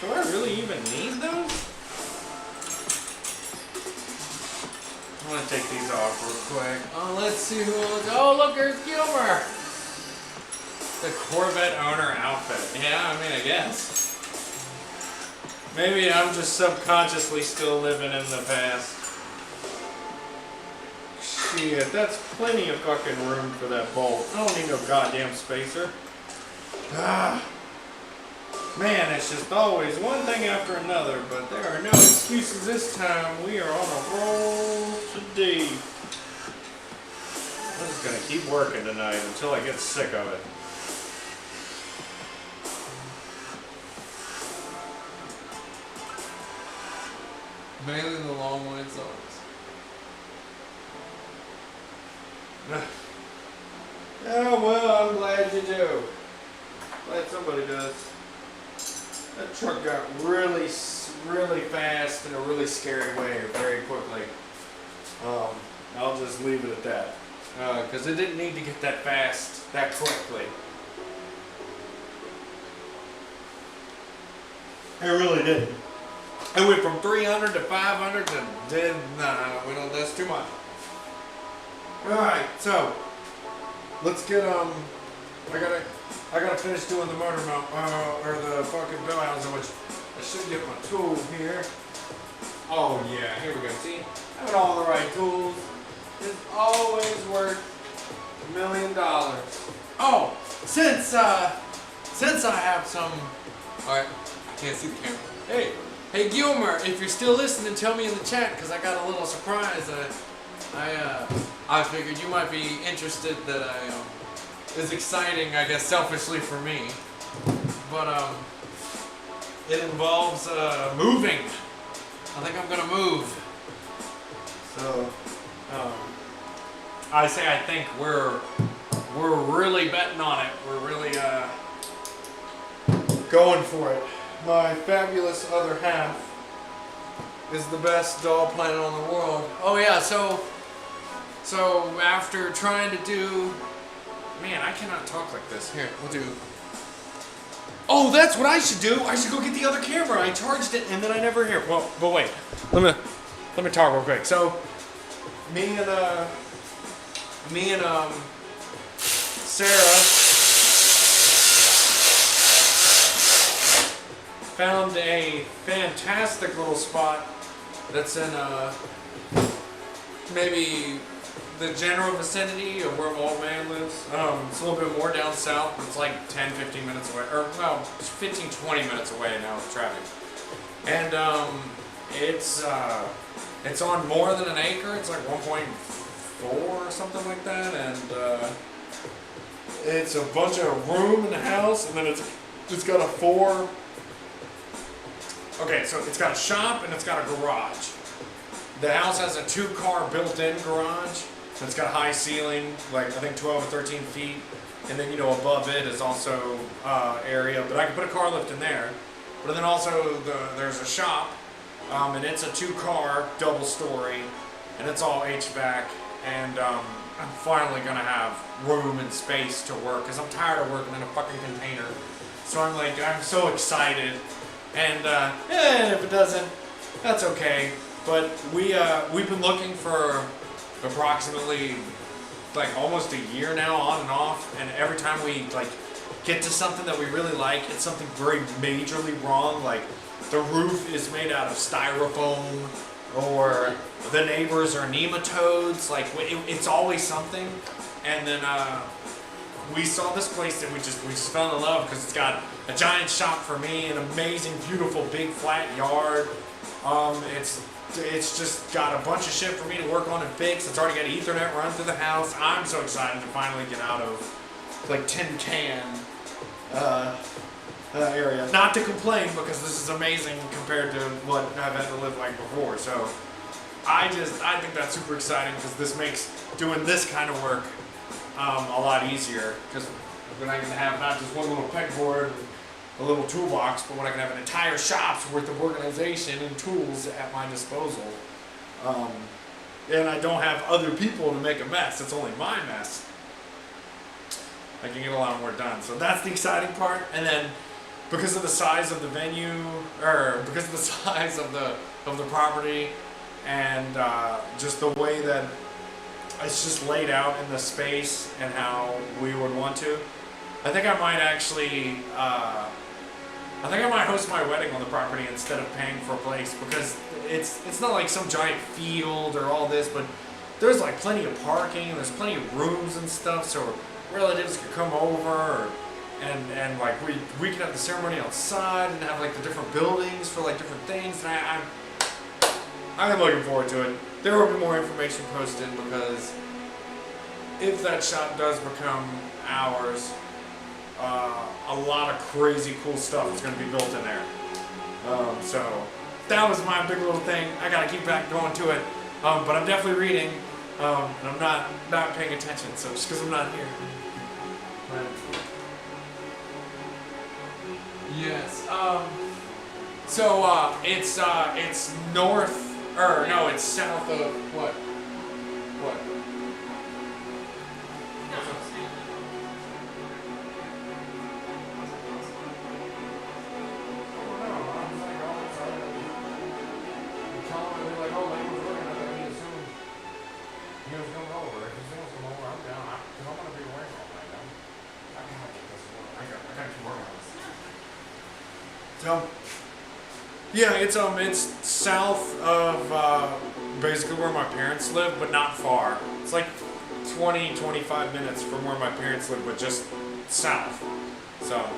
Do I really even need those? I'm gonna take these off real quick. Oh, let's see who owns. Oh, look, there's Gilmer. The Corvette owner outfit. Yeah, I guess. Maybe I'm just subconsciously still living in the past. Shit, that's plenty of fucking room for that bolt. I don't need no goddamn spacer. Ah. Man, it's just always one thing after another, but there are no excuses this time. We are on a roll today. I'm just gonna keep working tonight until I get sick of it. Mainly the long way songs. Oh, well, I'm glad you do. Glad somebody does. That truck got really fast in a really scary way very quickly. I'll just leave it at that. Because it didn't need to get that fast that quickly. It really didn't. It went from 300 to 500 to dead. Nah, we don't. That's too much. All right, so let's get I gotta finish doing the motor mount or the fucking bell housing, which I should get my tool here. Oh yeah, here we go. See, having all the right tools is always worth $1 million. Oh, since I have some. All right, I can't see the camera. Hey Gilmer, if you're still listening, tell me in the chat because I got a little surprise. I figured you might be interested that is exciting, I guess, selfishly for me. But it involves moving. I think I'm gonna move. So I think we're really betting on it. We're really going for it. My fabulous other half is the best doll planet on the world. Oh yeah, so after trying to do, man, I cannot talk like this. Here, we'll do. Oh, that's what I should do. I should go get the other camera. I charged it and then I never hear. Well, but wait, let me talk real quick. So, me and Sarah found a fantastic little spot that's in maybe the general vicinity of where Old Man lives. It's a little bit more down south, but it's like 10-15 minutes away, or well, 15-20 minutes away now with traffic. And it's on more than an acre. It's like 1.4 or something like that, and it's a bunch of room in the house, and then it's got a 4. Okay, so it's got a shop and it's got a garage. The house has a 2-car built-in garage. So it's got a high ceiling, like I think 12 or 13 feet. And then, above it is also area, but I can put a car lift in there. But then also there's a shop, and it's a 2-car, double story, and it's all HVAC. And I'm finally gonna have room and space to work, because I'm tired of working in a fucking container. So I'm so excited. And if it doesn't, that's okay. But we've been looking for approximately like almost a year now, on and off. And every time we get to something that we really like, it's something very majorly wrong. Like the roof is made out of styrofoam, or the neighbors are nematodes. Like it's always something. And then we saw this place that we just fell in love because it's got a giant shop for me, an amazing, beautiful, big, flat yard. It's just got a bunch of shit for me to work on and fix. It's already got Ethernet run through the house. I'm so excited to finally get out of tin can area. Not to complain, because this is amazing compared to what I've had to live like before. So I think that's super exciting, because this makes doing this kind of work a lot easier, because then I can have not just one little pegboard, a little toolbox, but when I can have an entire shop's worth of organization and tools at my disposal. And I don't have other people to make a mess. It's only my mess. I can get a lot more done. So that's the exciting part. And then because of the size of the venue, or because of the size of the property, and just the way that it's just laid out in the space and how we would want to, I think I might actually host my wedding on the property instead of paying for a place, because it's not like some giant field or all this, but there's like plenty of parking, there's plenty of rooms and stuff, so relatives could come over, and like we could have the ceremony outside and have like the different buildings for like different things. And I'm looking forward to it. There will be more information posted, because if that shop does become ours, a lot of crazy cool stuff is going to be built in there. So that was my big little thing. I got to keep back going to it. But I'm definitely reading, and I'm not paying attention. So just because I'm not here. But yes. So it's north, or no, it's south of what? What? kind of working on this. So, yeah, it's south of basically where my parents live, but not far. It's like 20, 25 minutes from where my parents live, but just south. So,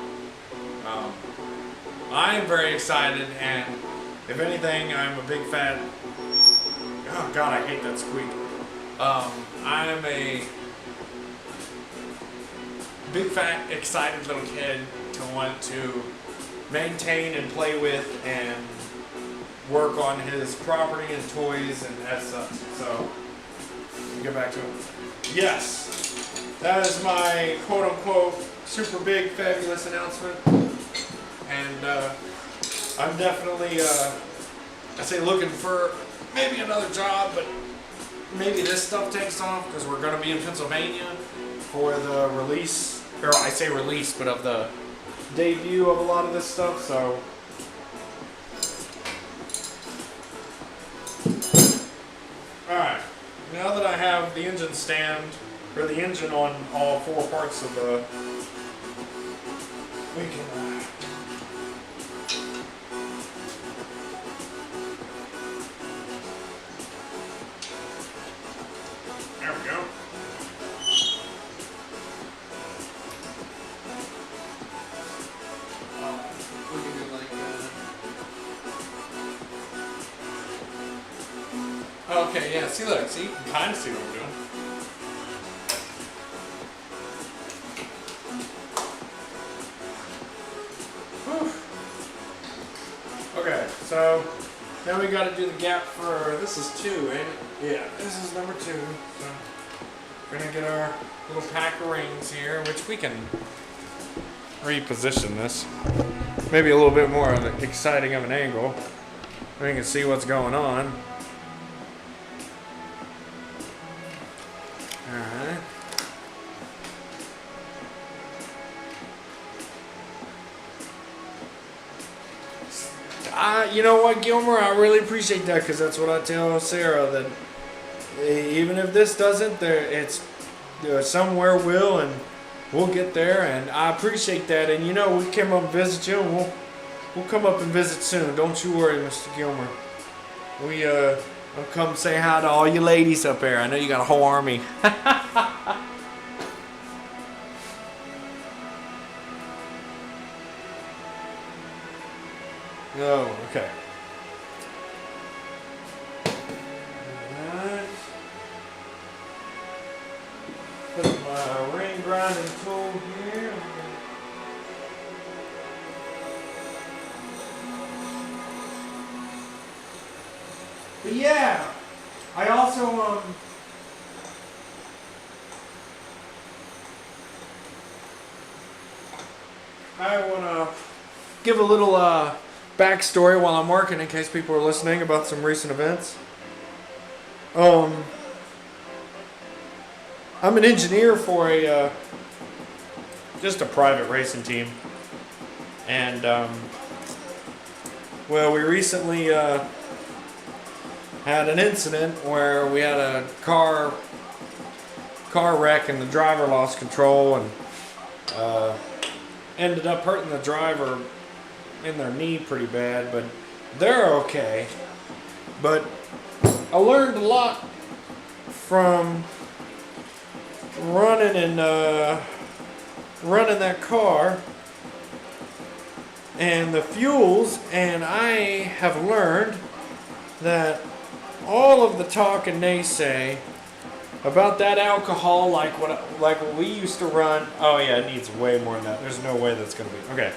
I am very excited, and if anything, I'm a big fan. Oh God, I hate that squeak. I am a big fat excited little kid to want to maintain and play with and work on his property and toys and as such. So, let me get back to it. Yes, that is my quote unquote super big fabulous announcement. And I'm definitely, I say looking for maybe another job, but maybe this stuff takes off because we're going to be in Pennsylvania for the release, or I say release, but of the debut of a lot of this stuff. So, alright, now that I have the engine stand, or the engine on all four parts of the, we can, there we go. We can do like, okay, yeah, see, look, see, you can kind of see what I'm doing. Okay, so now we got to do the gap for, this is 2, ain't it? Yeah, this is number 2. So we're going to get our little pack of rings here, which we can reposition this. Maybe a little bit more exciting of an angle. We can see what's going on. Alright. You know what, Gilmer? I really appreciate that because that's what I tell Sarah, that even if this doesn't, it's somewhere will, and we'll get there. And I appreciate that. And you know, we come up and visit you, and we'll come up and visit soon. Don't you worry, Mr. Gilmer. I'll come say hi to all you ladies up there. I know you got a whole army. Oh, okay. Alright. Put my ring grinding tool here. But yeah, I also I wanna give a little backstory while I'm working in case people are listening about some recent events. I'm an engineer for just a private racing team, and well, we recently had an incident where we had a car wreck and the driver lost control and ended up hurting the driver in their knee pretty bad, but they're okay. But I learned a lot from running that car and the fuels, and I have learned that all of the talk and naysay about that alcohol, like what we used to run. Oh yeah, it needs way more than that. There's no way that's gonna be okay.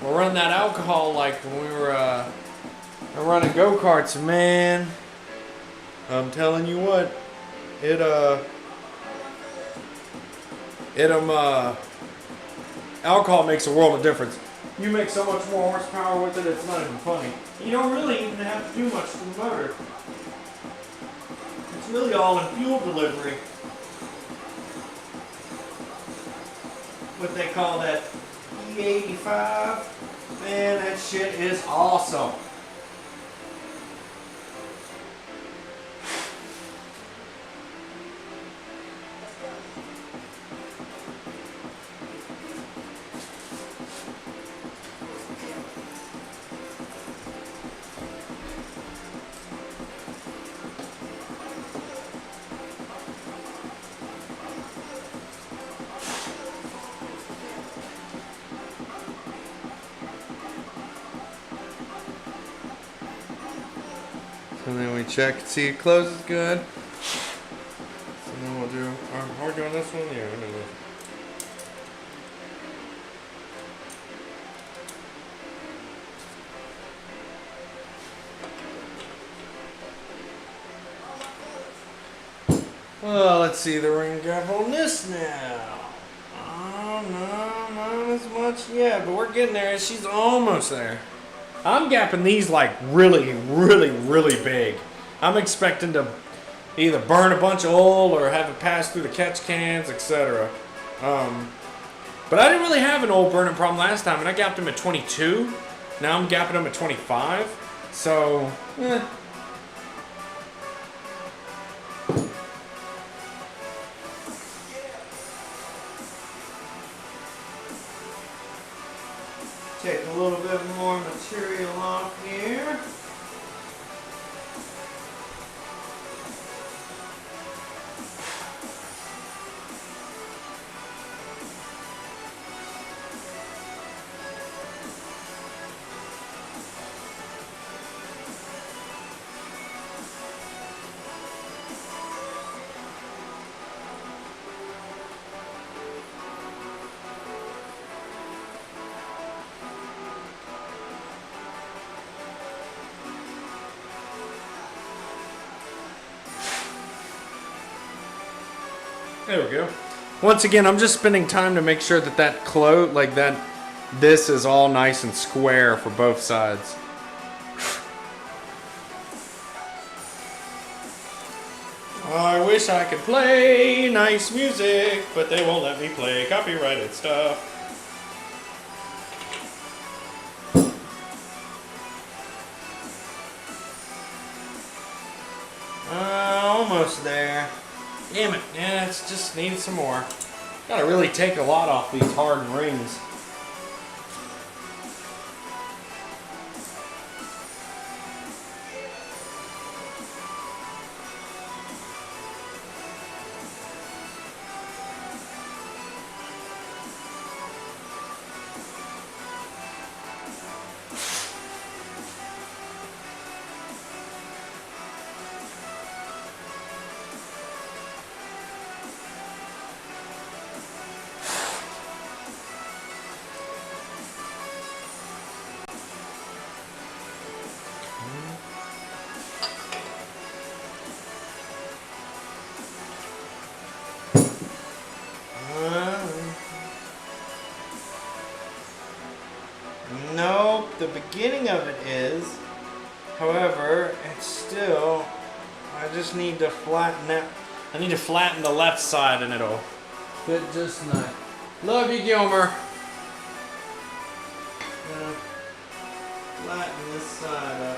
We'll run that alcohol like when we were running go-karts, man. I'm telling you what, alcohol makes a world of difference. You make so much more horsepower with it, it's not even funny. You don't really even have to do much to the motor. It's really all in fuel delivery. What they call that E85. Man, that shit is awesome. And then we check, see it closes good. And then we'll do, are we doing this one? Yeah, we're doing this. Well, let's see the ring gap on this now. Oh, no, not as much yet, but we're getting there. She's almost there. I'm gapping these like really, really, really big. I'm expecting to either burn a bunch of oil or have it pass through the catch cans, etc. But I didn't really have an oil burning problem last time, and I gapped them at 22. Now I'm gapping them at 25. So, Take a little bit more material off here. there we go. Once again, I'm just spending time to make sure that this is all nice and square for both sides. I wish I could play nice music, but they won't let me play copyrighted stuff. Almost there. Damn it, yeah, it's just needed some more. Gotta really take a lot off these hardened rings. Nope, the beginning of it is. However, it's still, I just need to flatten it. I need to flatten the left side and it'll Fit just nice. Love you, Gilmer. Flatten this side up.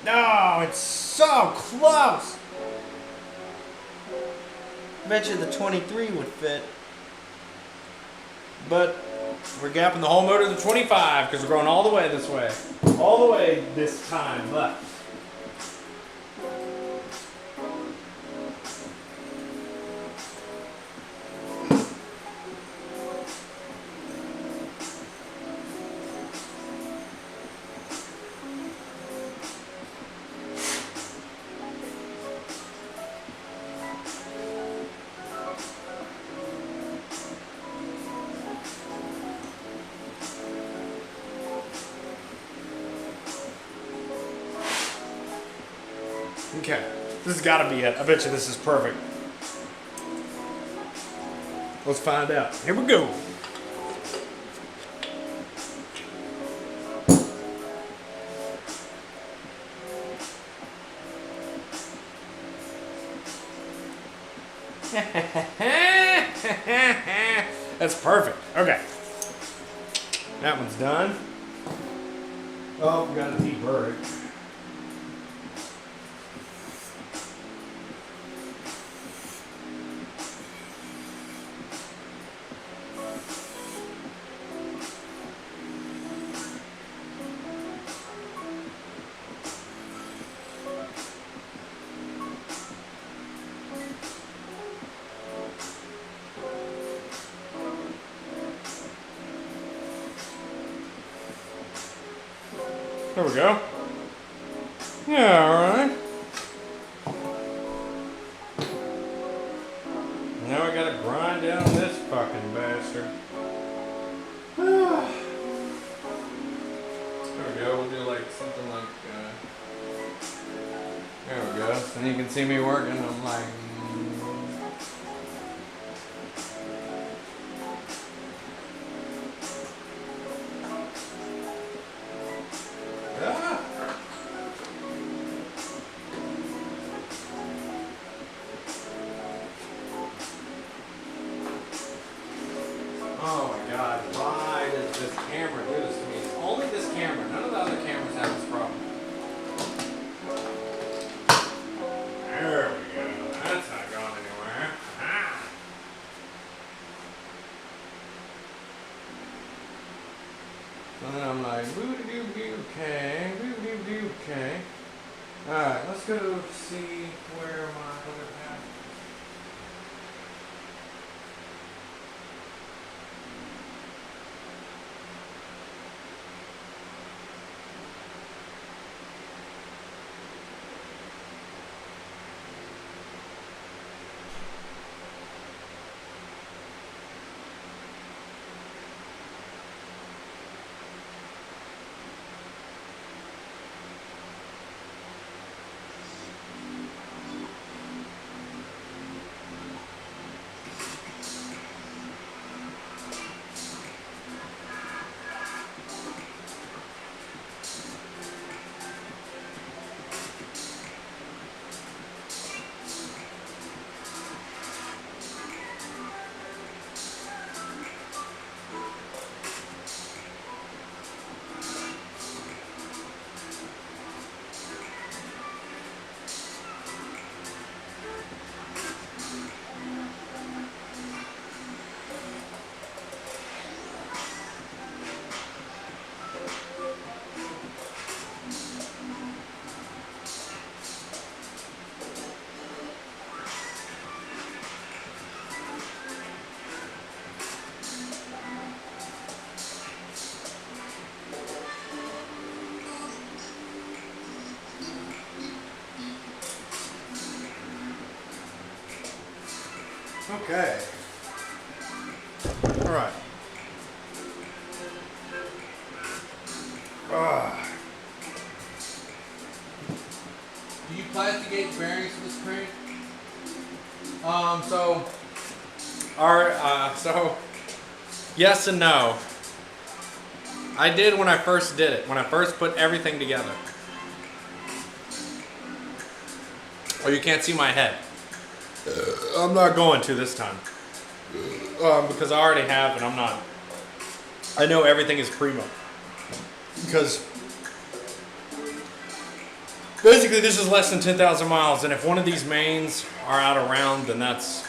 No, it's so close. Bet you the 23 would fit. But We're gapping the whole motor to the 25 because we're going all the way this way. All the way this time left. Okay, this has got to be it. I bet you this is perfect. Let's find out. Here we go. That's perfect. Okay. That one's done. Oh, we got a debird. There we go. Yeah, alright. Now I gotta grind down this fucking bastard. There we go. We'll do like something like, there we go. And you can see me working. I'm like, ah. Oh my god, why does this camera do this to me? It's only this camera. None of the other cameras have this problem. There we go. That's not going anywhere. Ah. And then I'm like, boo-doo-doo-doo-okay, boo-doo-doo-okay. Alright, let's go see where my other half. Okay. All right. Do you plastigate bearings for this crane? So yes and no. I did when I first did it, when I first put everything together. Oh, you can't see my head. I'm not going to this time. Because I already have, and I'm not. I know everything is primo. Because basically this is less than 10,000 miles, and if one of these mains are out of round, then that's,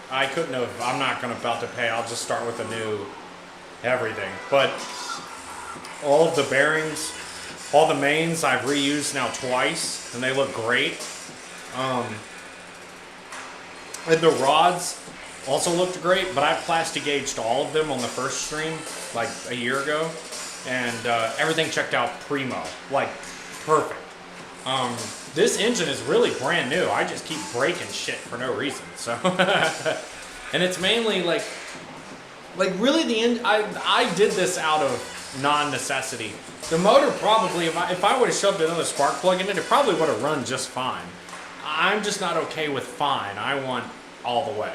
I couldn't have, I'm not going to about to pay, I'll just start with a new everything. But all of the bearings, all the mains I've reused now twice, and they look great. And the rods also looked great, but I plastic gauged all of them on the first stream like a year ago, and everything checked out primo, like perfect. This engine is really brand new. I just keep breaking shit for no reason. So, and it's mainly like really the end. I did this out of non-necessity. The motor probably, if I would have shoved another spark plug in it, it probably would have run just fine. I'm just not okay with fine. I want all the way.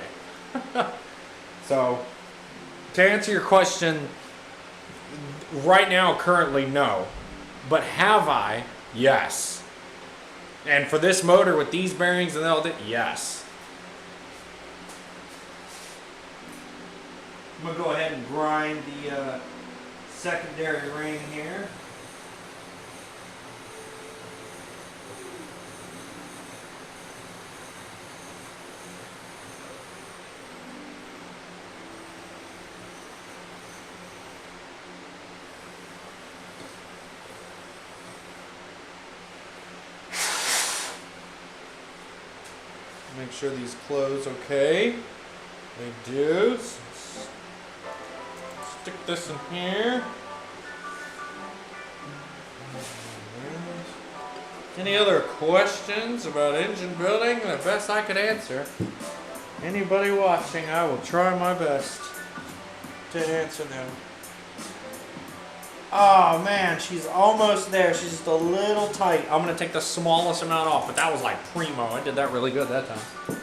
So, to answer your question, right now, currently, no. But have I? Yes. And for this motor with these bearings and all that, yes. I'm gonna go ahead and grind the secondary ring here. Make sure these close okay. They do. Stick this in here. Any other questions about engine building? The best I could answer. Anybody watching, I will try my best to answer them. Oh man, she's almost there. She's just a little tight. I'm gonna take the smallest amount off, but that was like primo. I did that really good that time.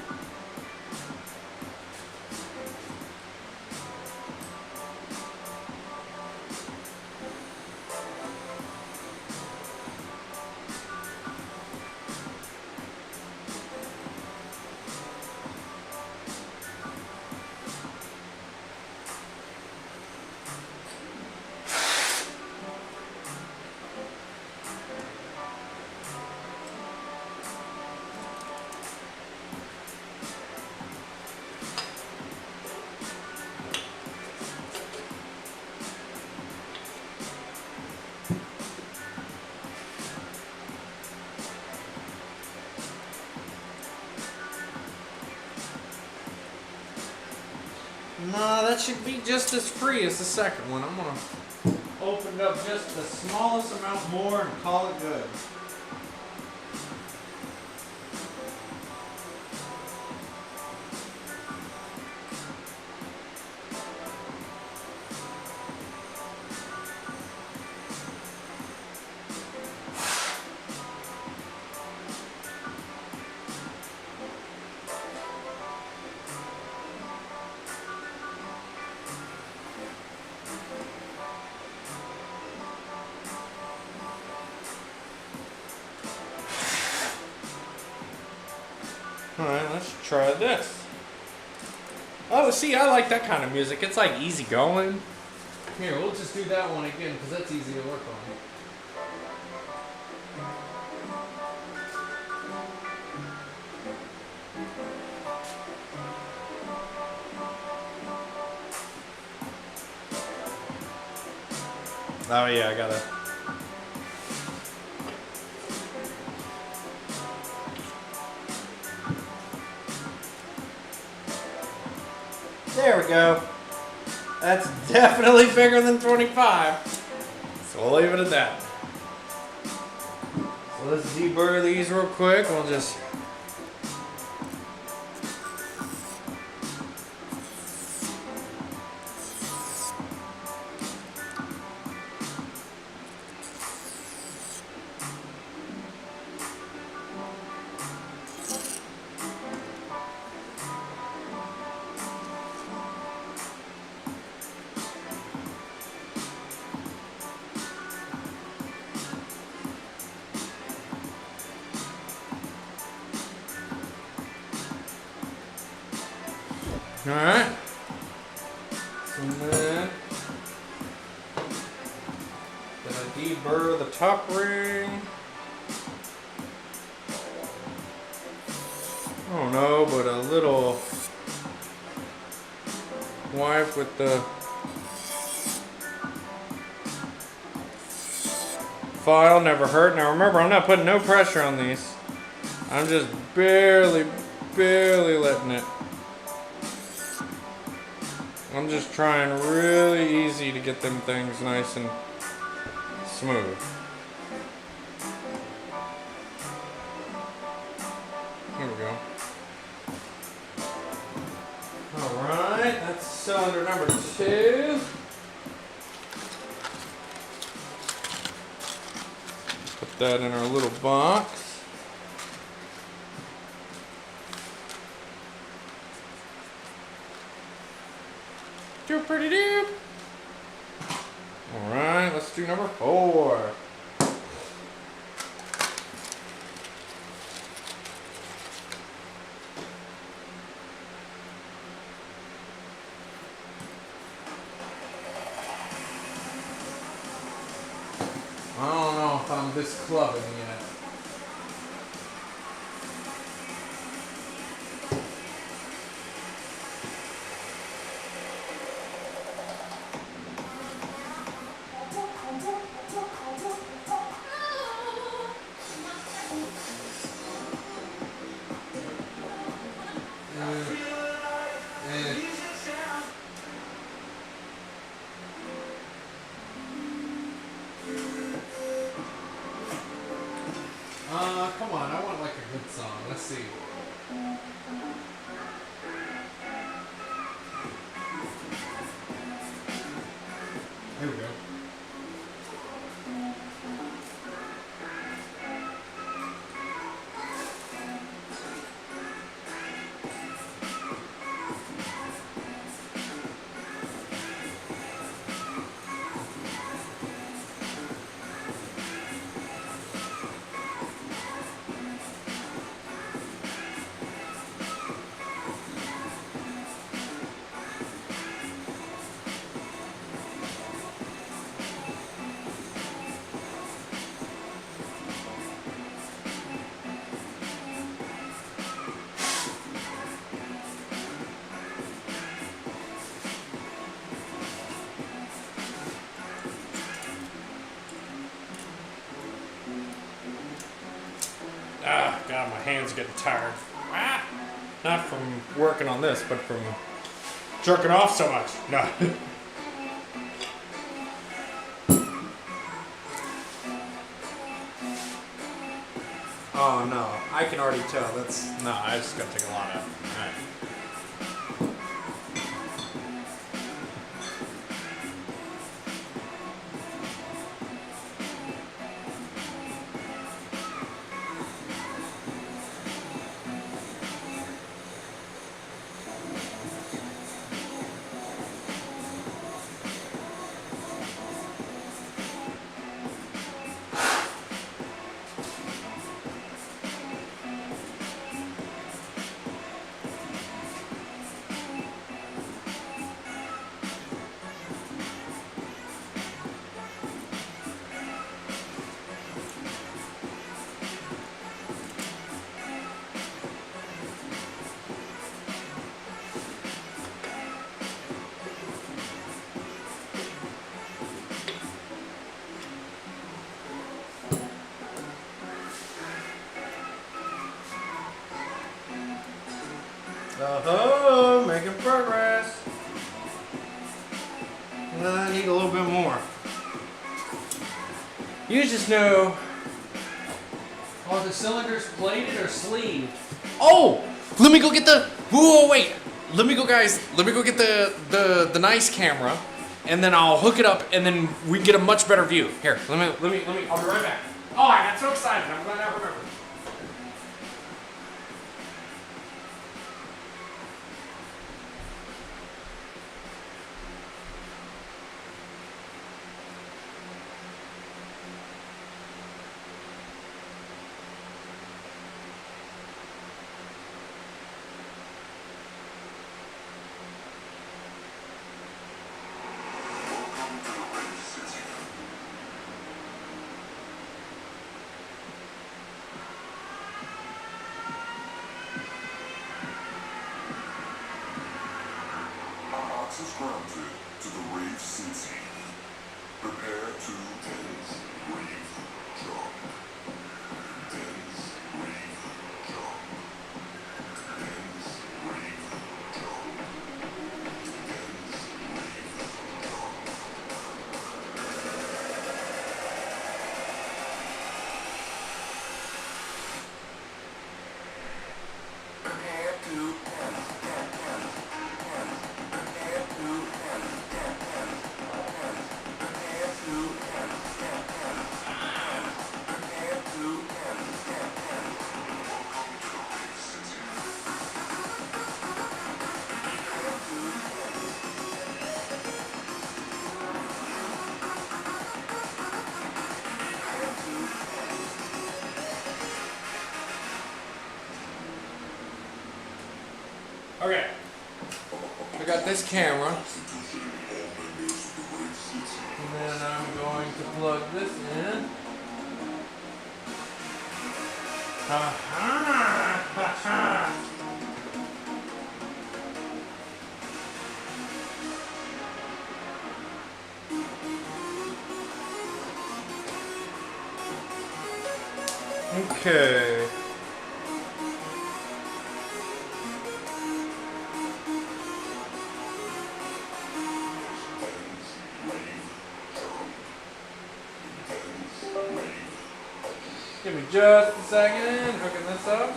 No, that should be just as free as the second one. I'm gonna open it up just the smallest amount more and call it good. Alright, let's try this. Oh, see, I like that kind of music. It's like easy going. Here, we'll just do that one again because that's easy to work on. Oh yeah, I gotta. There we go. That's definitely bigger than 25. So we'll leave it at that. So let's deburr these real quick. We'll just. Alright. And then I deburr the top ring. Oh no, but a little wipe with the file never hurt. Now remember, I'm not putting no pressure on these. I'm just barely letting it. I'm just trying really easy to get them things nice and smooth. Here we go. Alright, that's cylinder number 2. Put that in our little box. Pretty doop. Alright, let's do number 4. on this clubbing yet. Come on, I want like a good song. Let's see. Here we go. Ah, God, my hands are getting tired. Ah, not from working on this, but from jerking off so much. No. Oh no, I can already tell. I just gotta take a lot out. All right. Oh, making progress. I need a little bit more. You just know. Are the cylinders plated or sleeved? Oh! Let me go get the. Whoa, wait! Let me go, guys. Let me go get the nice camera, and then I'll hook it up, and then we can get a much better view. Here, let me. I'll be right back. Oh, I got so excited. I'm glad I remembered. Is grounded to the rave city. Prepare to dance, rave, jump. Dance, rave, jump. Dance, rave, jump. Dance, rave, jump. Prepare to dance, dance, dance, dance. Prepare to dance, dance, dance, dance. Prepare to dance, dance, dance, dance. Prepare to dance, dance, dance. Welcome to the rave city. Prepare to dance. Prepare to dance. Okay. I got this camera. And then I'm going to plug this in. Okay. Give me just a second, hooking this up.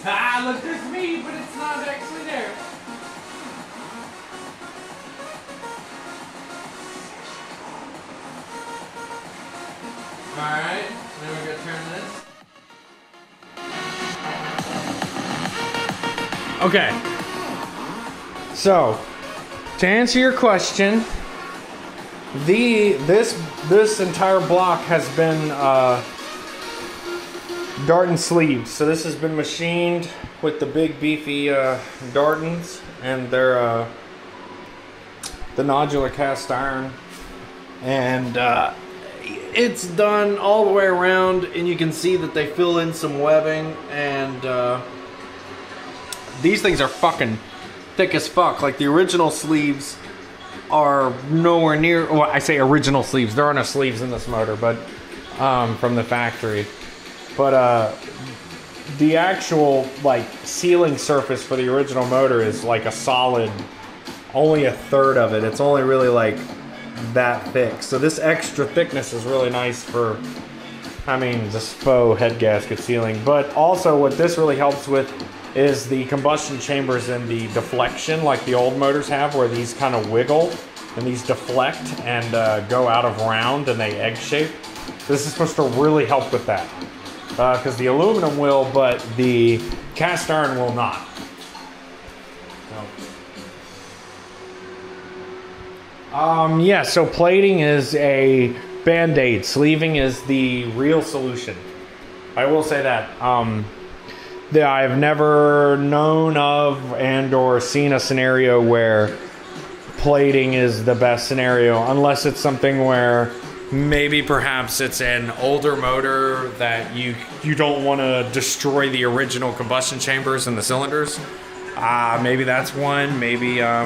Ah, look, there's me, but it's not actually there. Alright, now we're gonna turn this. Okay. So, to answer your question, this entire block has been Darton sleeves. So this has been machined with the big beefy Dartons, and they're the nodular cast iron, and it's done all the way around, and you can see that they fill in some webbing, and these things are fucking thick as fuck. Like the original sleeves are nowhere near, well, I say original sleeves, there are no sleeves in this motor, but from the factory. But the actual like sealing surface for the original motor is like a solid, only a third of it. It's only really like that thick. So this extra thickness is really nice for, I mean, this faux head gasket sealing. But also what this really helps with is the combustion chambers and the deflection, like the old motors have, where these kind of wiggle and these deflect and go out of round and they egg shape. This is supposed to really help with that. Because the aluminum will, but the cast iron will not. Yeah, so plating is a band-aid. Sleeving is the real solution. I will say that. That I've never known of and or seen a scenario where plating is the best scenario, unless it's something where maybe perhaps it's an older motor that you don't want to destroy the original combustion chambers and the cylinders. Maybe that's one. Maybe I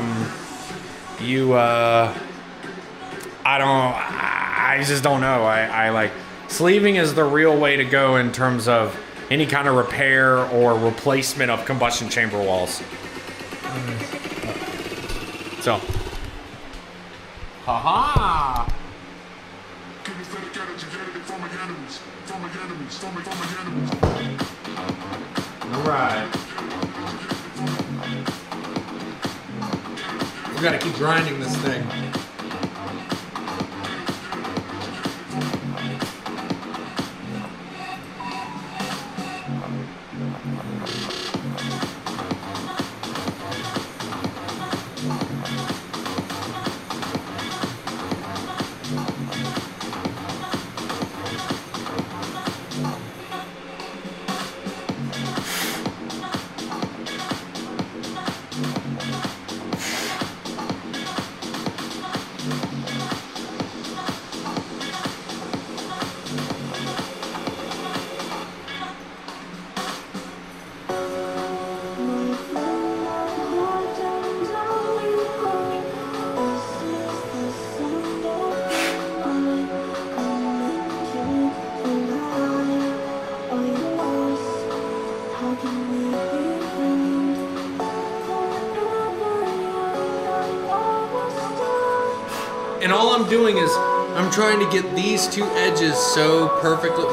just don't know. I like sleeving is the real way to go in terms of any kind of repair or replacement of combustion chamber walls. So, haha. All right. We gotta keep grinding this thing. And all I'm doing is I'm trying to get these two edges so perfectly,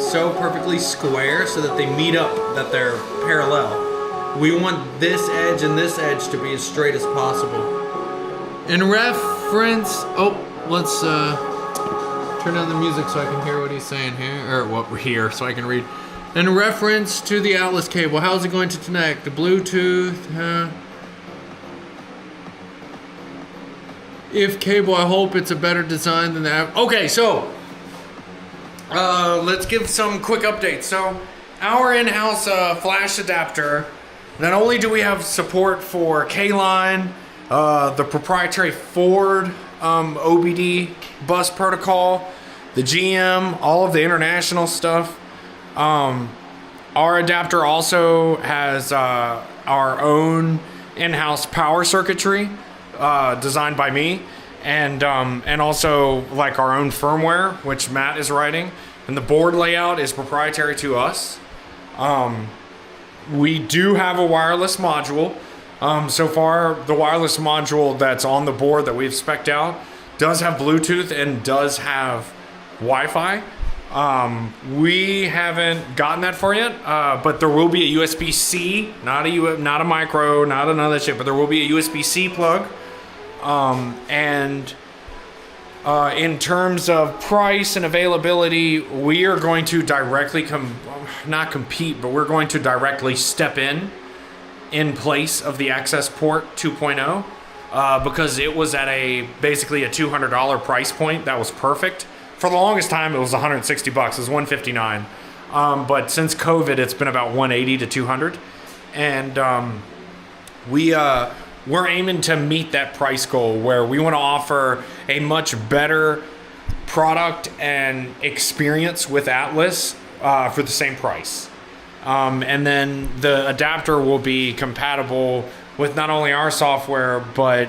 so perfectly square so that they meet up, that they're parallel. We want this edge and this edge to be as straight as possible. In reference, let's turn down the music so I can hear what he's saying here, or what we're here so I can read. In reference to the Atlas cable, how's it going to connect? The Bluetooth, if cable, I hope it's a better design than that. Okay, so let's give some quick updates. So our in-house flash adapter, not only do we have support for K-Line, the proprietary Ford OBD bus protocol, the GM, all of the international stuff. Our adapter also has our own in-house power circuitry designed by me, and also like our own firmware, which Matt is writing, and the board layout is proprietary to us. We do have a wireless module. So far, the wireless module that's on the board that we've spec'd out does have Bluetooth and does have Wi-Fi. We haven't gotten that far yet, but there will be a USB-C, not a micro, not none of that shit, but there will be a USB-C plug. In terms of price and availability, we are going to directly not compete, but we're going to directly step in place of the Access Port 2.0, because it was at basically a $200 price point. That was perfect. For the longest time, it was $160. It was $159. But since COVID, it's been about $180 to $200, and we're aiming to meet that price goal where we want to offer a much better product and experience with Atlas for the same price. And then the adapter will be compatible with not only our software, but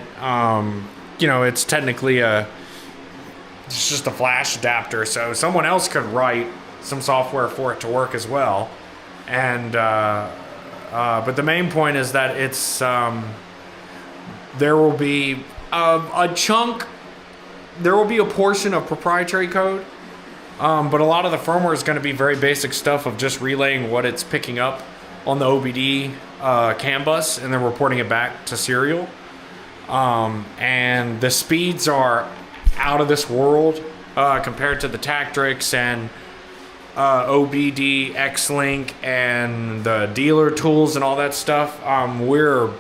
it's technically it's just a flash adapter, so someone else could write some software for it to work as well. And but the main point is that it's there will be a chunk, there will be a portion of proprietary code, but a lot of the firmware is going to be very basic stuff of just relaying what it's picking up on the OBD CAN bus and then reporting it back to serial. And the speeds are out of this world compared to the Tactrix and OBD X-Link and the dealer tools and all that stuff. We're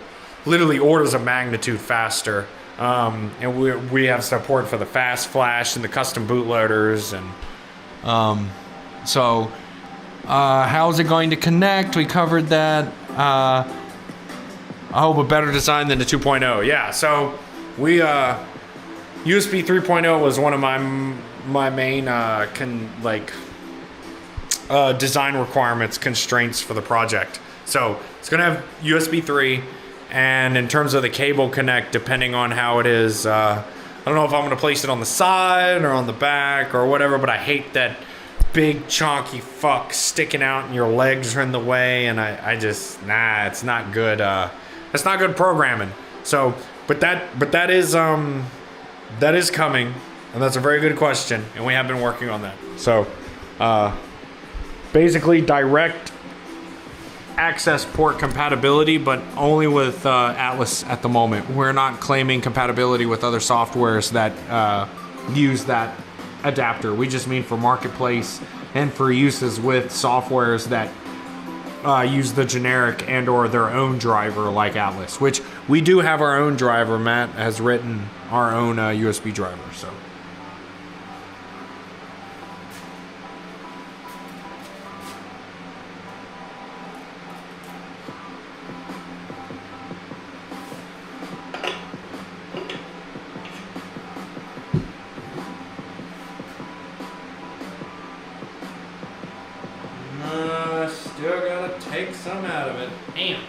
literally orders of magnitude faster, and we have support for the fast flash and the custom bootloaders. And so how's it going to connect? We covered that. I hope a better design than the 2.0. Yeah, so we USB 3.0 was one of my main design requirements, constraints for the project. So it's gonna have USB 3, and in terms of the cable connect, depending on how it is, I don't know if I'm gonna place it on the side or on the back or whatever, but I hate that big chonky fuck sticking out and your legs are in the way, and I just, it's not good. That's not good programming. So, but that is coming, and that's a very good question, and we have been working on that. So, basically direct access port compatibility, but only with Atlas at the moment. We're not claiming compatibility with other softwares that use that adapter. We just mean for marketplace and for uses with softwares that use the generic and or their own driver like Atlas, which we do have our own driver. Matt has written our own USB driver. So still gotta take some out of it. Damn.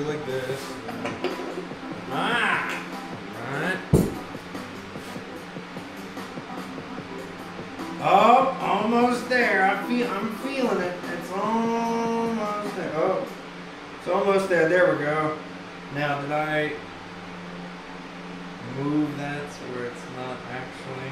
Like this. Right. Oh, almost there. I'm feeling it. It's almost there. Oh, it's almost there. There we go. Now, did I move that so where it's not actually?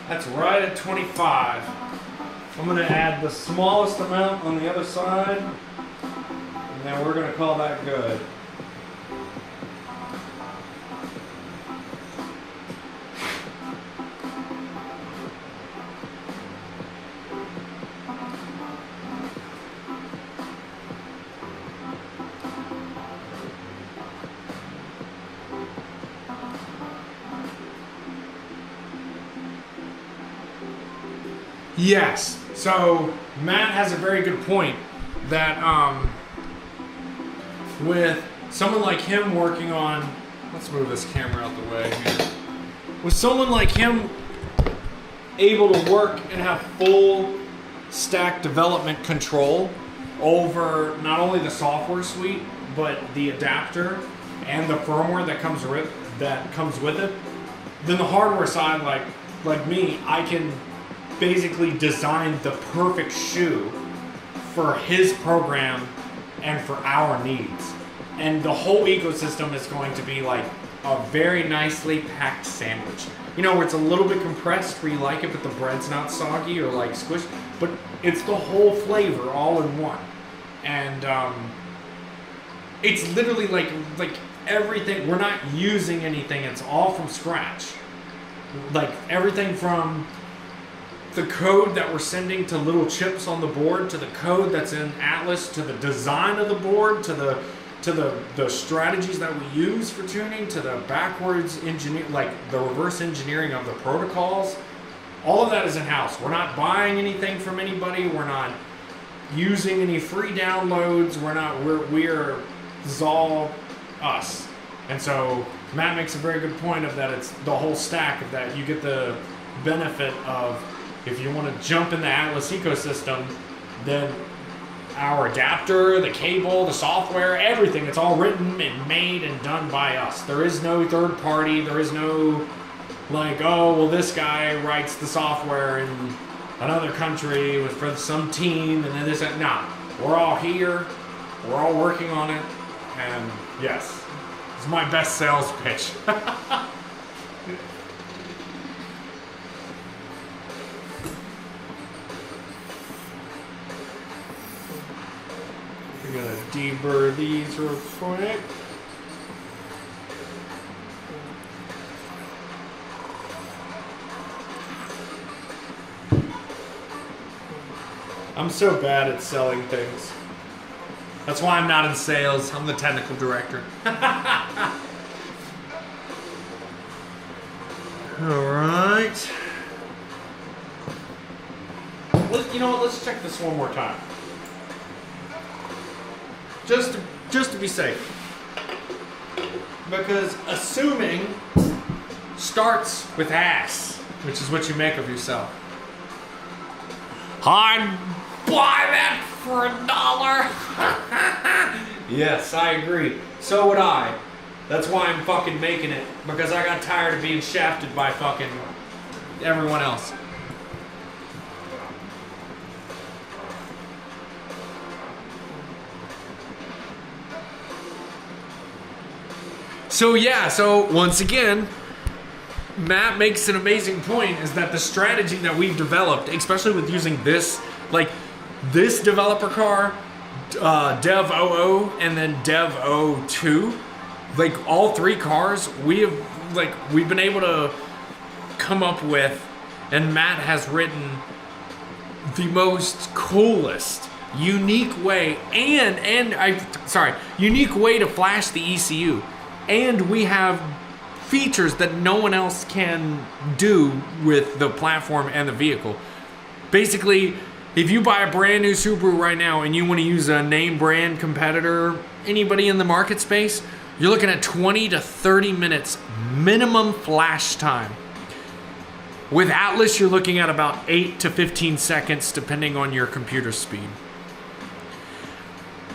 That's right at 25. I'm gonna add the smallest amount on the other side, and then we're gonna call that good. Yes. So Matt has a very good point that with someone like him working on, let's move this camera out the way here. With someone like him able to work and have full stack development control over not only the software suite but the adapter and the firmware that comes with it, then the hardware side, like me, I can basically design the perfect shoe for his program and for our needs. And the whole ecosystem is going to be like a very nicely packed sandwich. You know, where it's a little bit compressed where you like it, but the bread's not soggy or like squished, but it's the whole flavor all in one. And it's literally like everything, we're not using anything, it's all from scratch. Like everything from the code that we're sending to little chips on the board, to the code that's in Atlas, to the design of the board, to the strategies that we use for tuning, to the backwards engineer, like the reverse engineering of the protocols. All of that is in-house. We're not buying anything from anybody. We're not using any free downloads. This is all us. And so Matt makes a very good point of that. It's the whole stack of that. You get the benefit of, if you want to jump in the Atlas ecosystem, then our adapter, the cable, the software, everything, it's all written and made and done by us. There is no third party. There is no like, oh, well, this guy writes the software in another country for some team, and then this, that. No, we're all here. We're all working on it. And yes, it's my best sales pitch. We're gonna deburr these real quick. I'm so bad at selling things. That's why I'm not in sales. I'm the technical director. All right. You know what? Let's check this one more time. Just to be safe. Because assuming starts with ass, which is what you make of yourself. I'd buy that for $1. Yes, I agree. So would I. That's why I'm fucking making it. Because I got tired of being shafted by fucking everyone else. So yeah, so once again, Matt makes an amazing point, is that the strategy that we've developed, especially with using this, like this developer car, Dev 00 and then Dev 02, like all three cars, we've been able to come up with, and Matt has written the most coolest, unique way, unique way to flash the ECU. And we have features that no one else can do with the platform and the vehicle. Basically, if you buy a brand new Subaru right now and you want to use a name brand competitor, anybody in the market space, you're looking at 20 to 30 minutes minimum flash time. With Atlas, you're looking at about 8 to 15 seconds depending on your computer speed.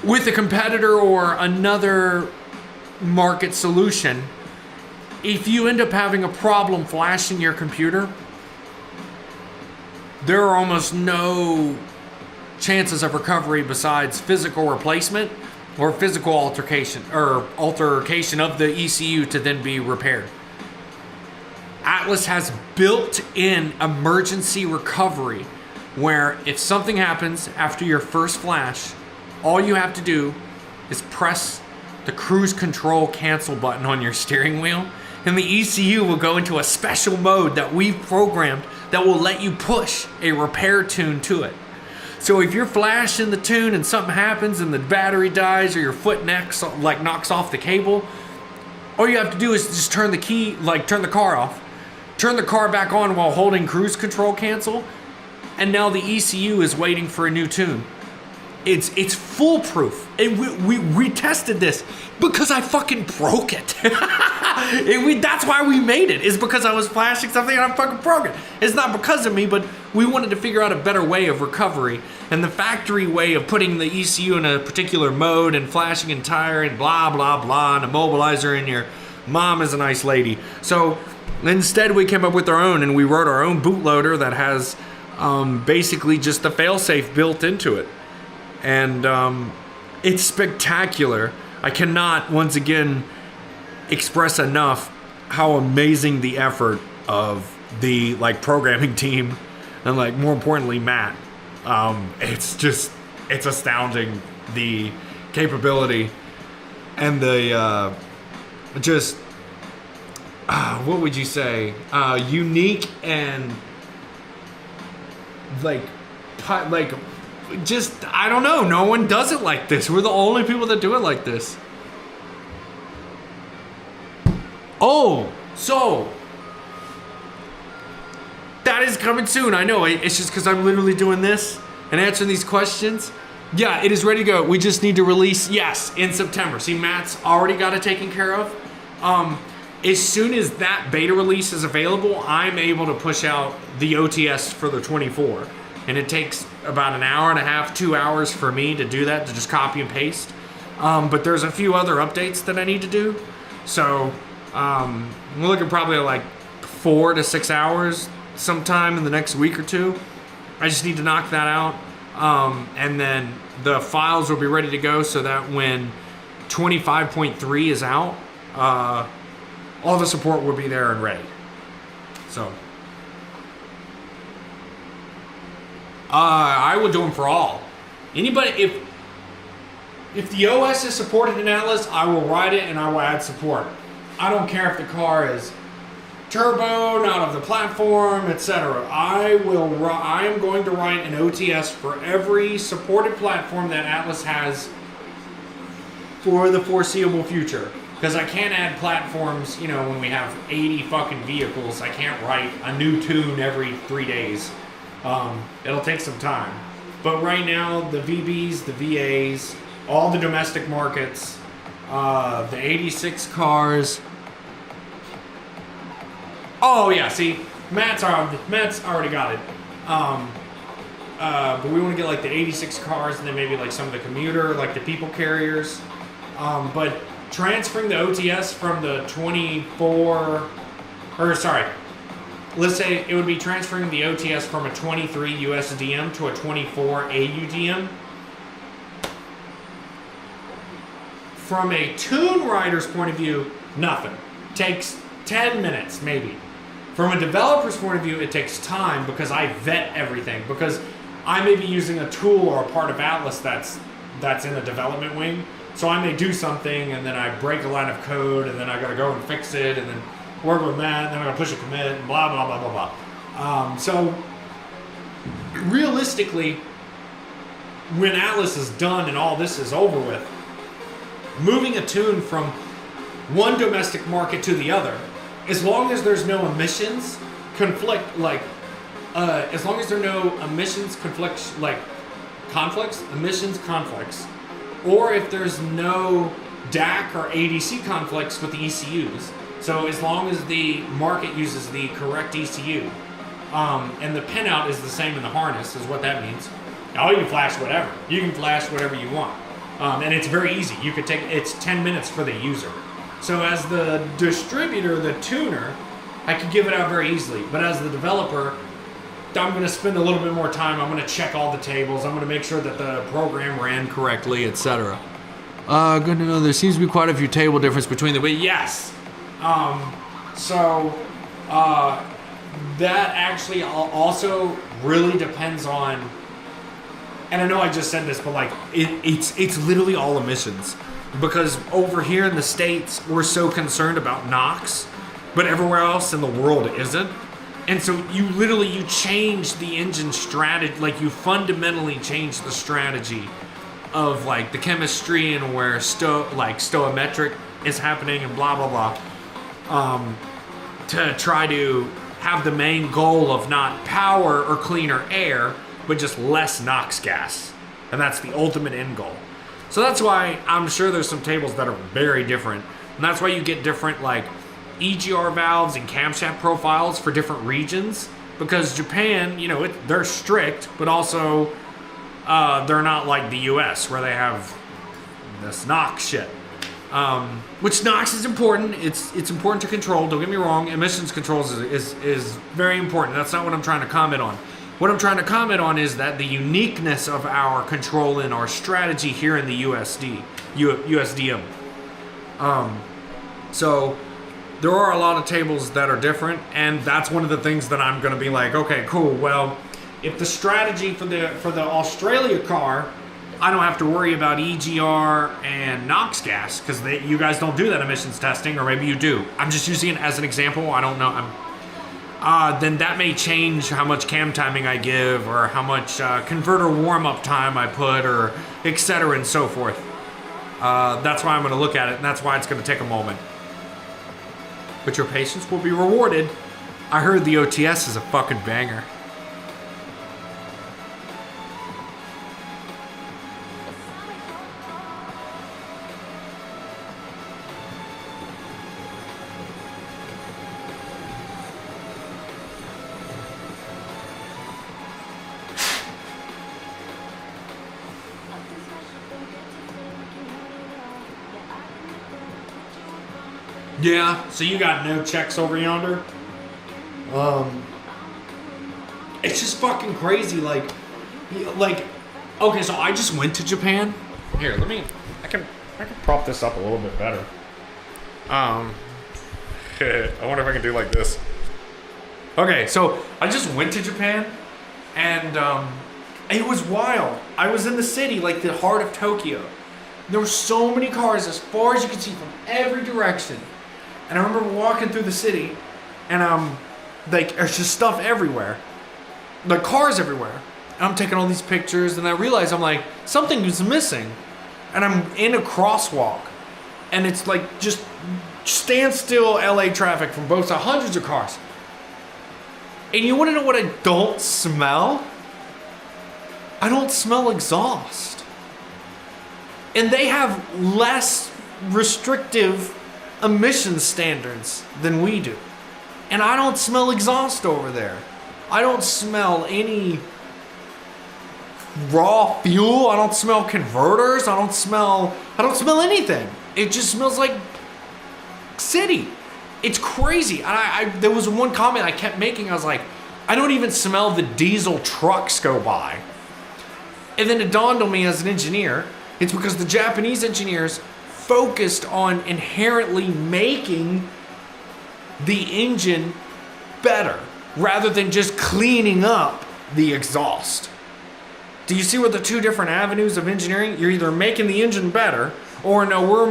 With a competitor or another market solution, if you end up having a problem flashing your computer, there are almost no chances of recovery besides physical replacement or physical altercation of the ECU to then be repaired. Atlas has built-in emergency recovery where if something happens after your first flash, all you have to do is press the cruise control cancel button on your steering wheel, and the ECU will go into a special mode that we've programmed that will let you push a repair tune to it. So if you're flashing the tune and something happens and the battery dies or your foot knocks off the cable, all you have to do is just turn the car off, turn the car back on while holding cruise control cancel, and now the ECU is waiting for a new tune. It's foolproof. And we tested this because I fucking broke it. That's why we made it. Is because I was flashing something and I fucking broke it. It's not because of me, but we wanted to figure out a better way of recovery. And the factory way of putting the ECU in a particular mode and flashing and tire and blah, blah, blah, and immobilizer, and your mom is a nice lady. So instead we came up with our own, and we wrote our own bootloader that has basically just the failsafe built into it. And it's spectacular. I cannot, once again, express enough how amazing the effort of the programming team and more importantly Matt. It's astounding, the capability and the what would you say, unique and I don't know. No one does it like this. We're the only people that do it like this. Oh, so that is coming soon. I know. It's just because I'm literally doing this and answering these questions. Yeah, it is ready to go. We just need to release, yes, in September. See, Matt's already got it taken care of. As soon as that beta release is available, I'm able to push out the OTS for the 24. And it takes about an hour and a half, 2 hours for me to do that, to just copy and paste. But there's a few other updates that I need to do. So we're looking probably at 4 to 6 hours sometime in the next week or two. I just need to knock that out. And then the files will be ready to go so that when 25.3 is out, all the support will be there and ready. So I will do them for all. Anybody, if the OS is supported in Atlas, I will write it and I will add support. I don't care if the car is turbo, not of the platform, etc. I am going to write an OTS for every supported platform that Atlas has for the foreseeable future. Because I can't add platforms, when we have 80 fucking vehicles. I can't write a new tune every 3 days. It'll take some time. But right now, the VBs, the VAs, all the domestic markets, the 86 cars. Oh yeah, see, Matt's already got it. But we want to get the 86 cars and then maybe some of the commuter, the people carriers. But transferring the OTS from the 24, let's say it would be transferring the OTS from a 23 USDM to a 24 AUDM. From a tune writer's point of view, nothing. Takes 10 minutes, maybe. From a developer's point of view, it takes time because I vet everything. Because I may be using a tool or a part of Atlas that's in the development wing. So I may do something and then I break a line of code and then I gotta go and fix it and then work with Matt, and then I'm gonna push a commit, and blah, blah, blah, blah, blah. So realistically, when Atlas is done and all this is over with, moving a tune from one domestic market to the other, as long as there's no emissions conflict, as long as there are no emissions conflicts, emissions conflicts, or if there's no DAC or ADC conflicts with the ECUs. So as long as the market uses the correct ECU, and the pinout is the same in the harness, is what that means. Oh, you can flash whatever. You can flash whatever you want. And it's very easy. It's 10 minutes for the user. So as the distributor, the tuner, I can give it out very easily. But as the developer, I'm going to spend a little bit more time. I'm going to check all the tables. I'm going to make sure that the program ran correctly, etc. Good to know there seems to be quite a few table difference between the... Yes! So That actually also really depends on, and I know I just said this, but like it's literally all emissions, because over here in the States we're so concerned about NOx, but everywhere else in the world isn't. And so you change the engine strategy, like you fundamentally change the strategy of like the chemistry and where stoichiometric is happening and blah blah blah, to try to have the main goal of not power or cleaner air, but just less NOx gas. And that's the ultimate end goal. So that's why I'm sure there's some tables that are very different. And that's why you get different like EGR valves and camshaft profiles for different regions. Because Japan, you know, they're strict, but also they're not like the US where they have this NOx shit. Which NOx is important. It's important to control. Don't get me wrong. Emissions controls is very important. That's not what I'm trying to comment on. What I'm trying to comment on is that the uniqueness of our control and our strategy here in the USDM. So there are a lot of tables that are different, and that's one of the things that I'm going to be like, okay, cool. Well, if the strategy for the Australia car, I don't have to worry about EGR and NOx gas because you guys don't do that emissions testing, or maybe you do. I'm just using it as an example. I don't know. Then that may change how much cam timing I give, or how much converter warm-up time I put, or etc. and so forth. That's why I'm going to look at it, and that's why it's going to take a moment. But your patience will be rewarded. I heard the OTS is a fucking banger. Yeah, so you got no checks over yonder. It's just fucking crazy. Like, okay, so I just went to Japan. Here, I can prop this up a little bit better. I wonder if I can do like this. Okay, so I just went to Japan, and it was wild. I was in the city, like the heart of Tokyo. There were so many cars as far as you could see from every direction. And I remember walking through the city, and like there's just stuff everywhere, like cars everywhere. And I'm taking all these pictures, and I realize I'm like, something is missing. And I'm in a crosswalk, and it's like just standstill LA traffic from both sides, hundreds of cars. And you want to know what I don't smell? I don't smell exhaust. And they have less restrictive emission standards than we do. And I don't smell exhaust over there. I don't smell any raw fuel. I don't smell converters. I don't smell anything. It just smells like city. It's crazy. And there was one comment I kept making. I was like, I don't even smell the diesel trucks go by. And then it dawned on me as an engineer, it's because the Japanese engineers focused on inherently making the engine better rather than just cleaning up the exhaust. Do you see what the two different avenues of engineering? You're either making the engine better, or no,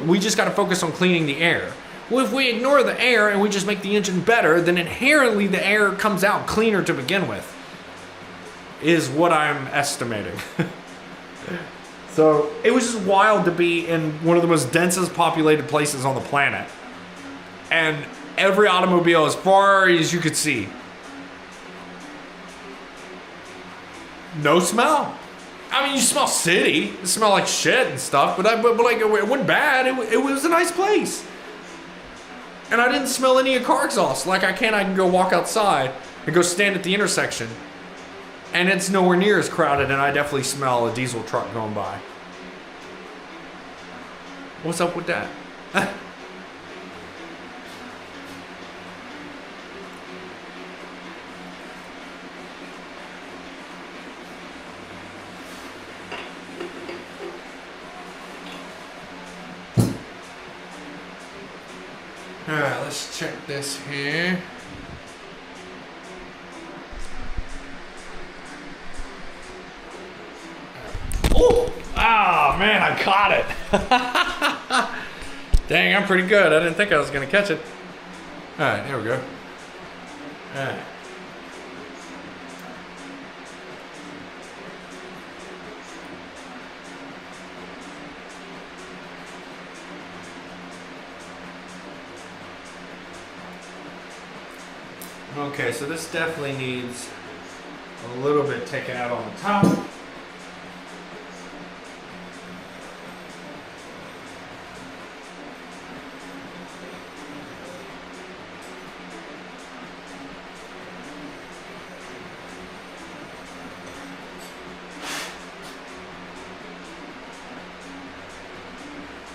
we just got to focus on cleaning the air. Well, if we ignore the air and we just make the engine better, then inherently the air comes out cleaner to begin with, is what I'm estimating. So it was just wild to be in one of the most densest populated places on the planet. And every automobile as far as you could see. No smell. I mean, you smell city. You smell like shit and stuff, but like it wasn't bad. It was a nice place. And I didn't smell any car exhaust. Like I can go walk outside and go stand at the intersection, and it's nowhere near as crowded, and I definitely smell a diesel truck going by. What's up with that? Alright, let's check this here. and I caught it. Dang, I'm pretty good. I didn't think I was gonna catch it. All right, here we go. All right. Okay, so this definitely needs a little bit taken out on the top.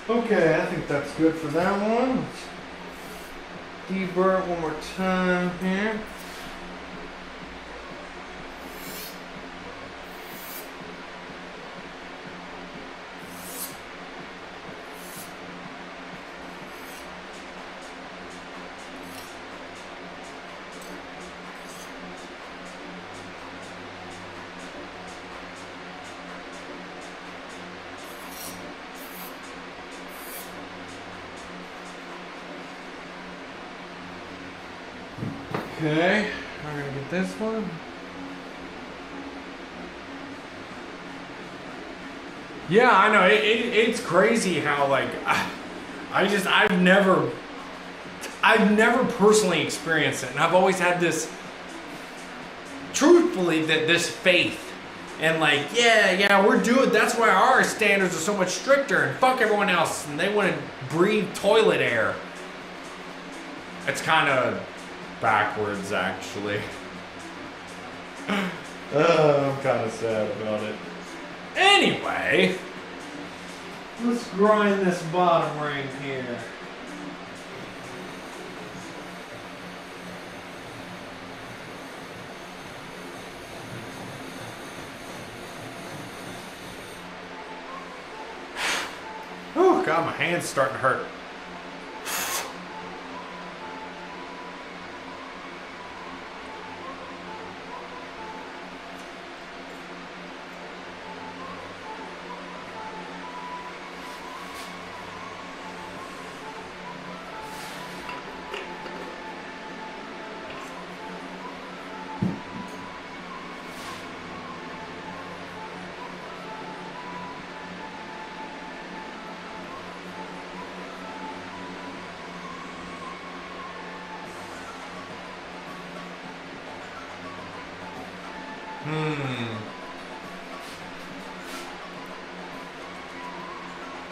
Okay, I think that's good for that one. Deburr it one more time here. Okay, we're gonna get this one. Yeah, I know. It's crazy how like I've never personally experienced it, and I've always had this, truthfully, that this faith and like yeah we're doing. That's why our standards are so much stricter and fuck everyone else, and they want to breathe toilet air. It's kind of backwards, actually. I'm kind of sad about it. Anyway, let's grind this bottom ring here. Oh God, my hand's starting to hurt.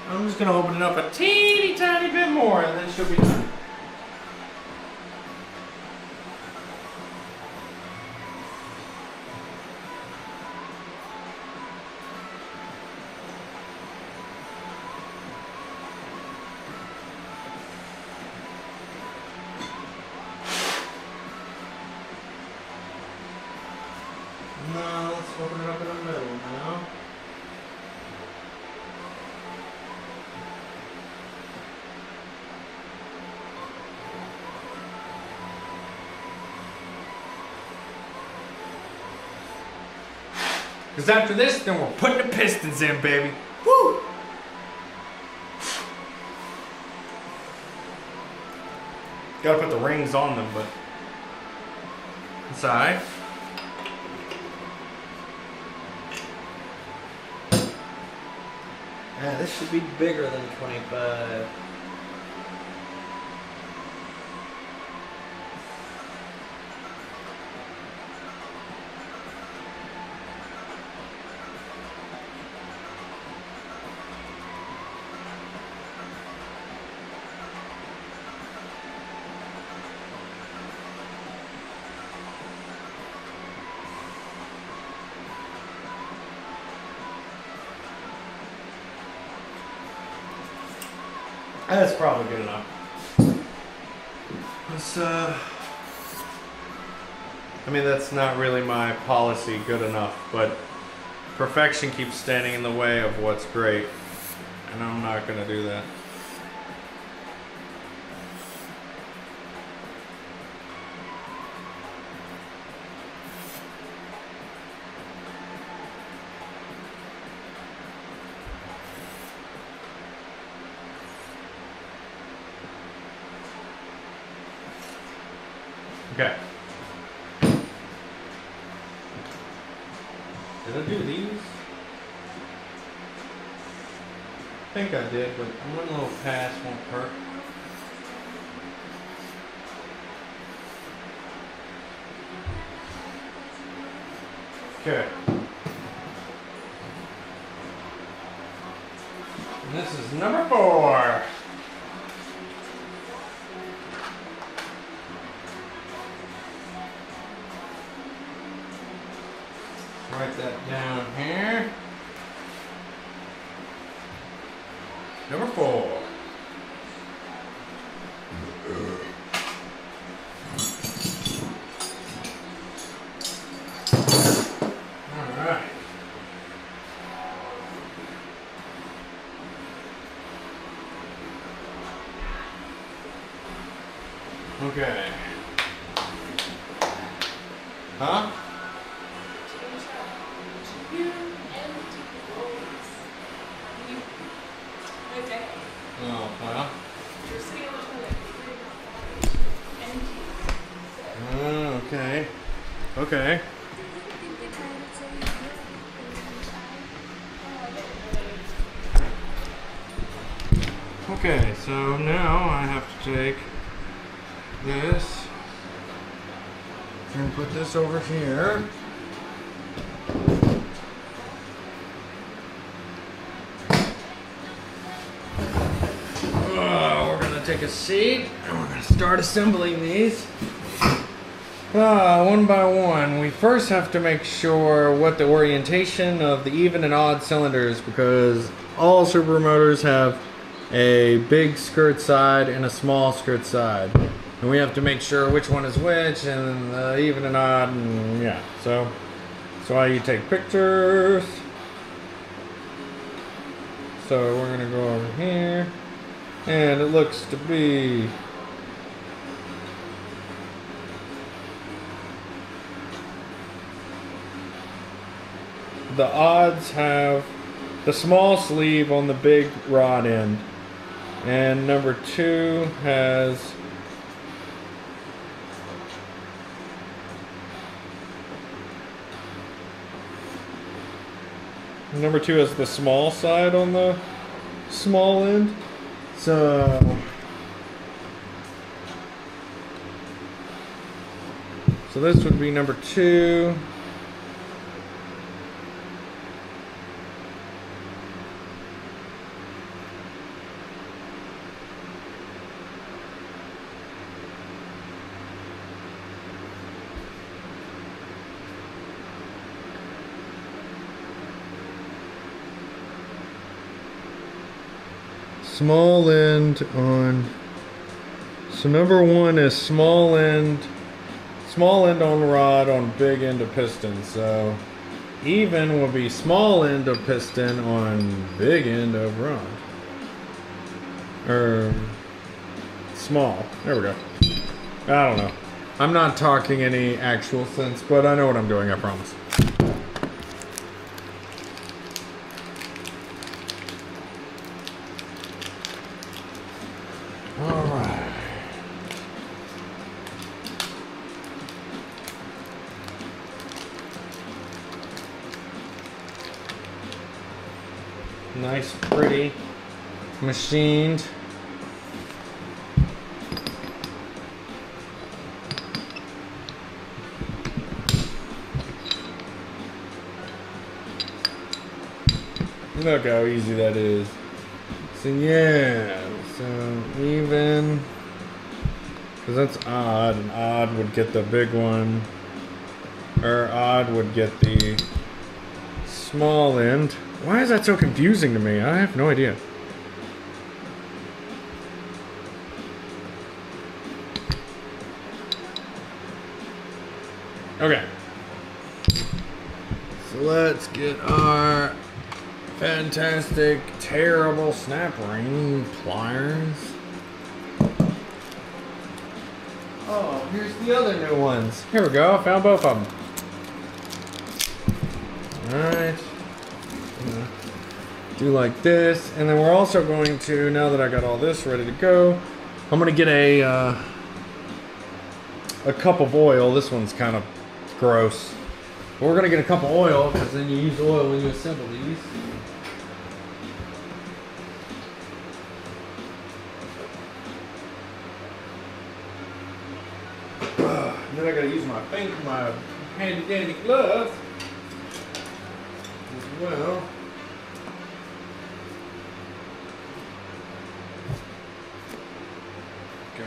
I'm just gonna open it up a teeny tiny bit more and then she'll be done. Now let's open it up in the middle now. Because after this, then we're putting the pistons in, baby. Woo! Gotta put the rings on them, but it's alright. Yeah, this should be bigger than 25. That's probably good enough. Let's, I mean, that's not really my policy, good enough, but perfection keeps standing in the way of what's great, and I'm not gonna do that. Okay. Did I do these? I think I did, but one little pass won't hurt. Okay. And this is number 4. Write that down here. Number 4. All right. Okay. Huh? Oh, well. Okay. Okay. Okay, so now I have to take this and put this over here. We're gonna take a seat and we're gonna start assembling these. One by one. We first have to make sure what the orientation of the even and odd cylinders, because all Subaru motors have a big skirt side and a small skirt side. And we have to make sure which one is which, and even and odd, and yeah. So I take pictures. So we're gonna go over here, and it looks to be the odds have the small sleeve on the big rod end, and number 2 has the small side on the small end. So this would be number 2. Small end on, so number 1 is small end on rod on big end of piston. So even will be small end of piston on big end of rod. Or small. There we go. I don't know. I'm not talking any actual sense, but I know what I'm doing, I promise. Nice, pretty, machined. Look how easy that is. So yeah, so even, because that's odd, and odd would get the big one, or odd would get the small end. Why is that so confusing to me? I have no idea. Okay. So let's get our fantastic, terrible snap ring pliers. Oh, here's the other new ones. Here we go. I found both of them. Alright. Do like this, and then we're also going to, now that I got all this ready to go, I'm going to get a a cup of oil. This one's kind of gross. But we're gonna get a cup of oil because then you use oil when you assemble these. And then I gotta use my handy dandy glove as well. Go.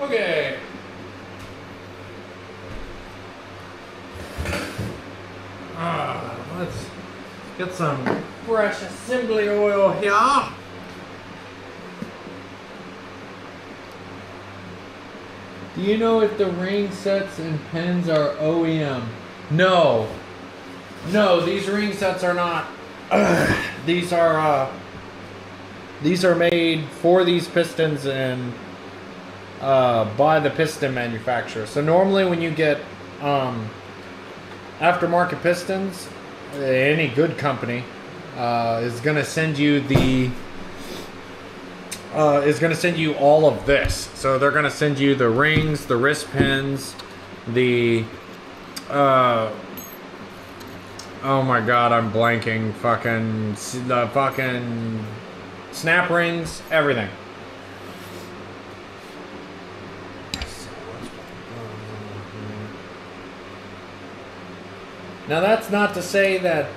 Okay. Let's get some fresh assembly oil here. Do you know if the ring sets and pins are OEM? No. No, these ring sets are not. These are made for these pistons and by the piston manufacturer. So normally when you get aftermarket pistons, any good company is gonna send you all of this. So they're gonna send you the rings, the wrist pins, the oh my god, I'm blanking. The fucking snap rings, everything. Now that's not to say that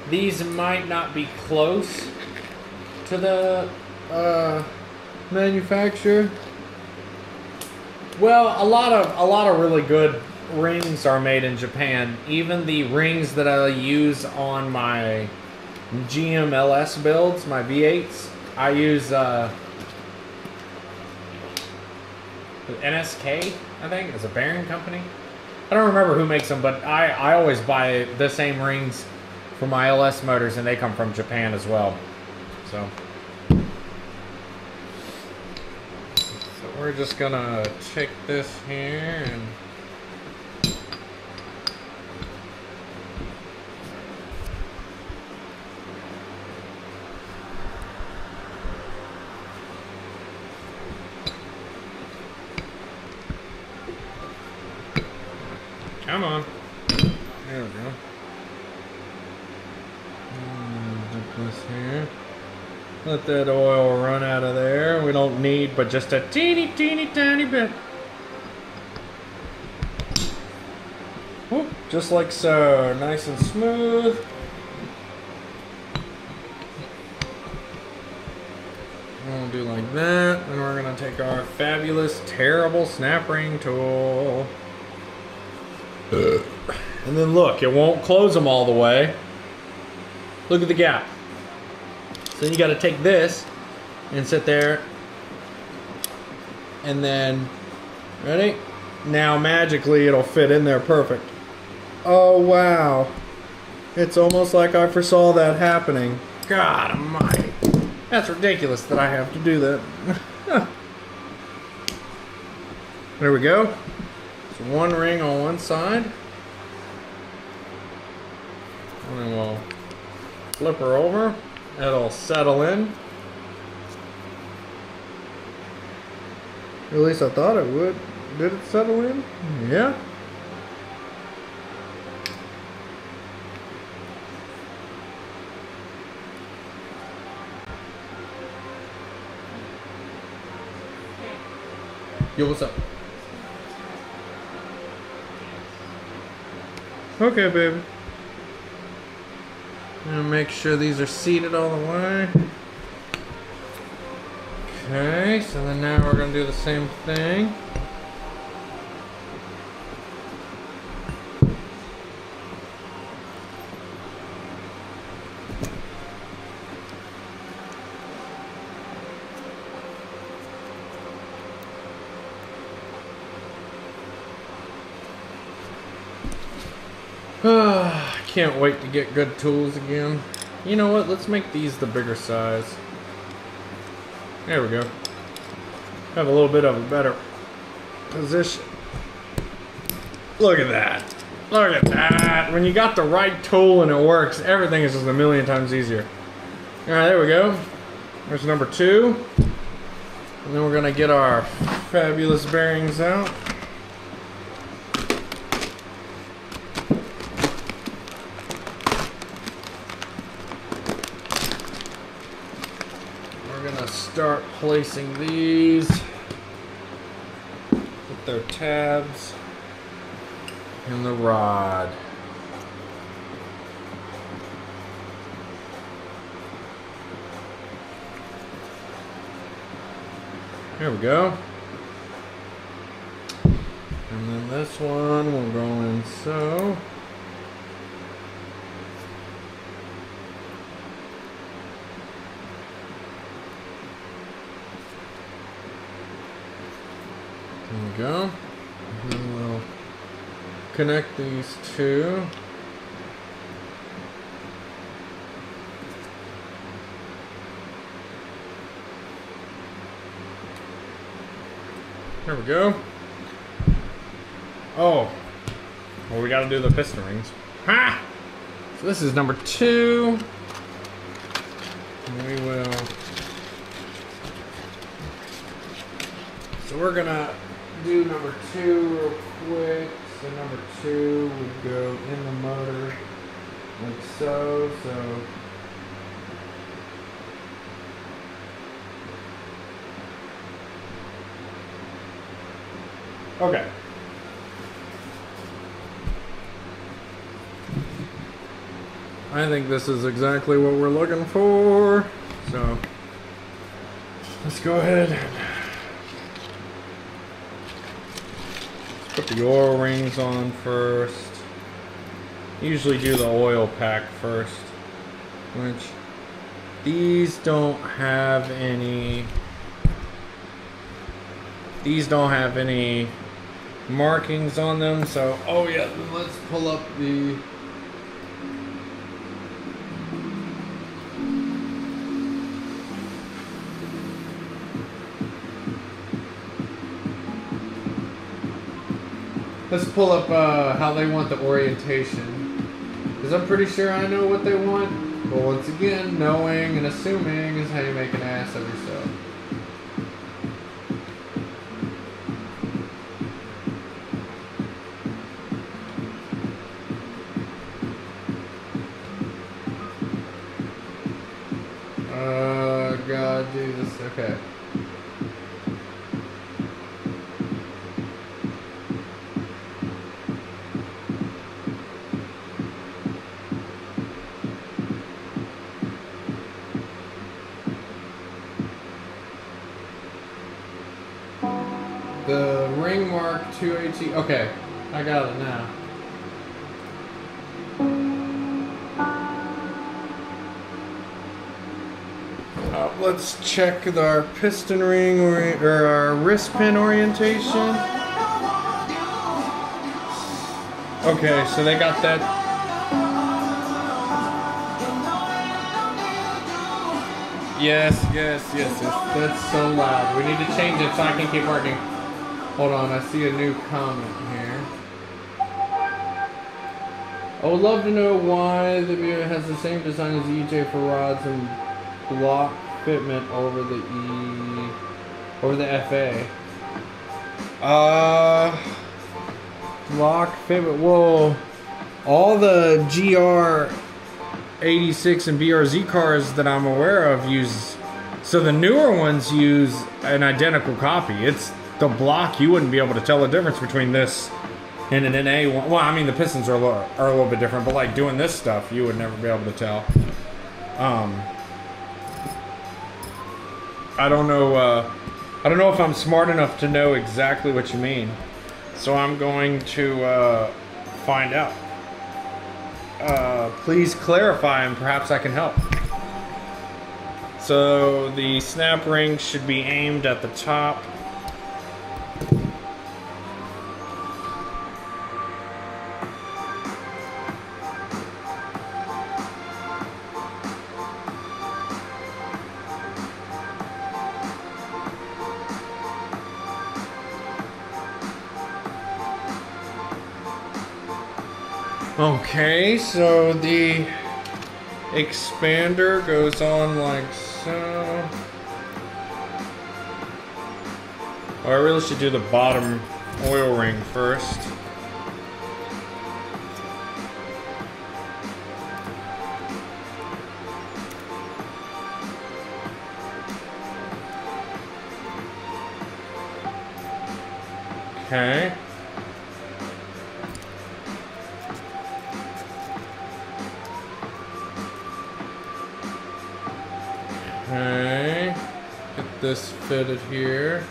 these might not be close to the manufacturer. Well, a lot of really good rings are made in Japan. Even the rings that I use on my GMLS builds, my V8s, I use NSK, I think, is a bearing company. I don't remember who makes them, but I always buy the same rings for my LS motors, and they come from Japan as well. So we're just gonna take this here and come on. There we go. Dip this here. Let that oil run out of there. We don't need but just a teeny tiny bit. Whoop, just like so. Nice and smooth. We'll do like that. And we're going to take our fabulous, terrible snap ring tool. And then look, it won't close them all the way. Look at the gap. So then you got to take this and sit there. And then, ready? Now magically it'll fit in there perfect. Oh wow. It's almost like I foresaw that happening. God almighty. That's ridiculous that I have to do that. There we go. So one ring on one side. And then we'll flip her over. It'll settle in. At least I thought it would. Did it settle in? Yeah. Yo, what's up? Okay, baby. And make sure these are seated all the way. Okay, so then now we're going to do the same thing. Can't wait to get good tools again. You know what? Let's make these the bigger size. There we go. Have a little bit of a better position. Look at that. Look at that. When you got the right tool and it works, everything is just a million times easier. Alright, there we go. There's number 2. And then we're going to get our fabulous bearings out. Start placing these with their tabs in the rod. There we go. And then this one will go in so. There we go. And then we'll connect these two. There we go. Oh. Well, we gotta do the piston rings. Ha! So this is number 2. We will. So we're gonna do number 2 real quick. So number 2 would go in the motor like so. Okay. I think this is exactly what we're looking for. So let's go ahead and put the oil rings on first. Usually do the oil pack first, which these don't have any markings on them. So, oh yeah, let's pull up the how they want the orientation, because I'm pretty sure I know what they want, but once again, knowing and assuming is how you make an ass of yourself. Gotta do this, okay. The ring mark 280. Okay, I got it now. Let's check our piston ring or our wrist pin orientation. Okay, so they got that. Yes. That's so loud. We need to change it so I can keep working. Hold on, I see a new comment here. I would love to know why the BO has the same design as the EJ for rods and block fitment over the FA. Block fitment. Whoa. All the GR86 and BRZ cars that I'm aware of use. So the newer ones use an identical copy. It's the block. You wouldn't be able to tell the difference between this and an NA one. Well, I mean the pistons are a little bit different, but like doing this stuff, you would never be able to tell. I don't know if I'm smart enough to know exactly what you mean. So I'm going to find out. Please clarify and perhaps I can help. So the snap ring should be aimed at the top. Okay, so the expander goes on like so. Oh, I really should do the bottom oil ring first. Okay. Okay, get this fitted here.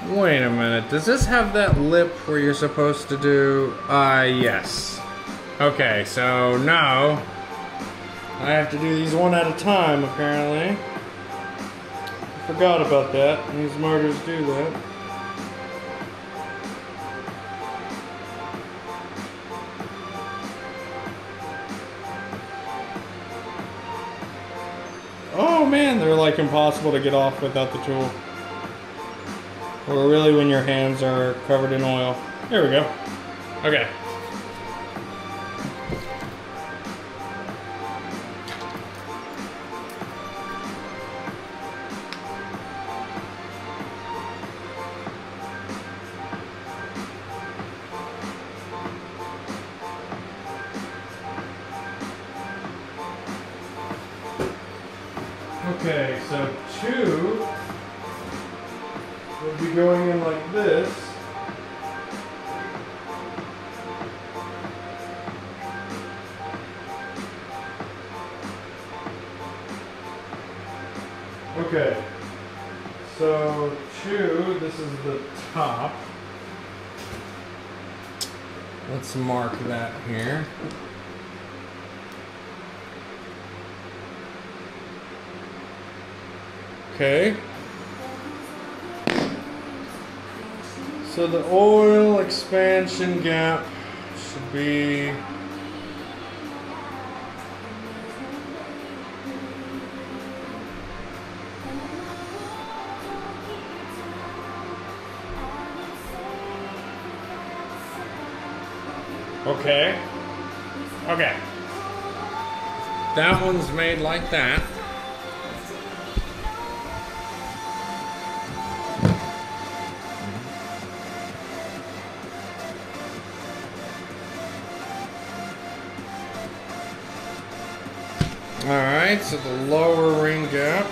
Wait a minute, does this have that lip where you're supposed to do, yes. Okay, so now I have to do these one at a time, apparently. I forgot about that. These motors do that. like impossible to get off without the tool. Or really when your hands are covered in oil. There we go. Okay. Okay, so 2 would be going in like this. Okay, so 2, this is the top. Let's mark that here. Okay. So the oil expansion gap should be okay. Okay. That one's made like that. Alright, so the lower ring gap.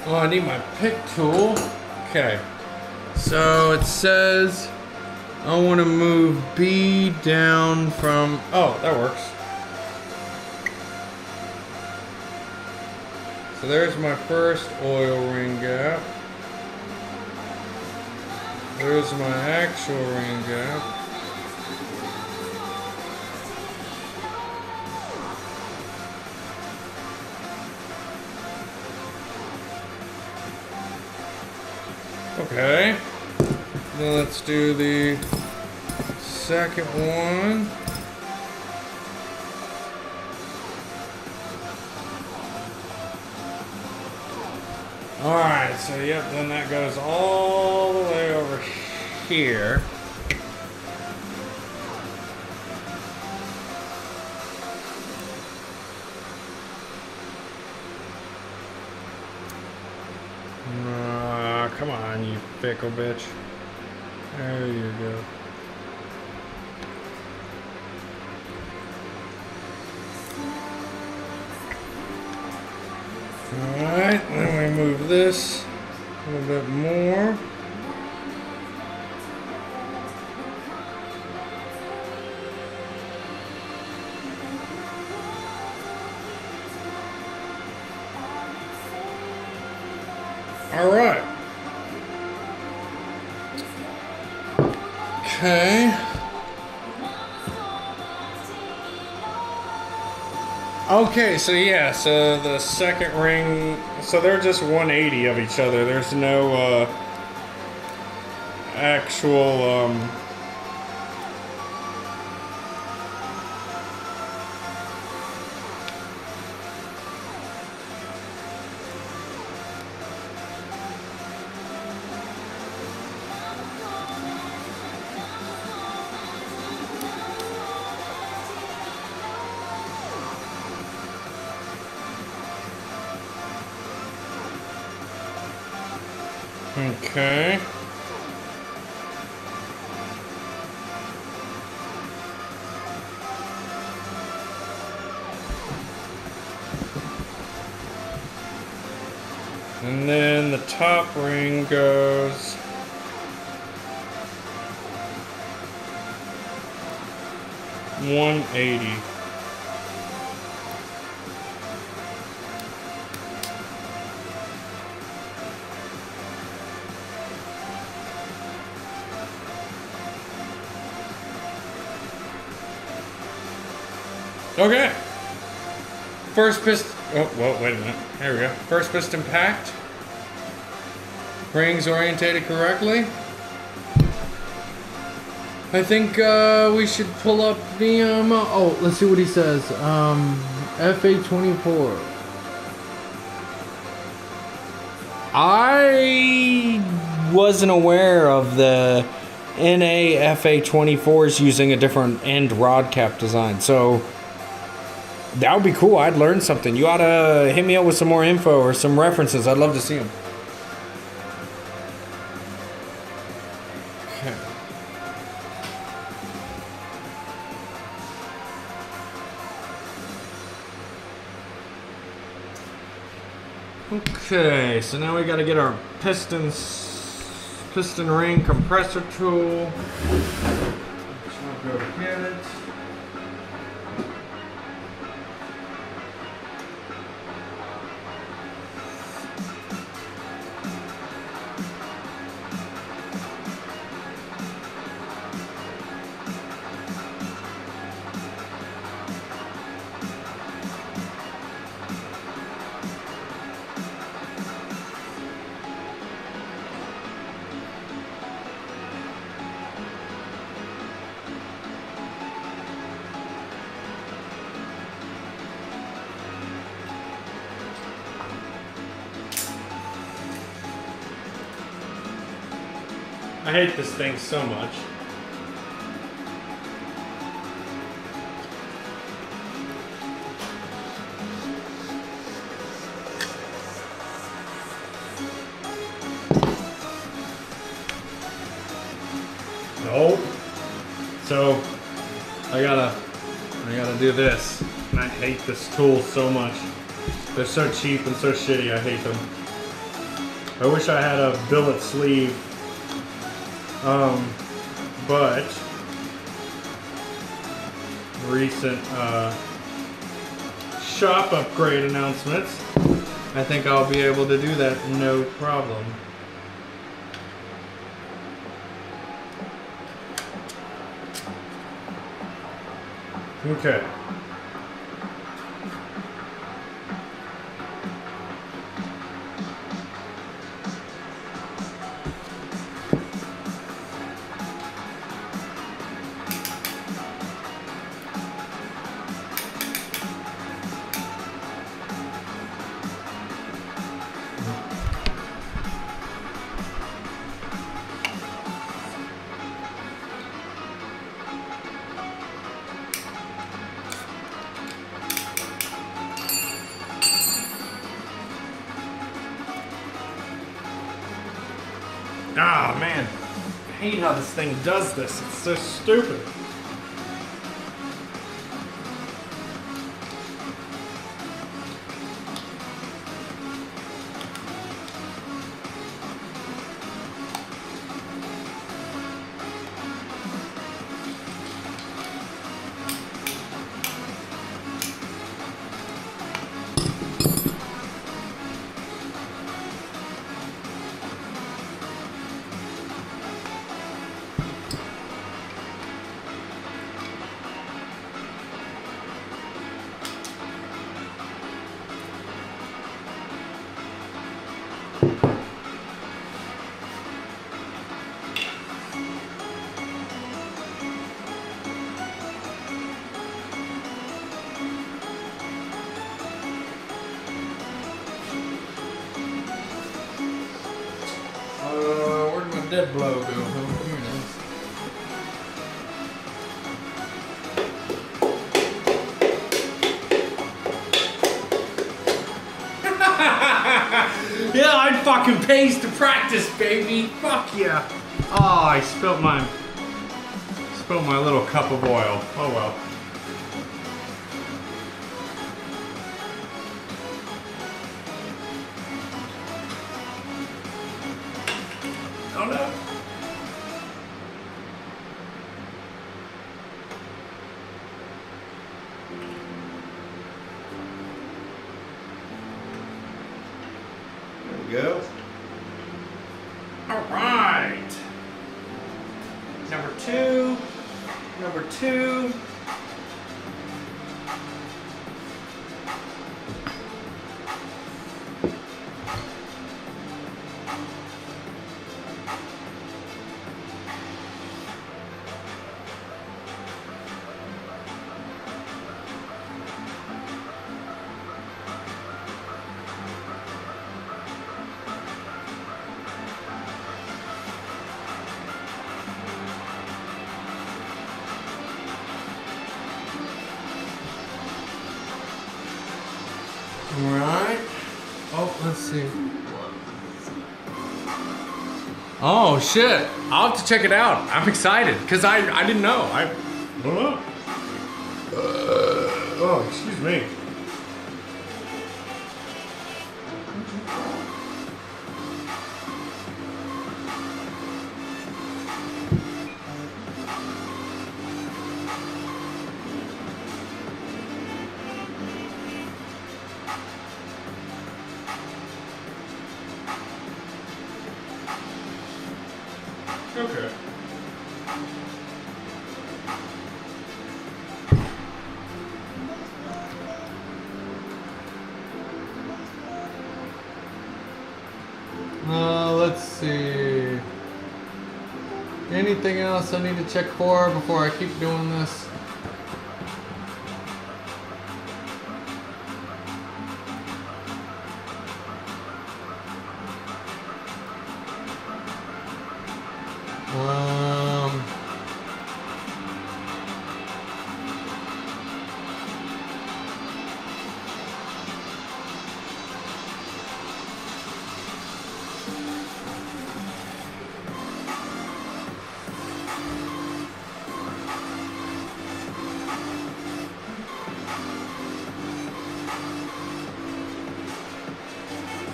Oh, I need my pick tool. Okay. So it says I want to move B down from... Oh, that works. So there's my first oil ring gap. There's my actual ring gap. Okay. Then let's do the second one. Alright, so yep, then that goes all the way over here. Come on, you fickle bitch. There you go. Alright, then we move this a little bit more. Alright. Okay. Okay, so yeah, so the second ring, so they're just 180 of each other. There's no actual okay. And then the top ring goes $180. Okay. First piston. Oh, well, wait a minute. There we go. First piston packed. Rings orientated correctly. I think we should pull up the oh, let's see what he says. FA24. I wasn't aware of the NA FA24s using a different end rod cap design, so that would be cool. I'd learn something. You ought to hit me up with some more info or some references. I'd love to see them. Okay, so now we got to get our piston ring compressor tool. So I'll go get it. I hate this thing so much. Nope. So I gotta do this. And I hate this tool so much. They're so cheap and so shitty, I hate them. I wish I had a billet sleeve. But recent shop upgrade announcements, I think I'll be able to do that no problem. Okay. Ah, man. I hate how this thing does this. It's so stupid. Where'd my dead blow go? Oh, here it is. Yeah, I'd fucking pays to practice, baby. Fuck yeah. Oh, I spilled my little cup of oil. Oh well. Oh no. There we go. All right. Number two. Alright. Oh, let's see. Oh shit. I'll have to check it out. I'm excited because I didn't know. I don't know. Oh, excuse me. Okay. Let's see. Anything else I need to check for before I keep doing this?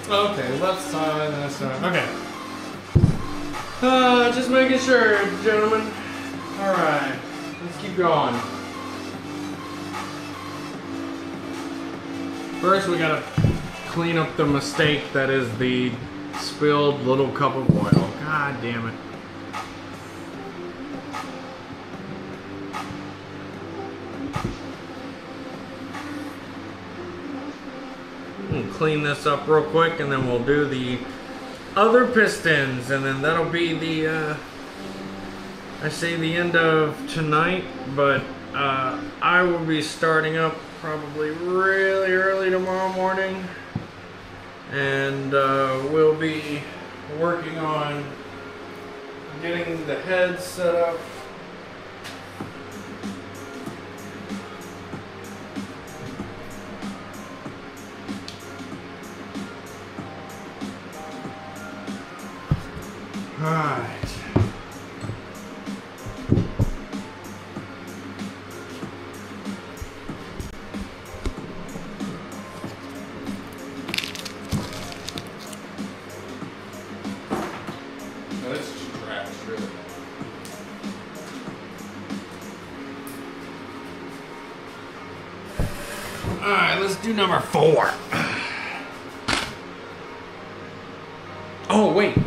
Okay, left side, that side. Okay. Just making sure, gentlemen. Alright, let's keep going. First, we gotta clean up the mistake that is the spilled little cup of oil. God damn it. We'll clean this up real quick and then we'll do the other pistons, and then that'll be the I say the end of tonight, but I will be starting up probably really early tomorrow morning, and we'll be working on getting the heads set up. Alright. No, this is trash, really. Alright, let's do number 4. Oh, wait.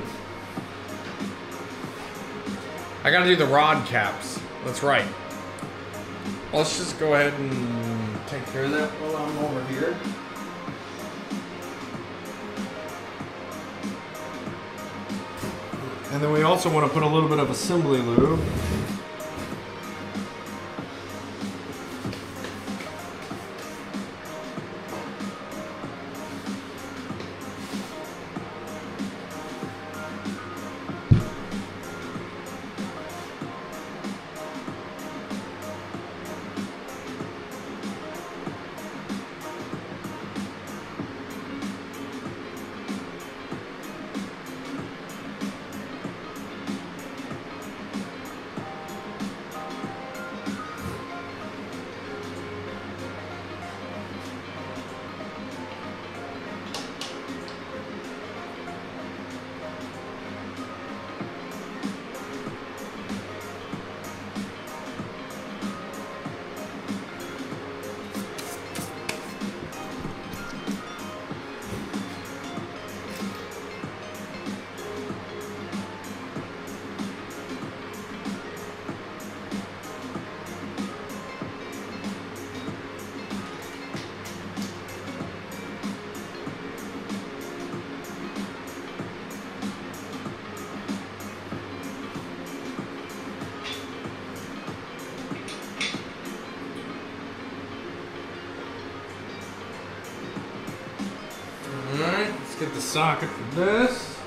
I gotta do the rod caps. That's right. Let's just go ahead and take care of that while I'm over here. And then we also want to put a little bit of assembly lube. get the socket for this.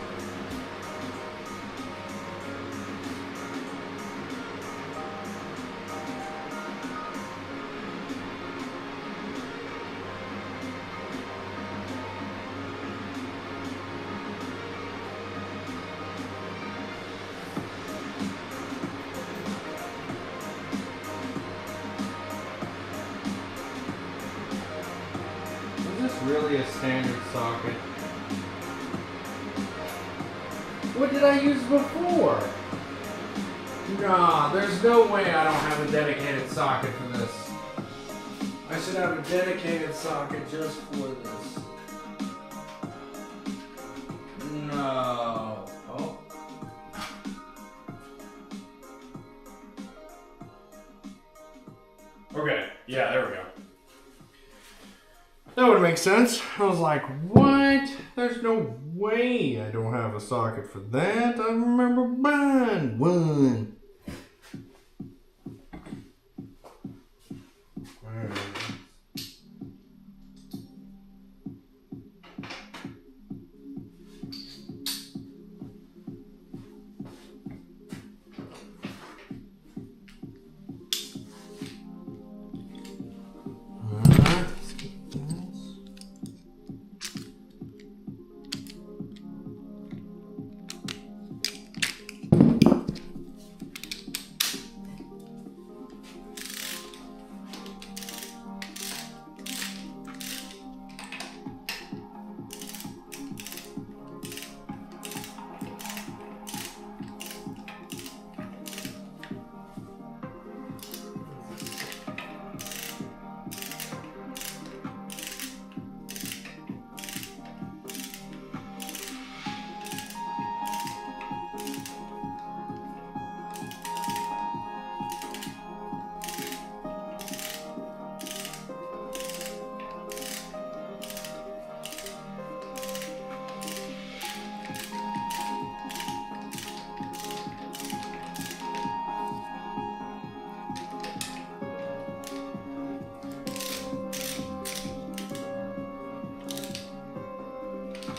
Is this really a standard socket? What did I use before? Nah, there's no way I don't have a dedicated socket for this. I should have a dedicated socket just for this. No. Oh. Okay, yeah, there we go. That would make sense. I was like, what? There's no way I don't have a socket for that. I remember buying one.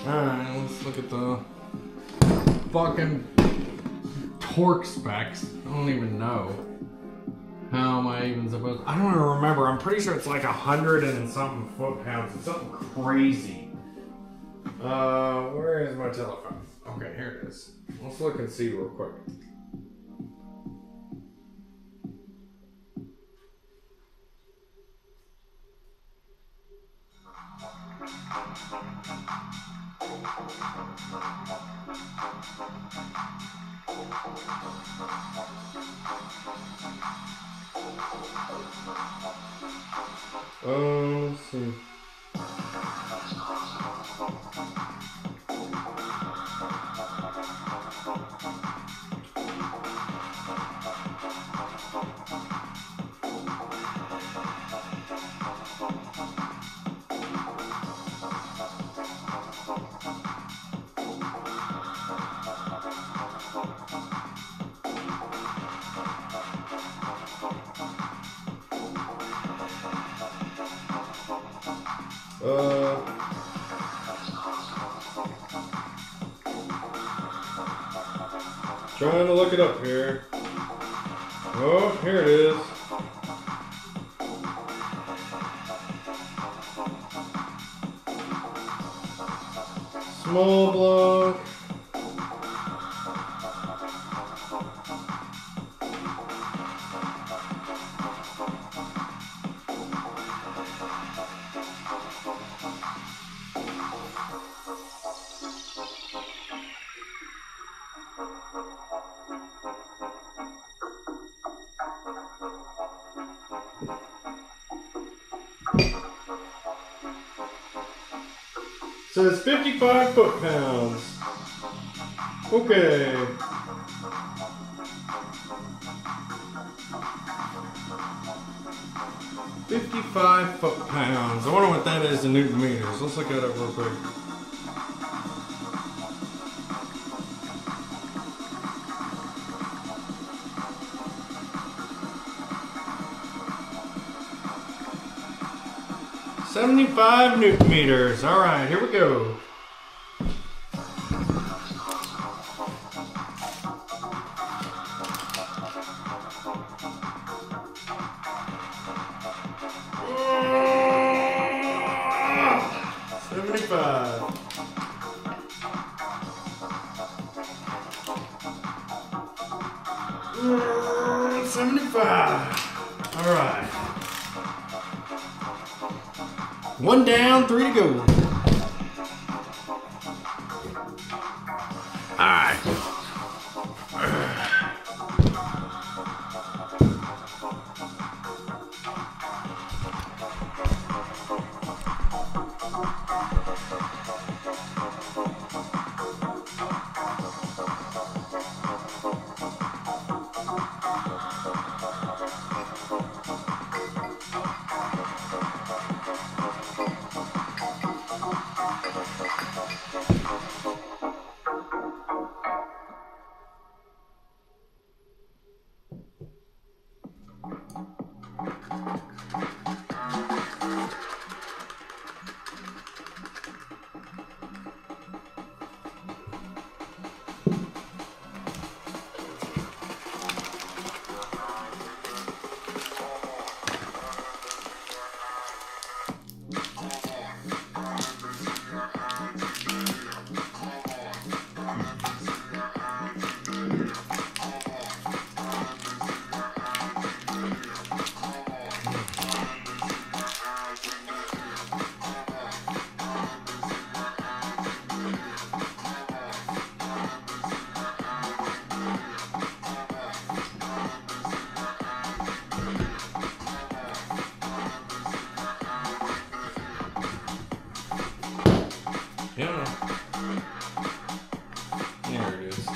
Alright, let's look at the fucking torque specs. I don't even know. How am I even supposed I don't even remember. I'm pretty sure it's like 100 and something foot-pounds. It's something crazy. Where is my telephone? Okay, here it is. Let's look and see real quick. Let's see. Trying to look it up here. Oh, here it is. Small block. So it's 55 foot-pounds. Okay. $55 foot-pounds. I wonder what that is in Newton meters. Let's look that up real quick. $75 Newton meters. All right, here we go. 75. 75. All right. 1 down, 3 to go. All right. Yeah. There it is.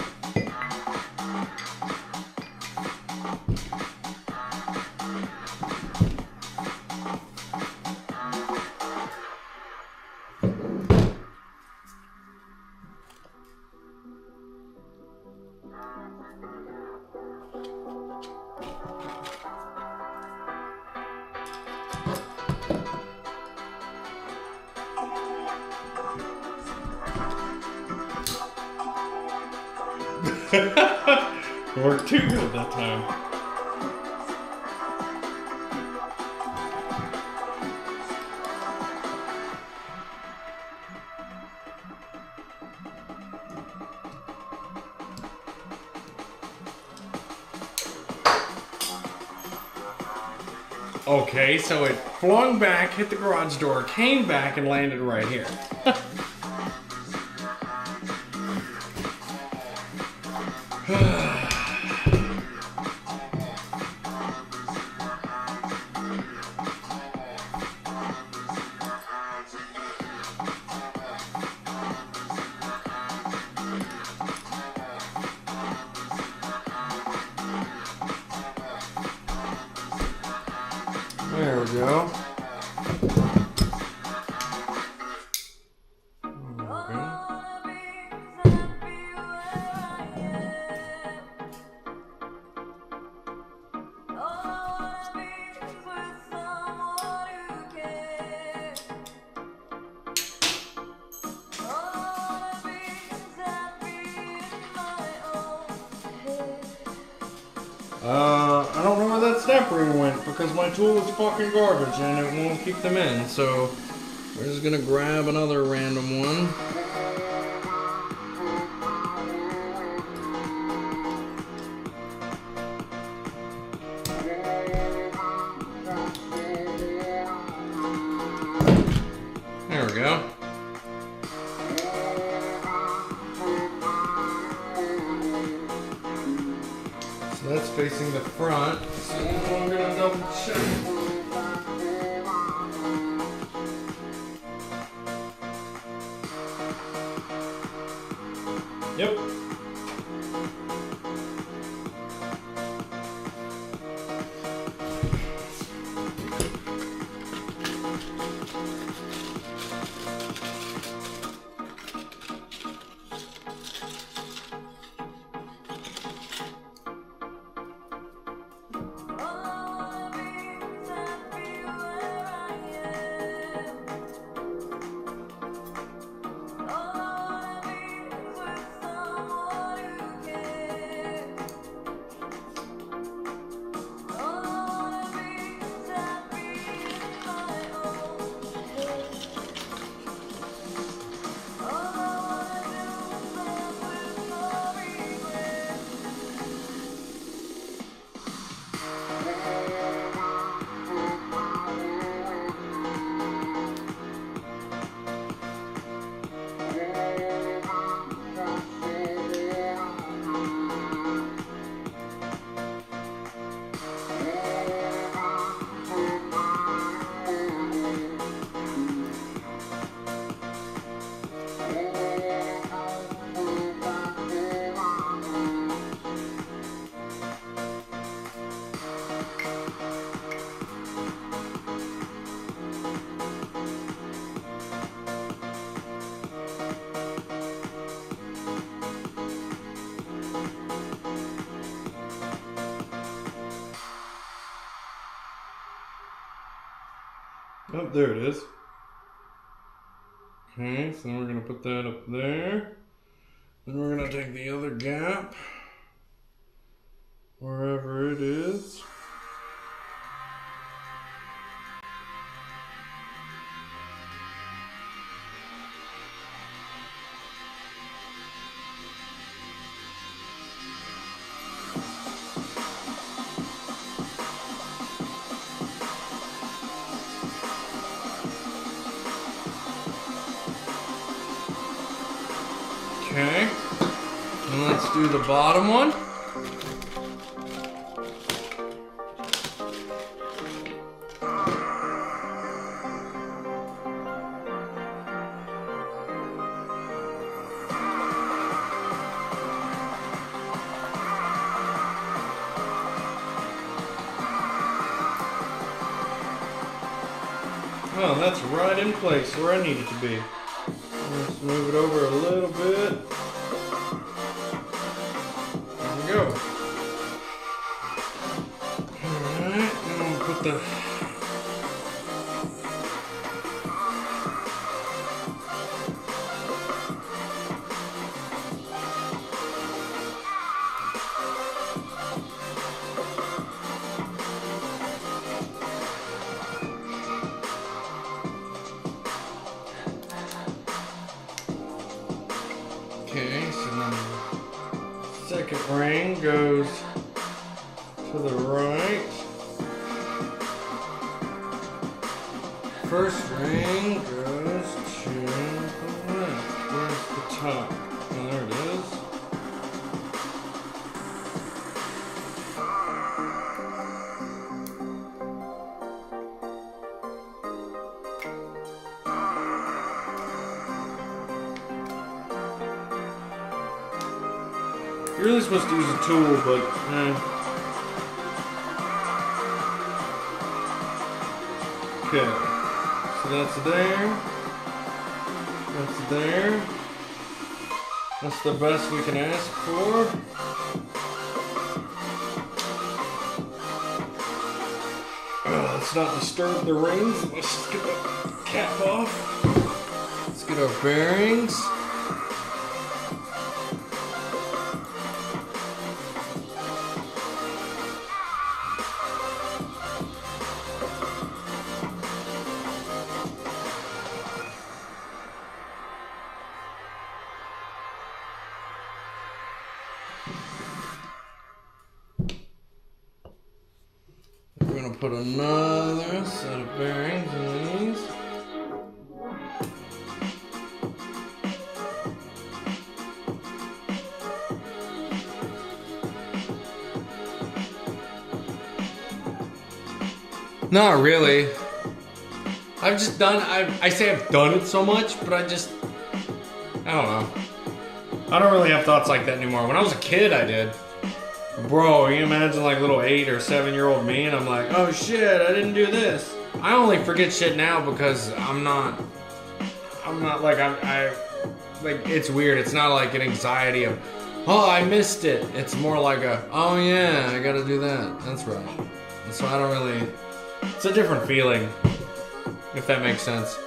It worked too good that time. Okay, so it flung back, hit the garage door, came back, and landed right here. There we go. I don't know where that step ring went because my tool is fucking garbage and it won't keep them in. So we're just gonna grab another random one. There we go. So that's facing the front. So I'm gonna double check. Yep. Oh, there it is. Okay, so we're gonna put that up there. Then we're gonna take the other gap, wherever it is. Okay, and let's do the bottom one. Well, that's right in place where I need it to be. Let's move it over a little bit. There we go. Alright, and we'll put the okay, so then the second ring goes to the right. First ring goes to the left. Where's the top? Oh, there it is. You're really supposed to use a tool, but okay. So that's there. That's there. That's the best we can ask for. Let's not disturb the rings. Let's just get the cap off. Let's get our bearings. We're gonna put another set of bearings in these. Not really. I've just done, I say I've done it so much, but I don't know. I don't really have thoughts like that anymore. When I was a kid, I did. Bro, you imagine like little 8 or 7-year-old me and I'm like, oh shit, I didn't do this. I only forget shit now because I'm not like, like, it's weird. It's not like an anxiety of, oh, I missed it. It's more like a, oh yeah, I gotta do that. That's right. And so I don't really, it's a different feeling, if that makes sense.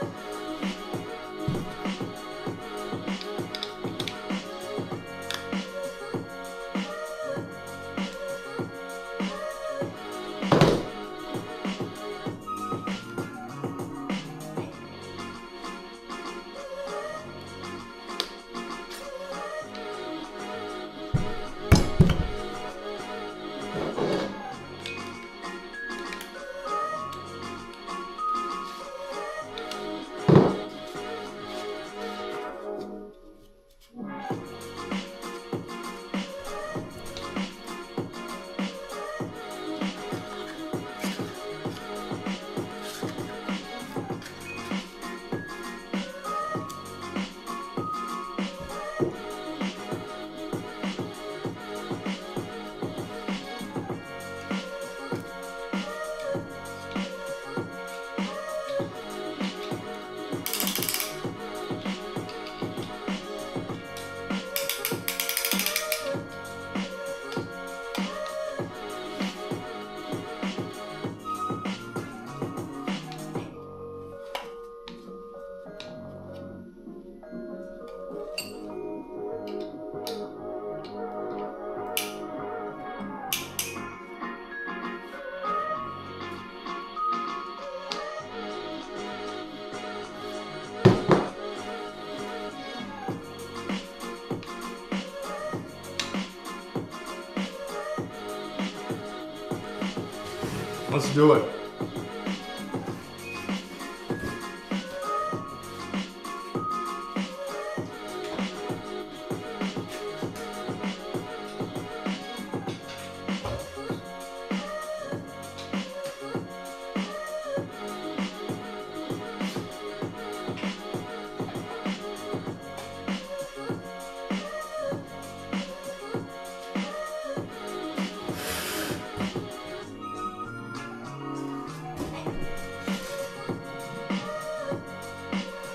Let's do it.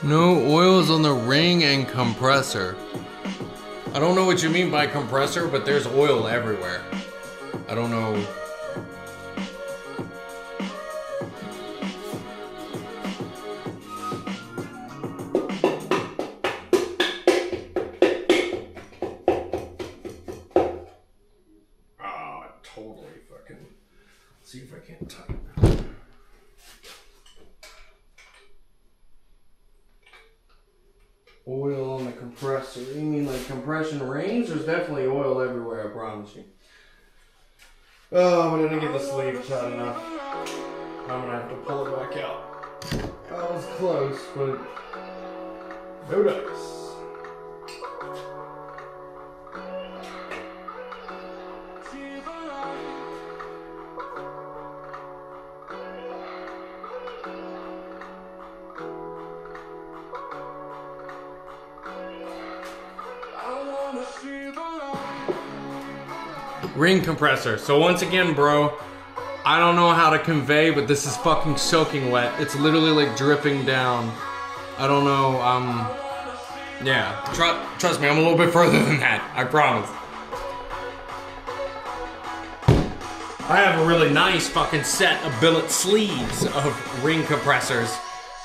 No oils on the ring and compressor. I don't know what you mean by compressor, but there's oil everywhere. I don't know. Oh, totally fucking. Let's see if I can't tighten. Oil on the compressor. You mean like compression rings? There's definitely oil everywhere, I promise you. Oh, but I didn't get the sleeve tight enough. I'm gonna have to pull it back out. That was close, but no dice. Ring compressor. So once again, bro, I don't know how to convey, but this is fucking soaking wet. It's literally like dripping down. I don't know, yeah. Trust me, I'm a little bit further than that. I promise. I have a really nice fucking set of billet sleeves of ring compressors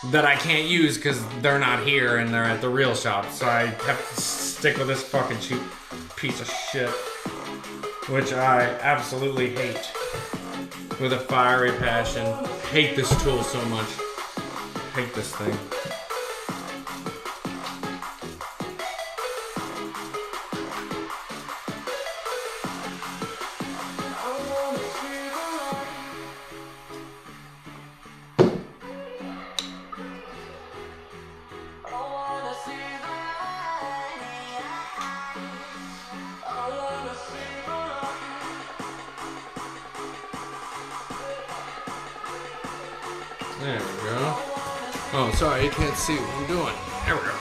that I can't use because they're not here and they're at the real shop. So I have to stick with this fucking cheap piece of shit, which I absolutely hate with a fiery passion. Hate this tool so much. Hate this thing. There we go. Oh, sorry, you can't see what I'm doing. There we go.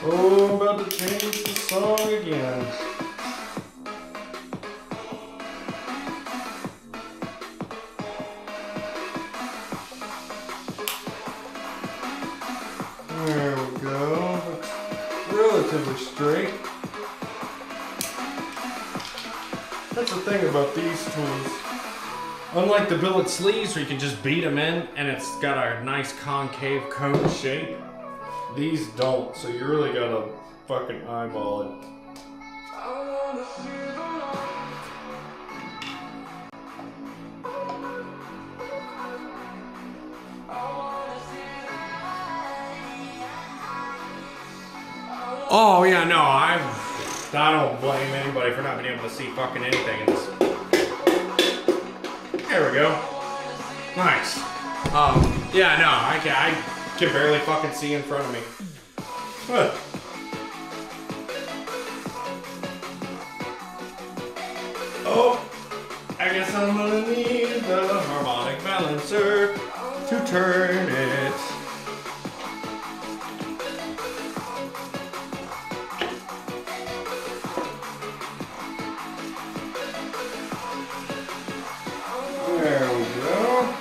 Oh, I'm about to change the song again. There we go. Looks relatively straight. That's the thing about these tools. Unlike the billet sleeves where you can just beat them in and it's got a nice concave cone shape, These don't, so you really gotta fucking eyeball it. oh yeah, no, I don't blame anybody for not being able to see fucking anything in this. There we go. Nice. Yeah, no, I can barely fucking see in front of me. Huh. Oh, I guess I'm gonna need the harmonic balancer to turn it. There we go.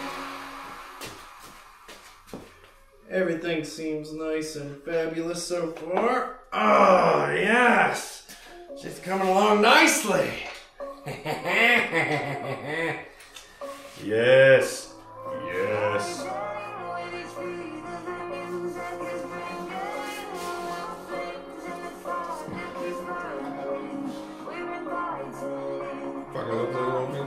Everything seems nice and fabulous so far. Oh, yes! She's coming along nicely. Yes. Yes. Fucking looks like a little bit.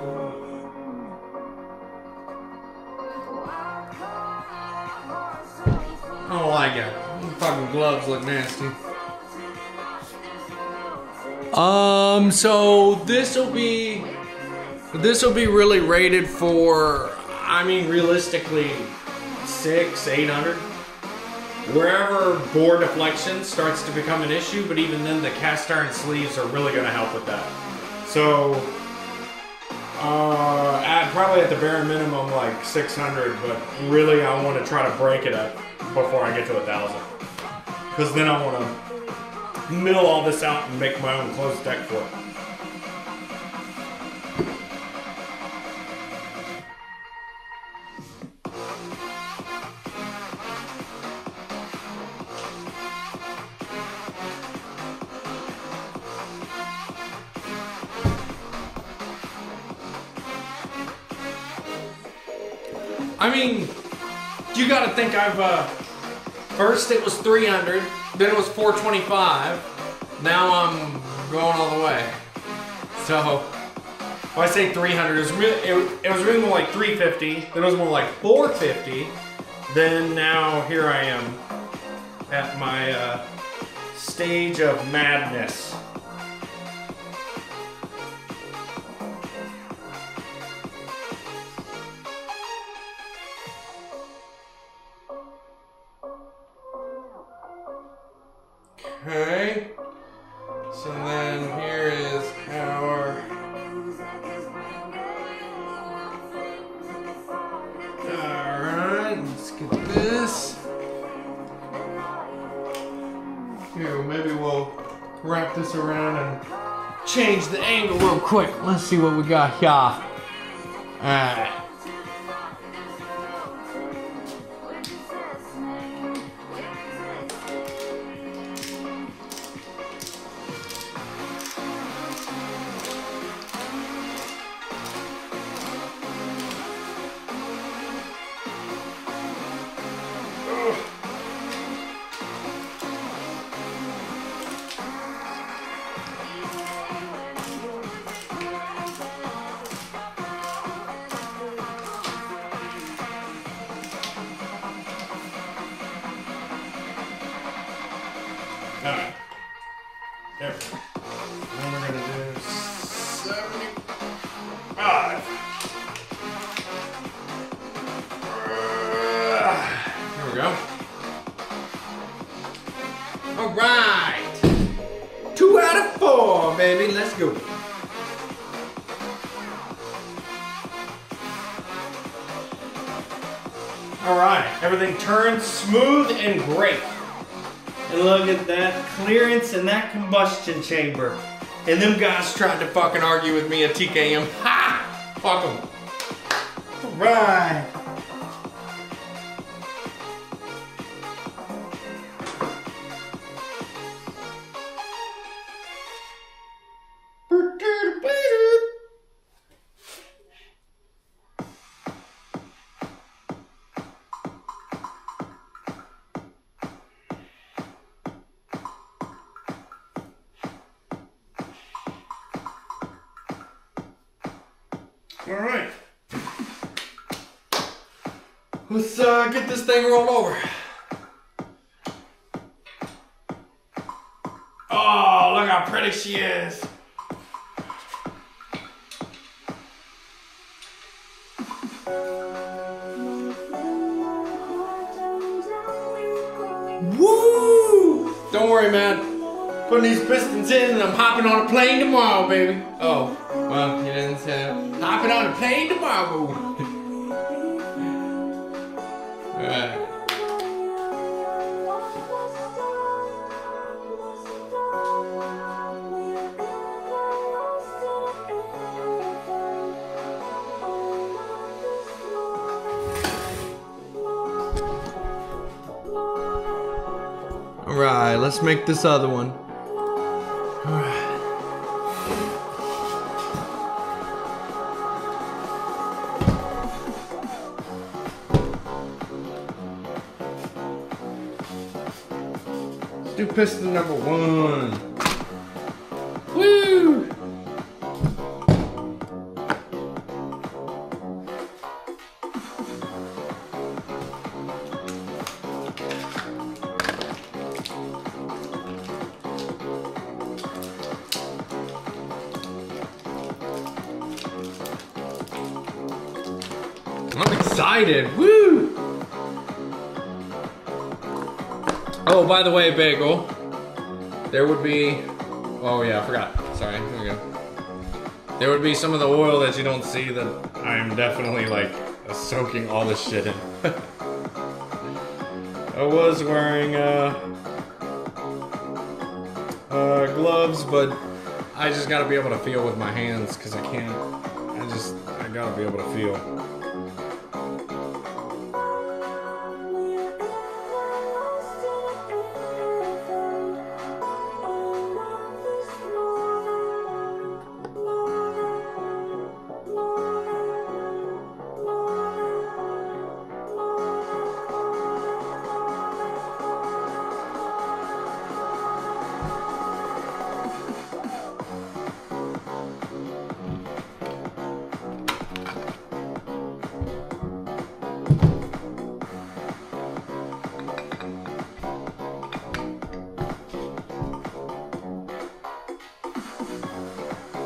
I don't like it. Fucking gloves look nasty. So this will be really rated for, I mean, realistically 600-800. Wherever bore deflection starts to become an issue, but even then the cast iron sleeves are really going to help with that. So probably at the bare minimum like 600, but really I want to try to break it up before I get to 1,000, because then I want to mill all this out and make my own closed deck for it. I mean, you gotta think first it was 300, then it was 425, now I'm going all the way. So, when I say 300, it was really more like 350, then it was more like 450, then now here I am at my stage of madness. Okay, so then here is our alright, let's get this. Here, maybe we'll wrap this around and change the angle real quick. Let's see what we got here. Alright. Alright. There we go. Then we're gonna do 75. Here we go. Alright. 2 out of 4, baby. Let's go. Alright. Everything turns smooth and great. And look at that clearance in that combustion chamber. And them guys tried to fucking argue with me at TKM. Ha! Fuck them. Alright. Alright. Let's get this thing rolled over. Oh, look how pretty she is. Woo! Don't worry, man. Putting these pistons in and I'm hopping on a plane tomorrow, baby. Oh, well, you didn't say that. Hopping on a plane tomorrow. Alright. Alright, let's make this other one. Alright. Let's do piston number 1. Woo! excited. Woo! Oh, by the way, Bagel, there would be, oh yeah, I forgot. Sorry, here we go. There would be some of the oil that you don't see that I am definitely like soaking all this shit in. I was wearing gloves, but I just gotta be able to feel with my hands because I can't. I gotta be able to feel.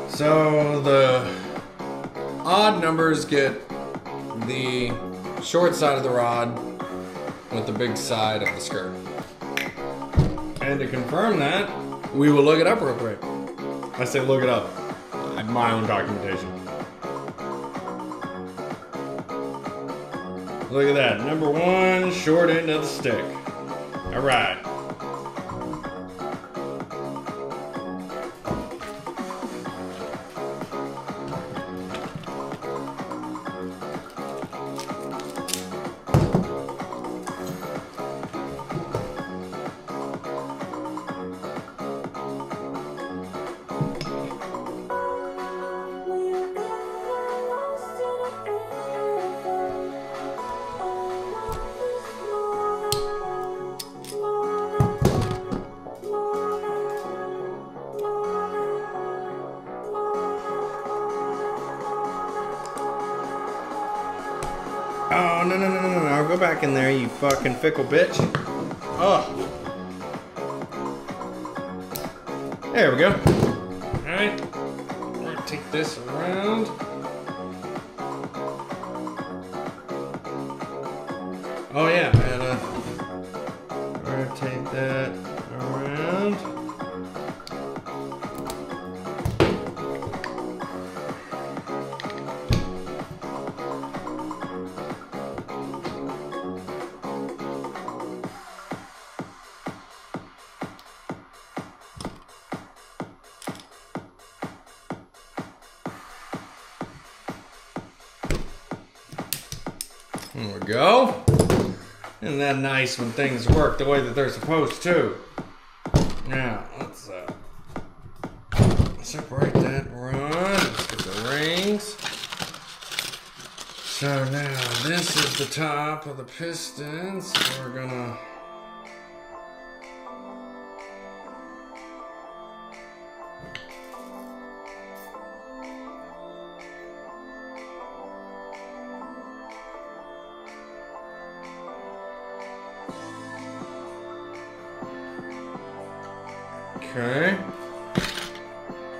So the odd numbers get the short side of the rod with the big side of the skirt. And to confirm that, we will look it up real quick. I say look it up. I have my own documentation. Look at that. Number 1, short end of the stick. All right. Oh, no. Go back in there, you fucking fickle bitch. Oh. There we go. Alright. We're gonna take this around. Oh, yeah. And, rotate that around. There we go. Isn't that nice when things work the way that they're supposed to? Now, let's separate that rod. Let's get the rings. So now this is the top of the piston. So we're gonna okay.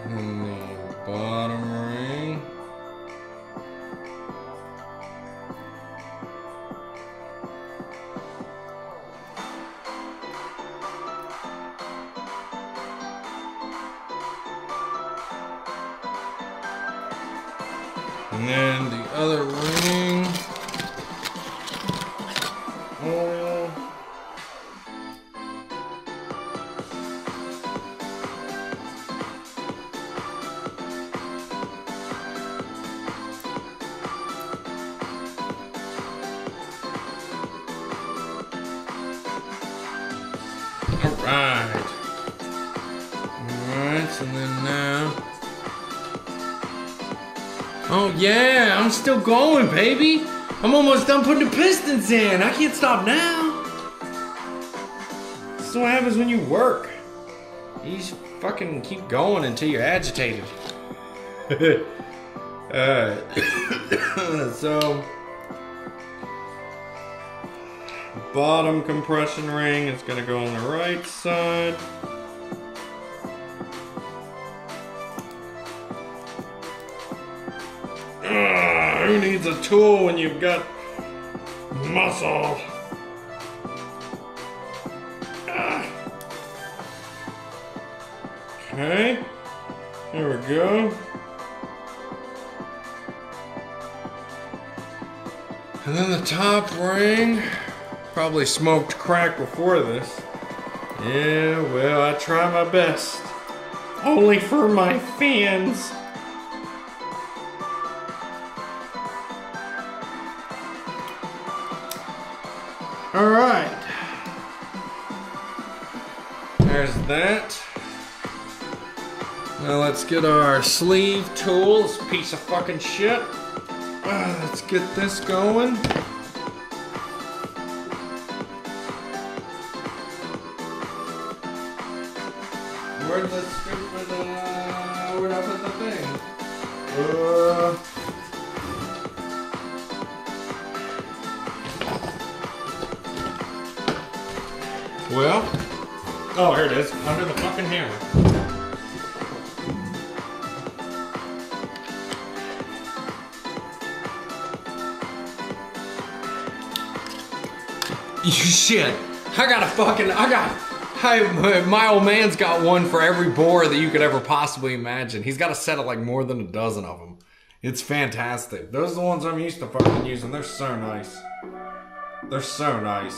And the bottom ring. And then the other ring. Oil. Alright. Alright, so then now. Oh yeah, I'm still going, baby. I'm almost done putting the pistons in. I can't stop now. This is what happens when you work. You just fucking keep going until you're agitated. Alright. So bottom compression ring is going to go on the right side. Who needs a tool when you've got muscle. Okay, here we go. And then the top ring. Probably smoked crack before this. Yeah, well, I try my best. Only for my fans. All right. There's that. Now let's get our sleeve tool, this piece of fucking shit. Let's get this going. Where'd the stupid, where'd I put the thing? Well, oh, here it is, under the fucking hammer. Shit, my old man's got one for every bore that you could ever possibly imagine. He's got a set of like more than a dozen of them. It's fantastic. Those are the ones I'm used to fucking using. They're so nice. They're so nice.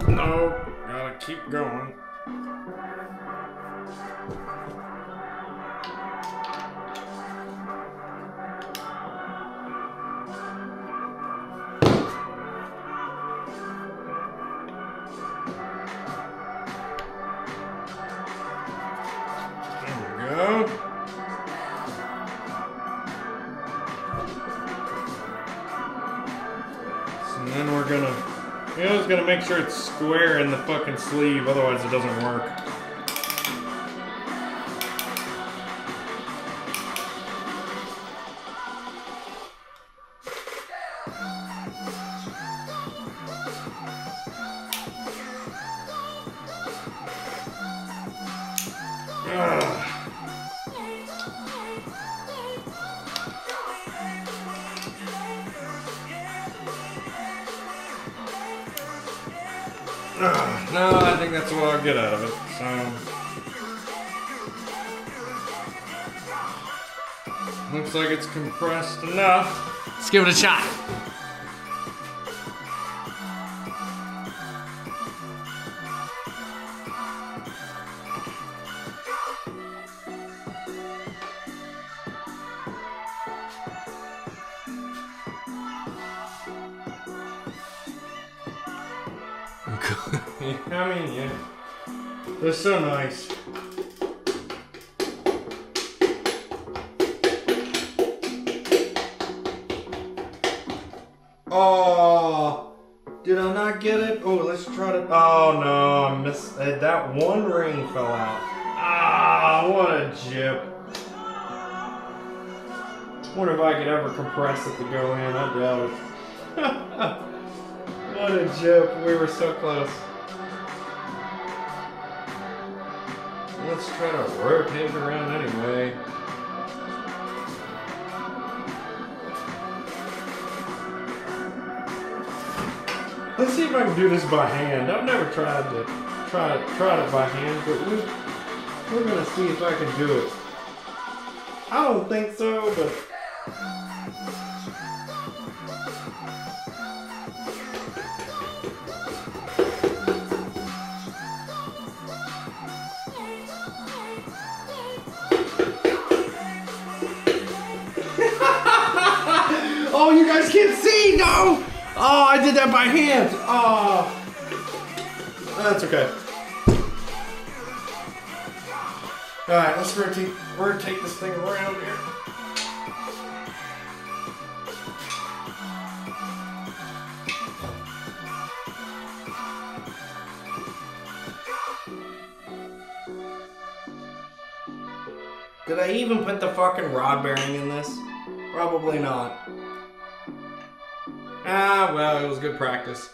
No, gotta keep going. Gonna make sure it's square in the fucking sleeve, otherwise it doesn't work. No, I think that's what I'll get out of it, so. Looks like it's compressed enough. Let's give it a shot. I mean, yeah. They're so nice. Oh, did I not get it? Oh, let's try to. Oh no, I missed. That one ring fell out. Ah, what a jip. Wonder if I could ever compress it to go in. I doubt it. What a jip. We were so close. Let's try to rotate it around anyway. Let's see if I can do this by hand. I've never tried it by hand, but we're gonna see if I can do it. I don't think so, but. Oh, you guys can't see! No! Oh, I did that by hand! Oh. That's okay. Alright, let's rotate this thing around here. Did I even put the fucking rod bearing in this? Probably not. Ah, well, it was good practice.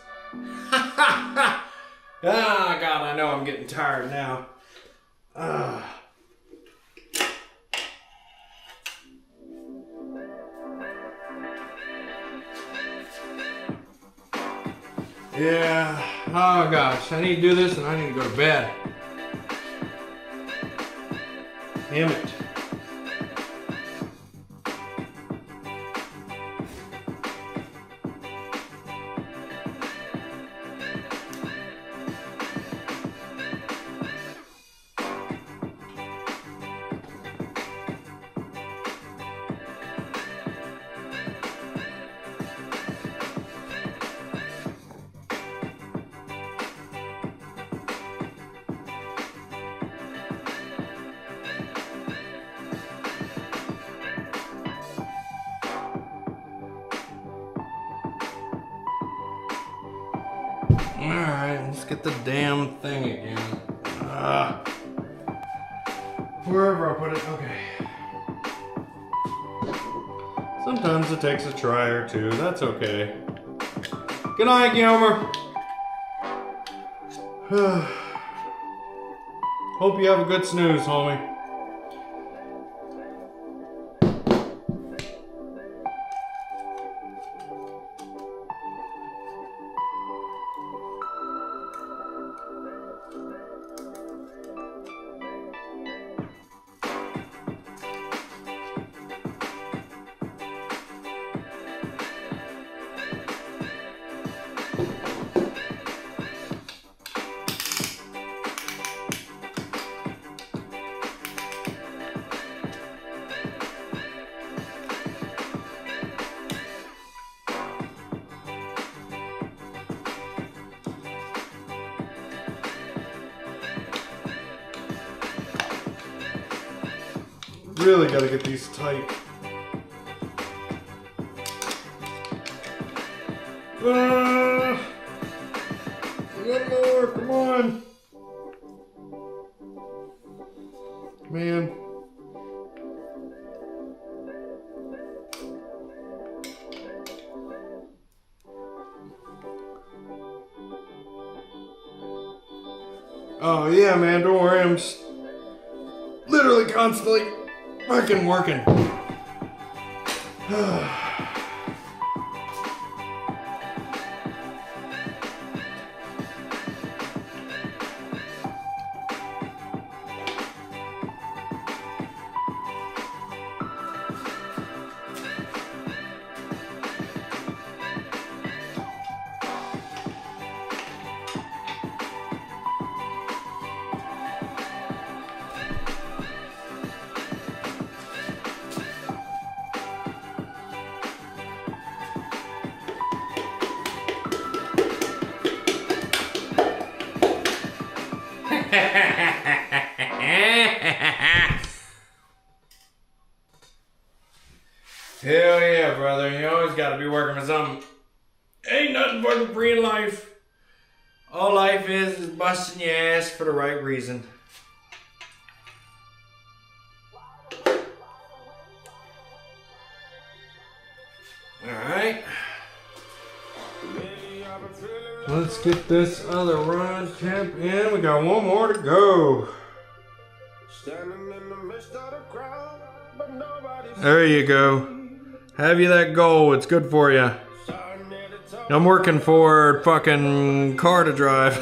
Ah, God, I know I'm getting tired now. Yeah. Oh gosh, I need to do this and I need to go to bed. Damn it. Alright, let's get the damn thing again. Wherever I put it, okay. Sometimes it takes a try or two, that's okay. Good night, Gilmer. Hope you have a good snooze, homie. Really gotta get these tight. One more, come on. Man. Oh yeah, man, don't worry, I'm just literally constantly fucking working. Hell yeah, brother. You always gotta be working for something. Ain't nothing fucking free in life. All life is busting your ass for the right reason. Alright. Let's get this other run temp in. We got one more to go. There you go. Have you that goal? It's good for you. I'm working for fucking car to drive.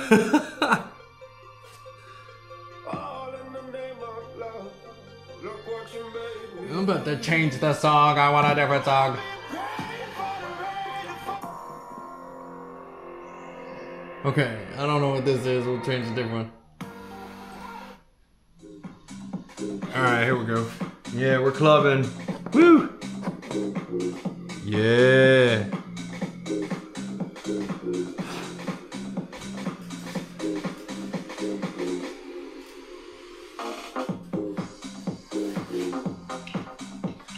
I'm about to change the song. I want a different song. Okay, I don't know what this is. We'll change a different one. Alright, here we go. Yeah, we're clubbing. Woo! Yeah.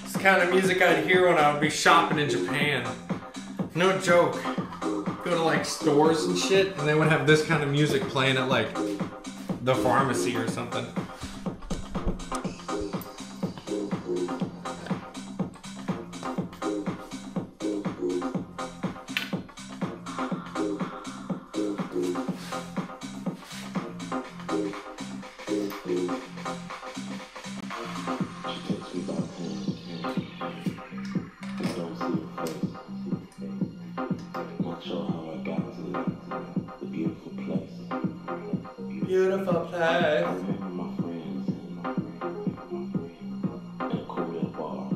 It's the kind of music I'd hear when I would be shopping in Japan. No joke. Go to like stores and shit, and they would have this kind of music playing at like the pharmacy or something. Not sure how I got to it. flip-flops high. Remember my friends at a cool bar.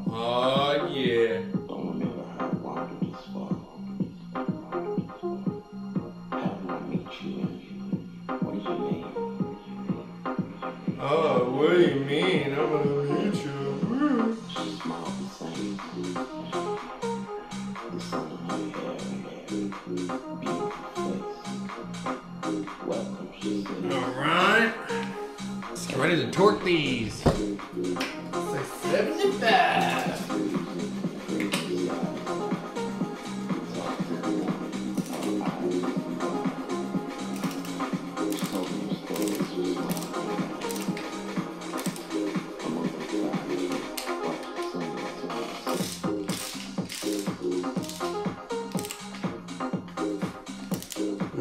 Oh yeah. Don't remember how I wandered this far. How did I meet you? What is your name? Oh, what do you mean? I'm gonna meet you. She smiled the same. The sun in her hair and beautiful face. Welcome, she said. Alright. Let's get ready to torque these. 75.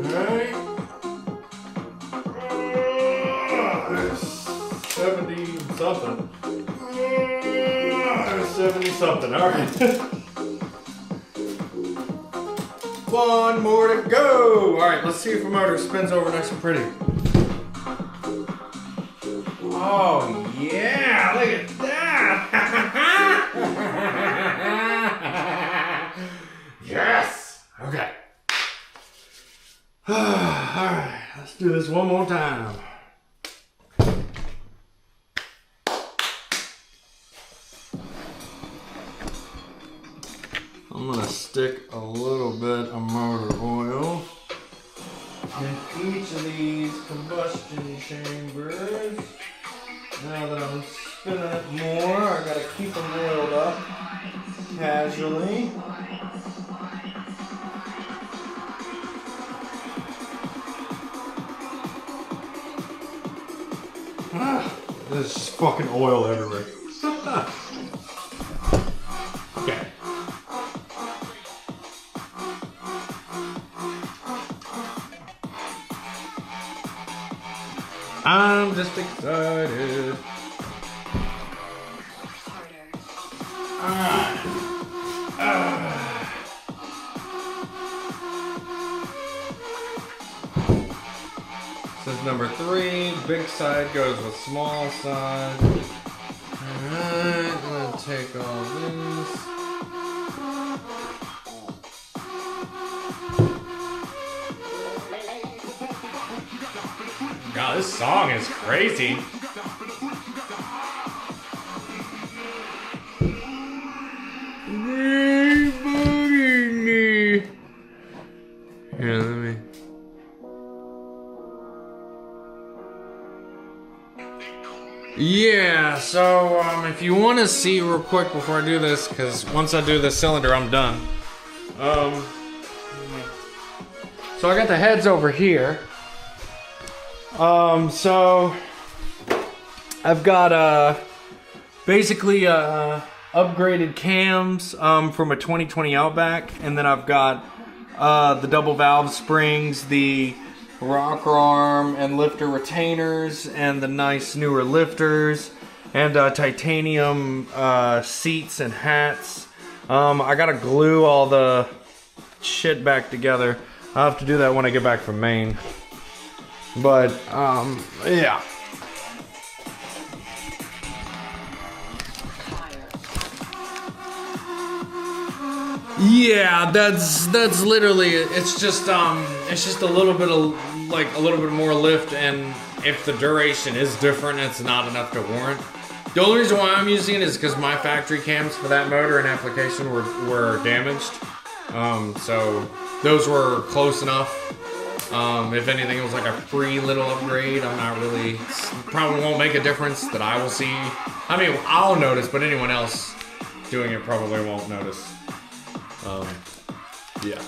Alright. 70 something. 70 something. Alright. One more to go. Alright, let's see if the motor spins over nice and pretty. Oh yeah, look at that. Yes. Okay. Alright, let's do this one more time. I'm gonna stick a little bit of motor oil in each of these combustion chambers. Now that I'm spinning it more, I gotta keep them oiled up casually. There's just fucking oil everywhere. Okay. I'm just excited. This is number 3. Big side goes with small side. Alright, I'm gonna take all this. God, this song is crazy. Here, let me. Yeah, so if you want to see real quick before I do this, because once I do the cylinder, I'm done. So I got the heads over here. So I've got basically upgraded cams from a 2020 Outback, and then I've got the double valve springs, the rocker arm and lifter retainers, and the nice newer lifters, and titanium seats and hats. I gotta glue all the shit back together. I'll have to do that when I get back from Maine. But yeah. Yeah, that's literally it. It's just a little bit of a little bit more lift, and if the duration is different, it's not enough to warrant. The only reason why I'm using it is because my factory cams for that motor and application were damaged. So those were close enough. If anything, it was like a free little upgrade. I'm not really, probably won't make a difference that I will see. I mean, I'll notice, but anyone else doing it probably won't notice. Yeah.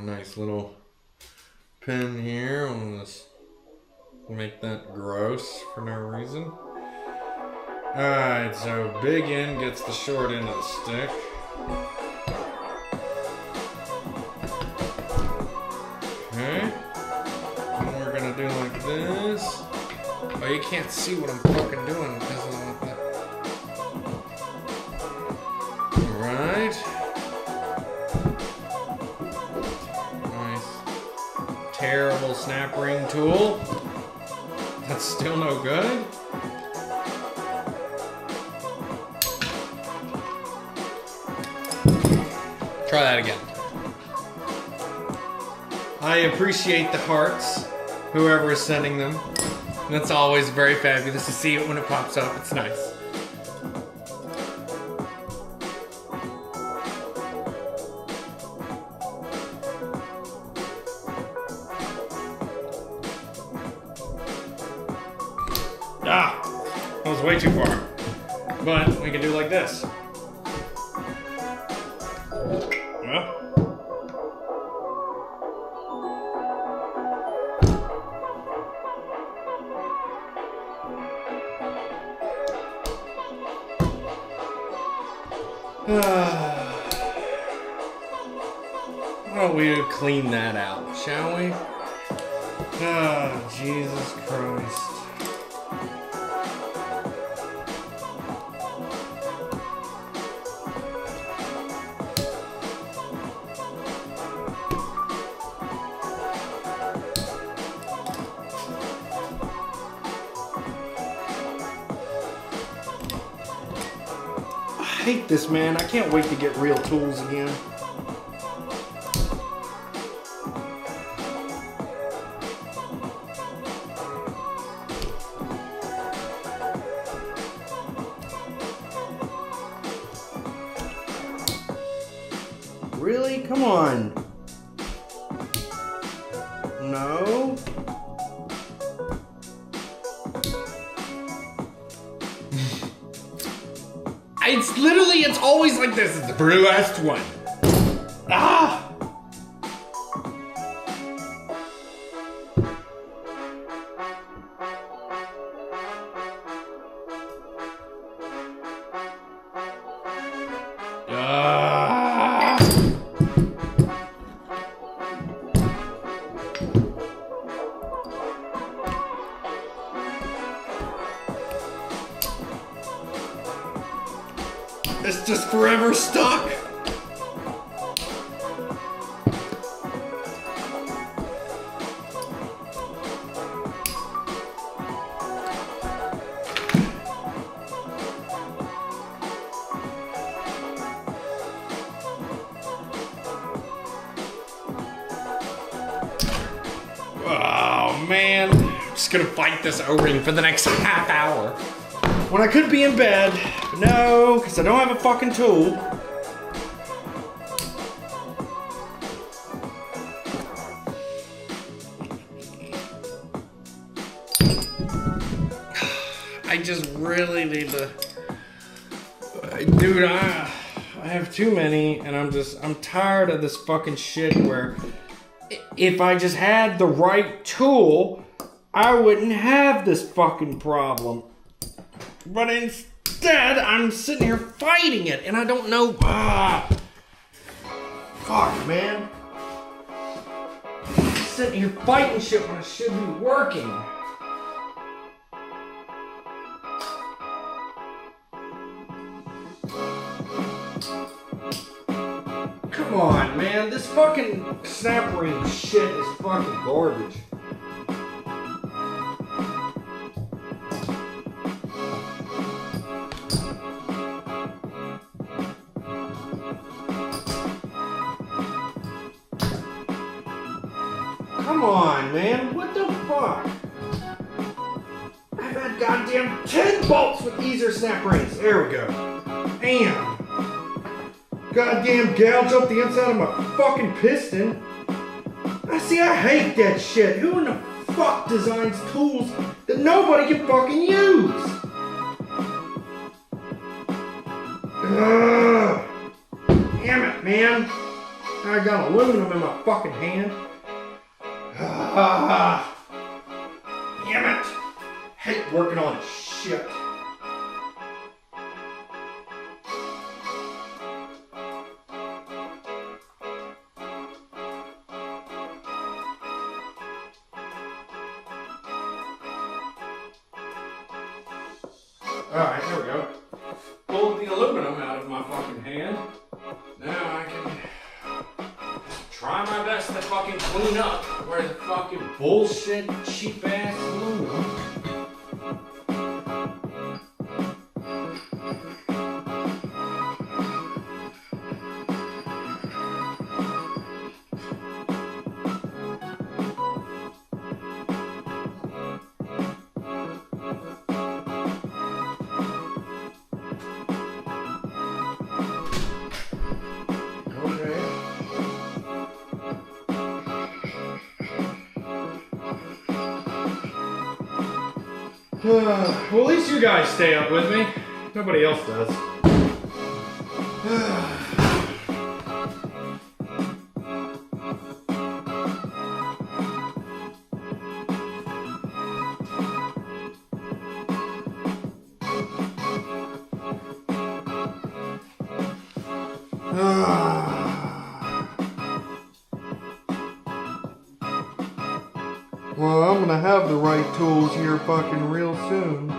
Nice little pin here. I'm gonna make that gross for no reason. Alright, so big end gets the short end of the stick. Okay. And we're gonna do like this. Oh you can't see what I'm fucking doing because of that. Alright. Nice. Terrible snap ring tool. That's still no good. Try that again. I appreciate the hearts, whoever is sending them. That's always very fabulous to see it when it pops up. It's nice. Ah, that was way too far. But we can do like this. Well. Why don't we clean that out, shall we? Oh, Jesus Christ. I hate this, man. I can't wait to get real tools again. Really? Come on. No. It's always like this. It's the last one. Ah! It's just forever stuck. Oh man, I'm just gonna fight this O-ring for the next half hour. When I could be in bed. No, because I don't have a fucking tool. I just really need to... Dude, I have too many, and I'm tired of this fucking shit where if I just had the right tool, I wouldn't have this fucking problem. But instead, I'm sitting here fighting it, and I don't know. Fuck, man. I'm sitting here fighting shit when I should be working. Come on, man. This fucking snap ring shit is fucking garbage. Come on, man. What the fuck? I've had goddamn 10 bolts with easier snap rings. There we go. Damn. Goddamn gouge up the inside of my fucking piston. I hate that shit. Who in the fuck designs tools that nobody can fucking use? Ugh. Damn it, man. I got aluminum in my fucking hand. Damn it. Hate working on shit. Alright, here we go. Pulled the aluminum out of my fucking hand. Now I can try my best to fucking clean up where the fucking bullshit cheap ass aluminum. Well, at least you guys stay up with me. Nobody else does. Well, I'm gonna have the right tools here fucking real soon.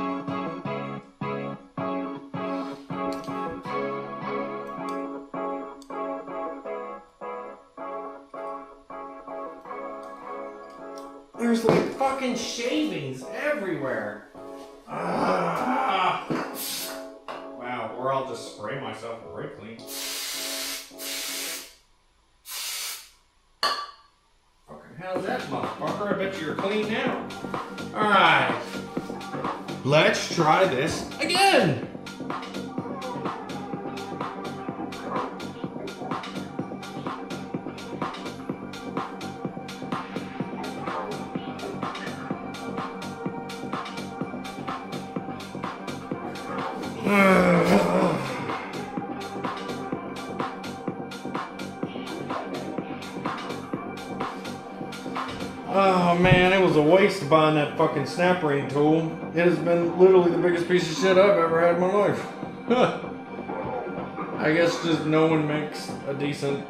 There's like fucking shavings everywhere. Wow, or I'll just spray myself with brake clean. Fucking how's that, motherfucker? I bet you're clean now. Alright. Let's try this again. Oh man, it was a waste buying that fucking snap ring tool. It has been literally the biggest piece of shit I've ever had in my life. I guess just no one makes a decent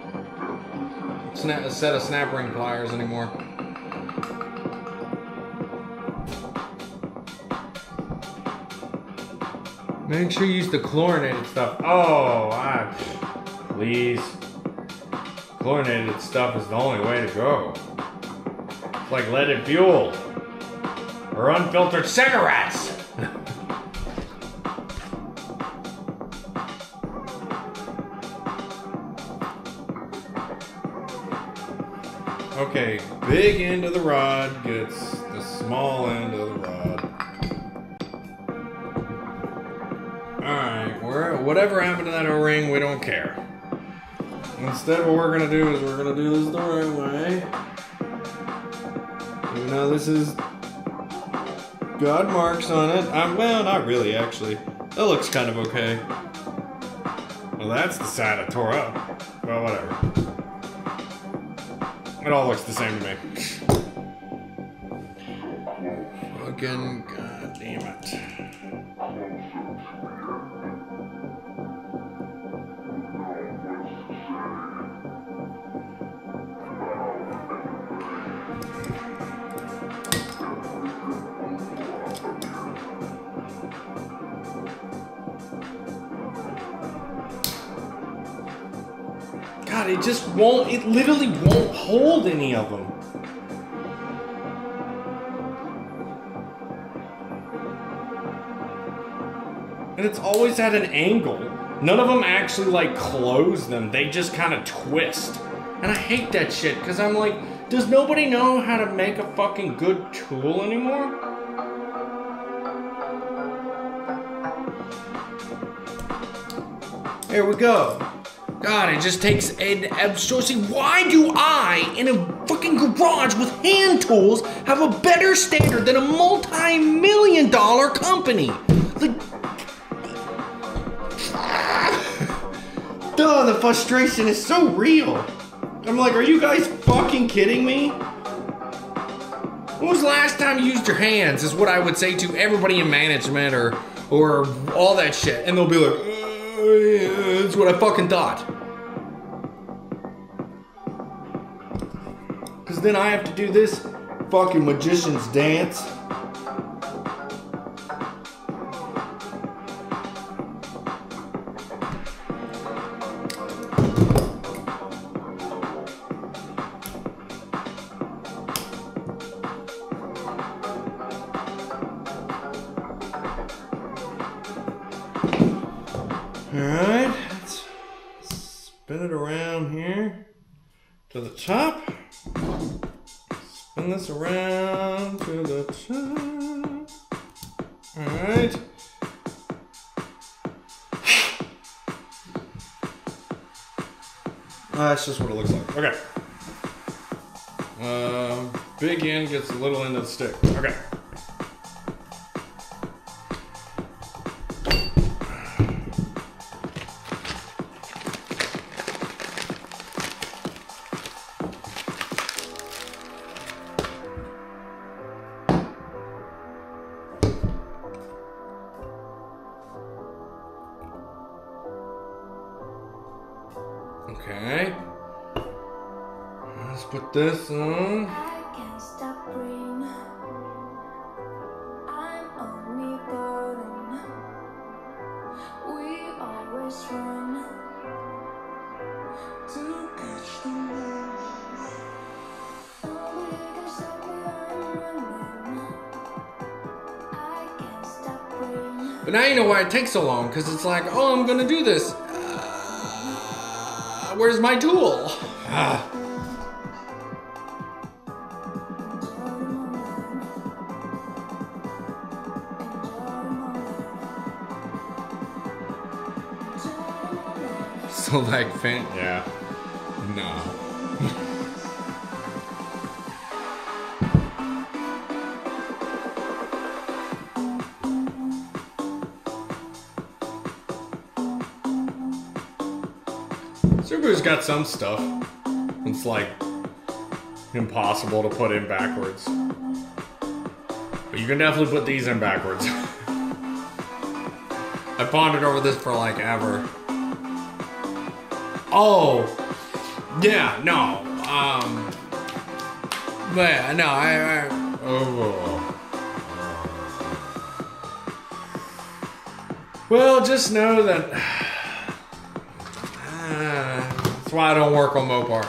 set of snap ring pliers anymore. Make sure you use the chlorinated stuff. Oh, please. Chlorinated stuff is the only way to go. It's like leaded fuel. Or unfiltered cigarettes. Okay, big end of the rod gets the small end of the rod. Alright, whatever happened to that O-ring, we don't care. Instead, what we're gonna do is we're gonna do this the right way. Even though this is got marks on it. Well, not really, actually. That looks kind of okay. Well, that's the side I tore up. Well, whatever. It all looks the same to me. Fucking goddamn it. God, it just won't, it literally won't hold any of them. And it's always at an angle. None of them actually like close them, they just kind of twist. And I hate that shit, because I'm like, does nobody know how to make a fucking good tool anymore? There we go. God, it just takes an absurdity. Why do I, in a fucking garage with hand tools, have a better standard than a multi-million-dollar company? Like, duh, the frustration is so real. I'm like, are you guys fucking kidding me? When was the last time you used your hands? Is what I would say to everybody in management or all that shit, and they'll be like, yeah, that's what I fucking thought. Because then I have to do this fucking magician's dance. Alright, let's spin it around here to the top. Spin this around to the top. Alright. That's just what it looks like. Okay. Big end gets a little end of the stick. Okay. Okay. Let's put this on. I can't stop praying. I'm only burden. We always run to catch the moon. Nobody can stop me, I'm running. I can't stop praying. But now you know why it takes so long, because it's like, oh, I'm gonna do this. Where's my tool? Ah. So like yeah. No. Subaru's got some stuff. It's like impossible to put in backwards. But you can definitely put these in backwards. I pondered over this for like ever. Oh, yeah, no, but yeah, no, oh. Well, just know that, that's why I don't work on Mopar.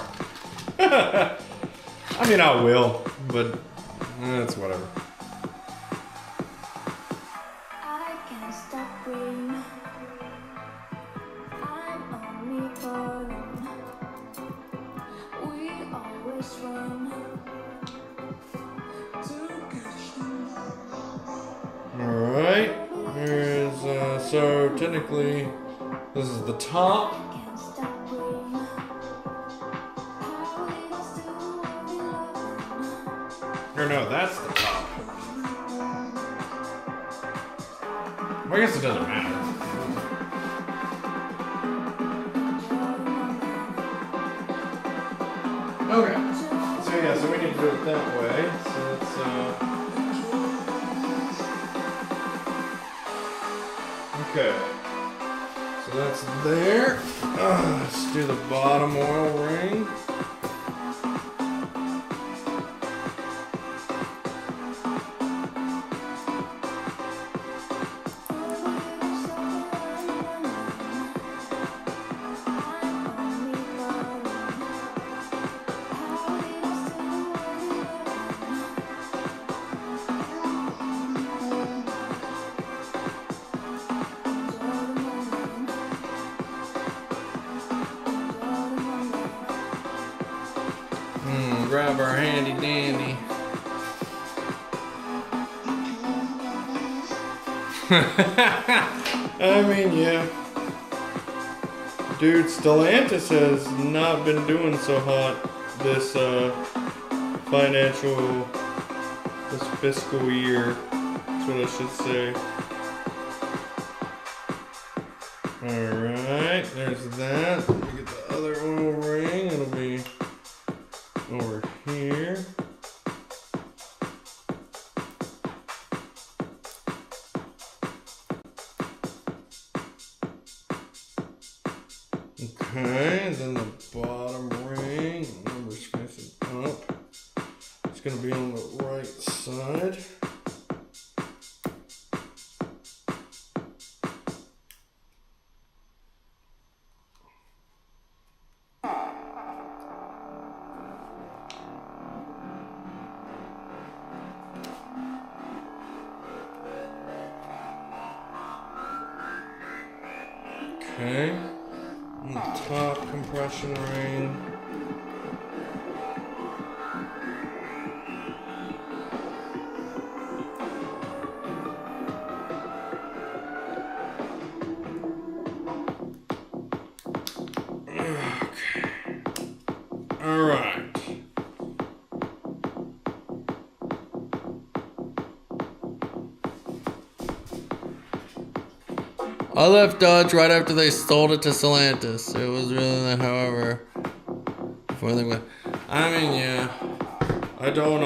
I mean, I will, but it's whatever. I can't stop praying. I'm only burden. We always run to catch the moon. Alright. Here's, so technically, this is the top. Can't stop praying. How we lost to what we love. Or no, that's the top. Well, I guess it doesn't matter. Okay. So yeah, so we need to do it that way. So let's okay. So that's there. Let's do the bottom oil ring. Grab our handy dandy. I mean, yeah. Dude, Stellantis has not been doing so hot this this fiscal year. That's what I should say. Alright, there's that. Let me get the other oil ring. It'll be over here. Okay, and then the bottom ring, remember facing up. It's gonna be on the right side. Okay. And the top compression ring. Okay. All right. I left Dodge right after they sold it to Stellantis. It was really, however, before they went. I mean, yeah. I don't,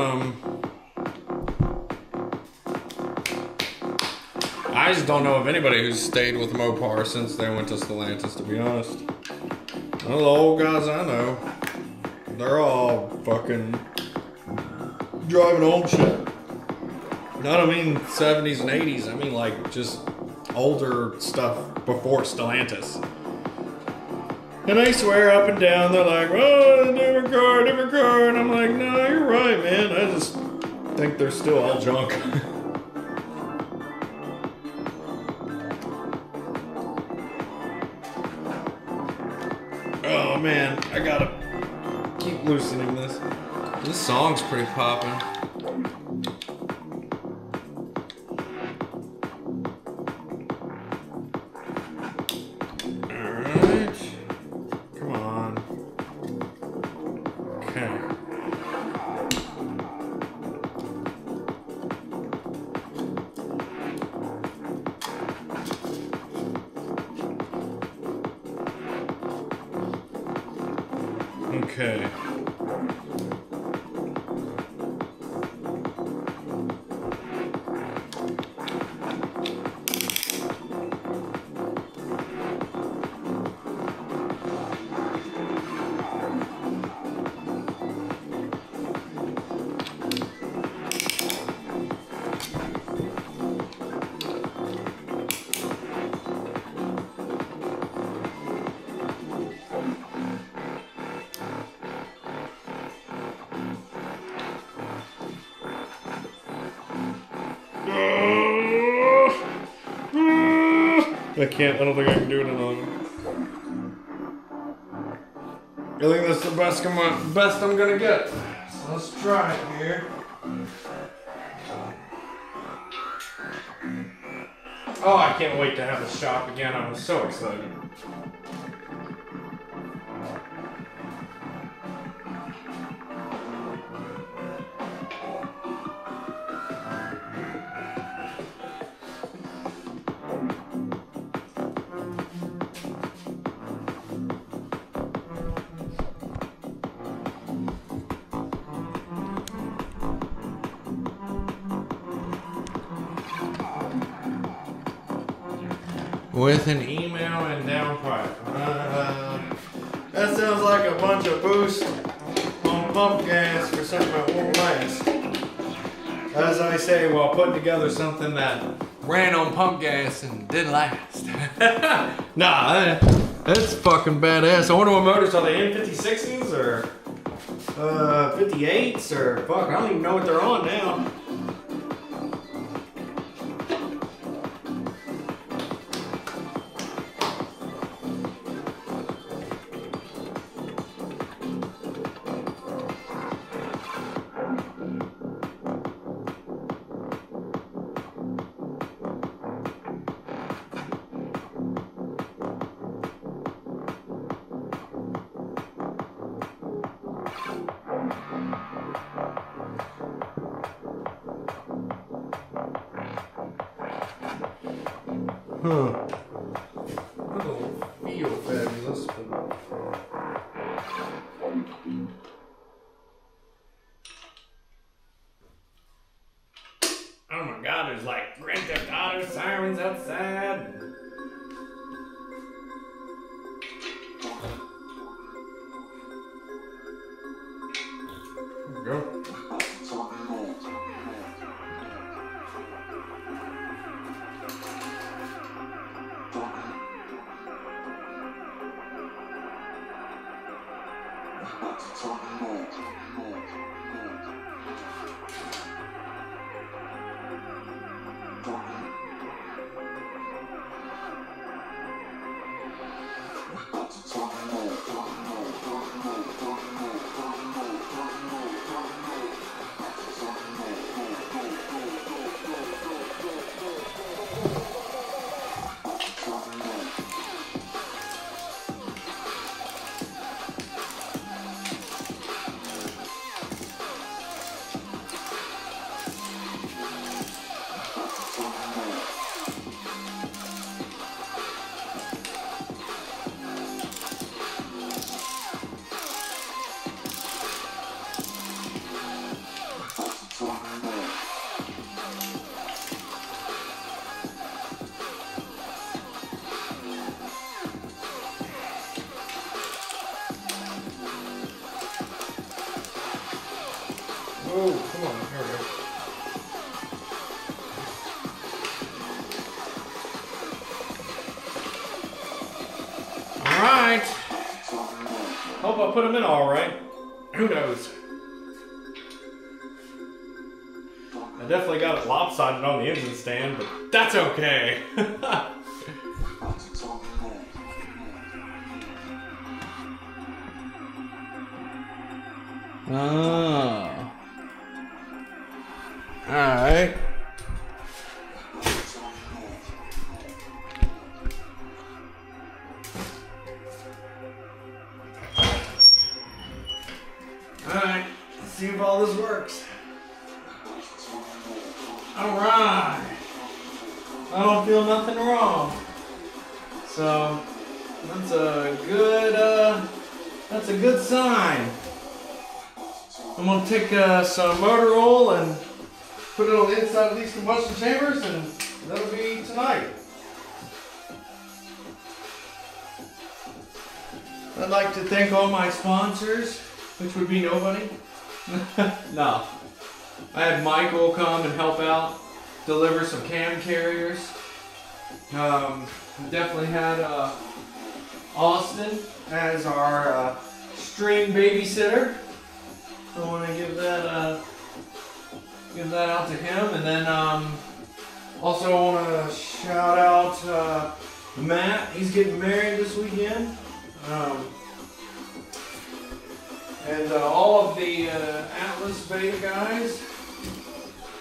I just don't know of anybody who's stayed with Mopar since they went to Stellantis, to be honest. Well, the old guys I know, they're all fucking driving old shit. No, I don't mean 70s and 80s. I mean, like, just older stuff before Stellantis. And they swear up and down, they're like, oh, different car. And I'm like, no, you're right, man. I just think they're still all junk. Oh, man. I gotta keep loosening this. This song's pretty poppin'. Okay. I don't think I can do it another. I think that's the best I'm gonna get. So let's try it here. Oh, I can't wait to have the shop again. I'm so excited. With an email and downpipe. That sounds like a bunch of boost on pump gas for something that won't last. As I say, while putting together something that Ran on pump gas and didn't last. nah, that's fucking badass. I wonder what motors are they in? 56s or 58s or fuck? I don't even know what they're on now. Huh. I don't feel fabulous, but... Oh my god, there's like Grand Theft Auto sirens outside. There we go. Oh, come on. Here we go. All right. Hope I put them in all right. Who knows? I definitely got it lopsided on the engine stand, but that's okay. Oh. Alright. Alright, let's see if all this works. Alright. I don't feel nothing wrong. So that's a good sign. I'm gonna take some motor oil and put it on the inside of these combustion chambers, and that'll be tonight. I'd like to thank all my sponsors, which would be nobody. No. I had Michael come and help out, deliver some cam carriers. Definitely had Austin as our string babysitter. I want to give that out to him, and then also I want to shout out Matt. He's getting married this weekend, and all of the Atlas Beta guys.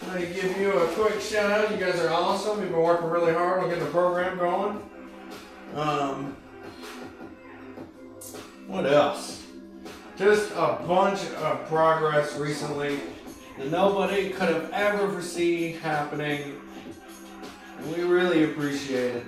I want to give you a quick shout out. You guys are awesome. You've been working really hard on getting the program going. What else? Just a bunch of progress recently that nobody could have ever foreseen happening. And we really appreciate it.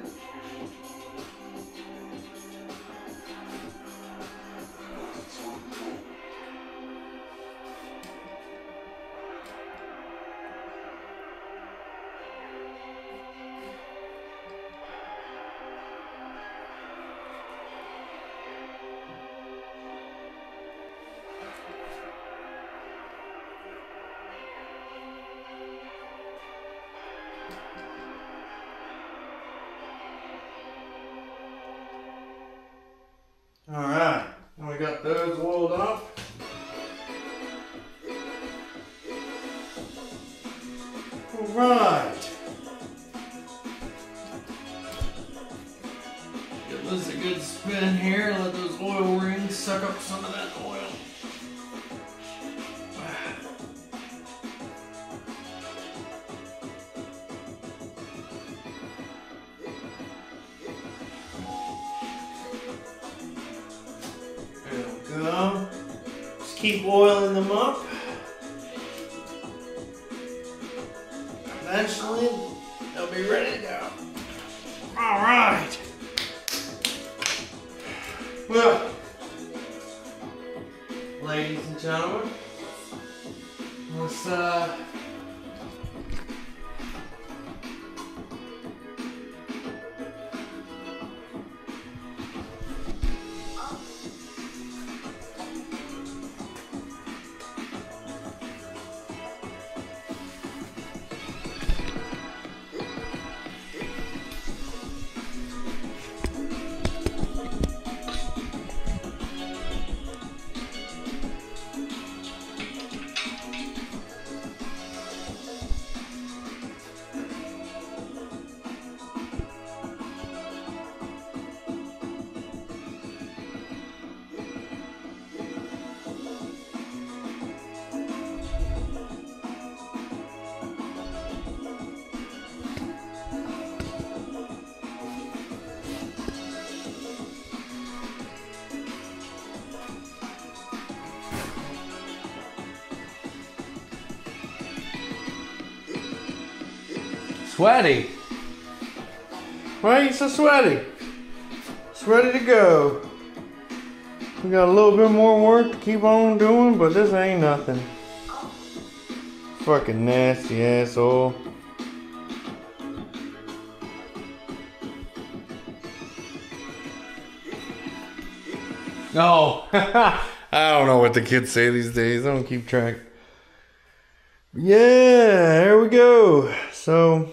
Alright, we got those oiled up. Alright. Give this a good spin here, let those oil rings suck up some of that oil. Go. Just keep oiling them up. Eventually, they'll be ready to go. All right. Well, ladies and gentlemen, let's sweaty. Why are you so sweaty? It's ready to go. We got a little bit more work to keep on doing, but this ain't nothing. Fucking nasty asshole. No. I don't know what the kids say these days. I don't keep track. Yeah, here we go. So,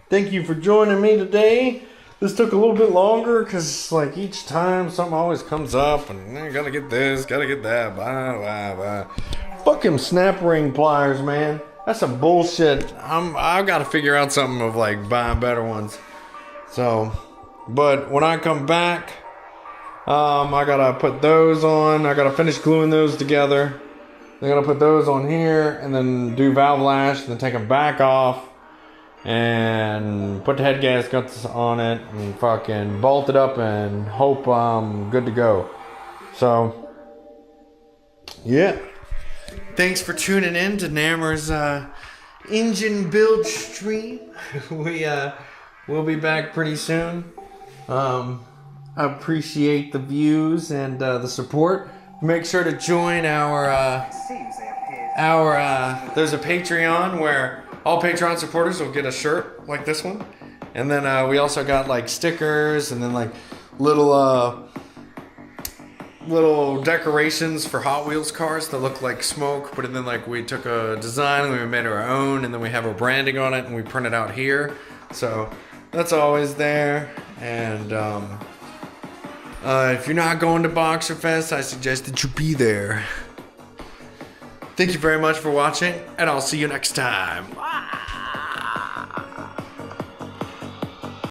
thank you for joining me today. This took a little bit longer because, like, each time something always comes up and I gotta get this, gotta get that, blah, blah, blah. Fuck him snap ring pliers, man. That's some bullshit. I've got to figure out something of, like, buying better ones. So, but when I come back, I gotta put those on. I gotta finish gluing those together. I gotta put those on here and then do valve lash, then take them back off and put the head gaskets on it and fucking bolt it up and hope I'm good to go. So, yeah. Thanks for tuning in to NAMR's engine build stream. We'll be back pretty soon. I appreciate the views and the support. Make sure to join our there's a Patreon where all Patreon supporters will get a shirt like this one, and then we also got like stickers and then like little decorations for Hot Wheels cars that look like smoke, but then like we took a design and we made our own, and then we have our branding on it and we print it out here, so that's always there. And if you're not going to BoxerFest, I suggest that you be there. Thank you very much for watching, and I'll see you next time.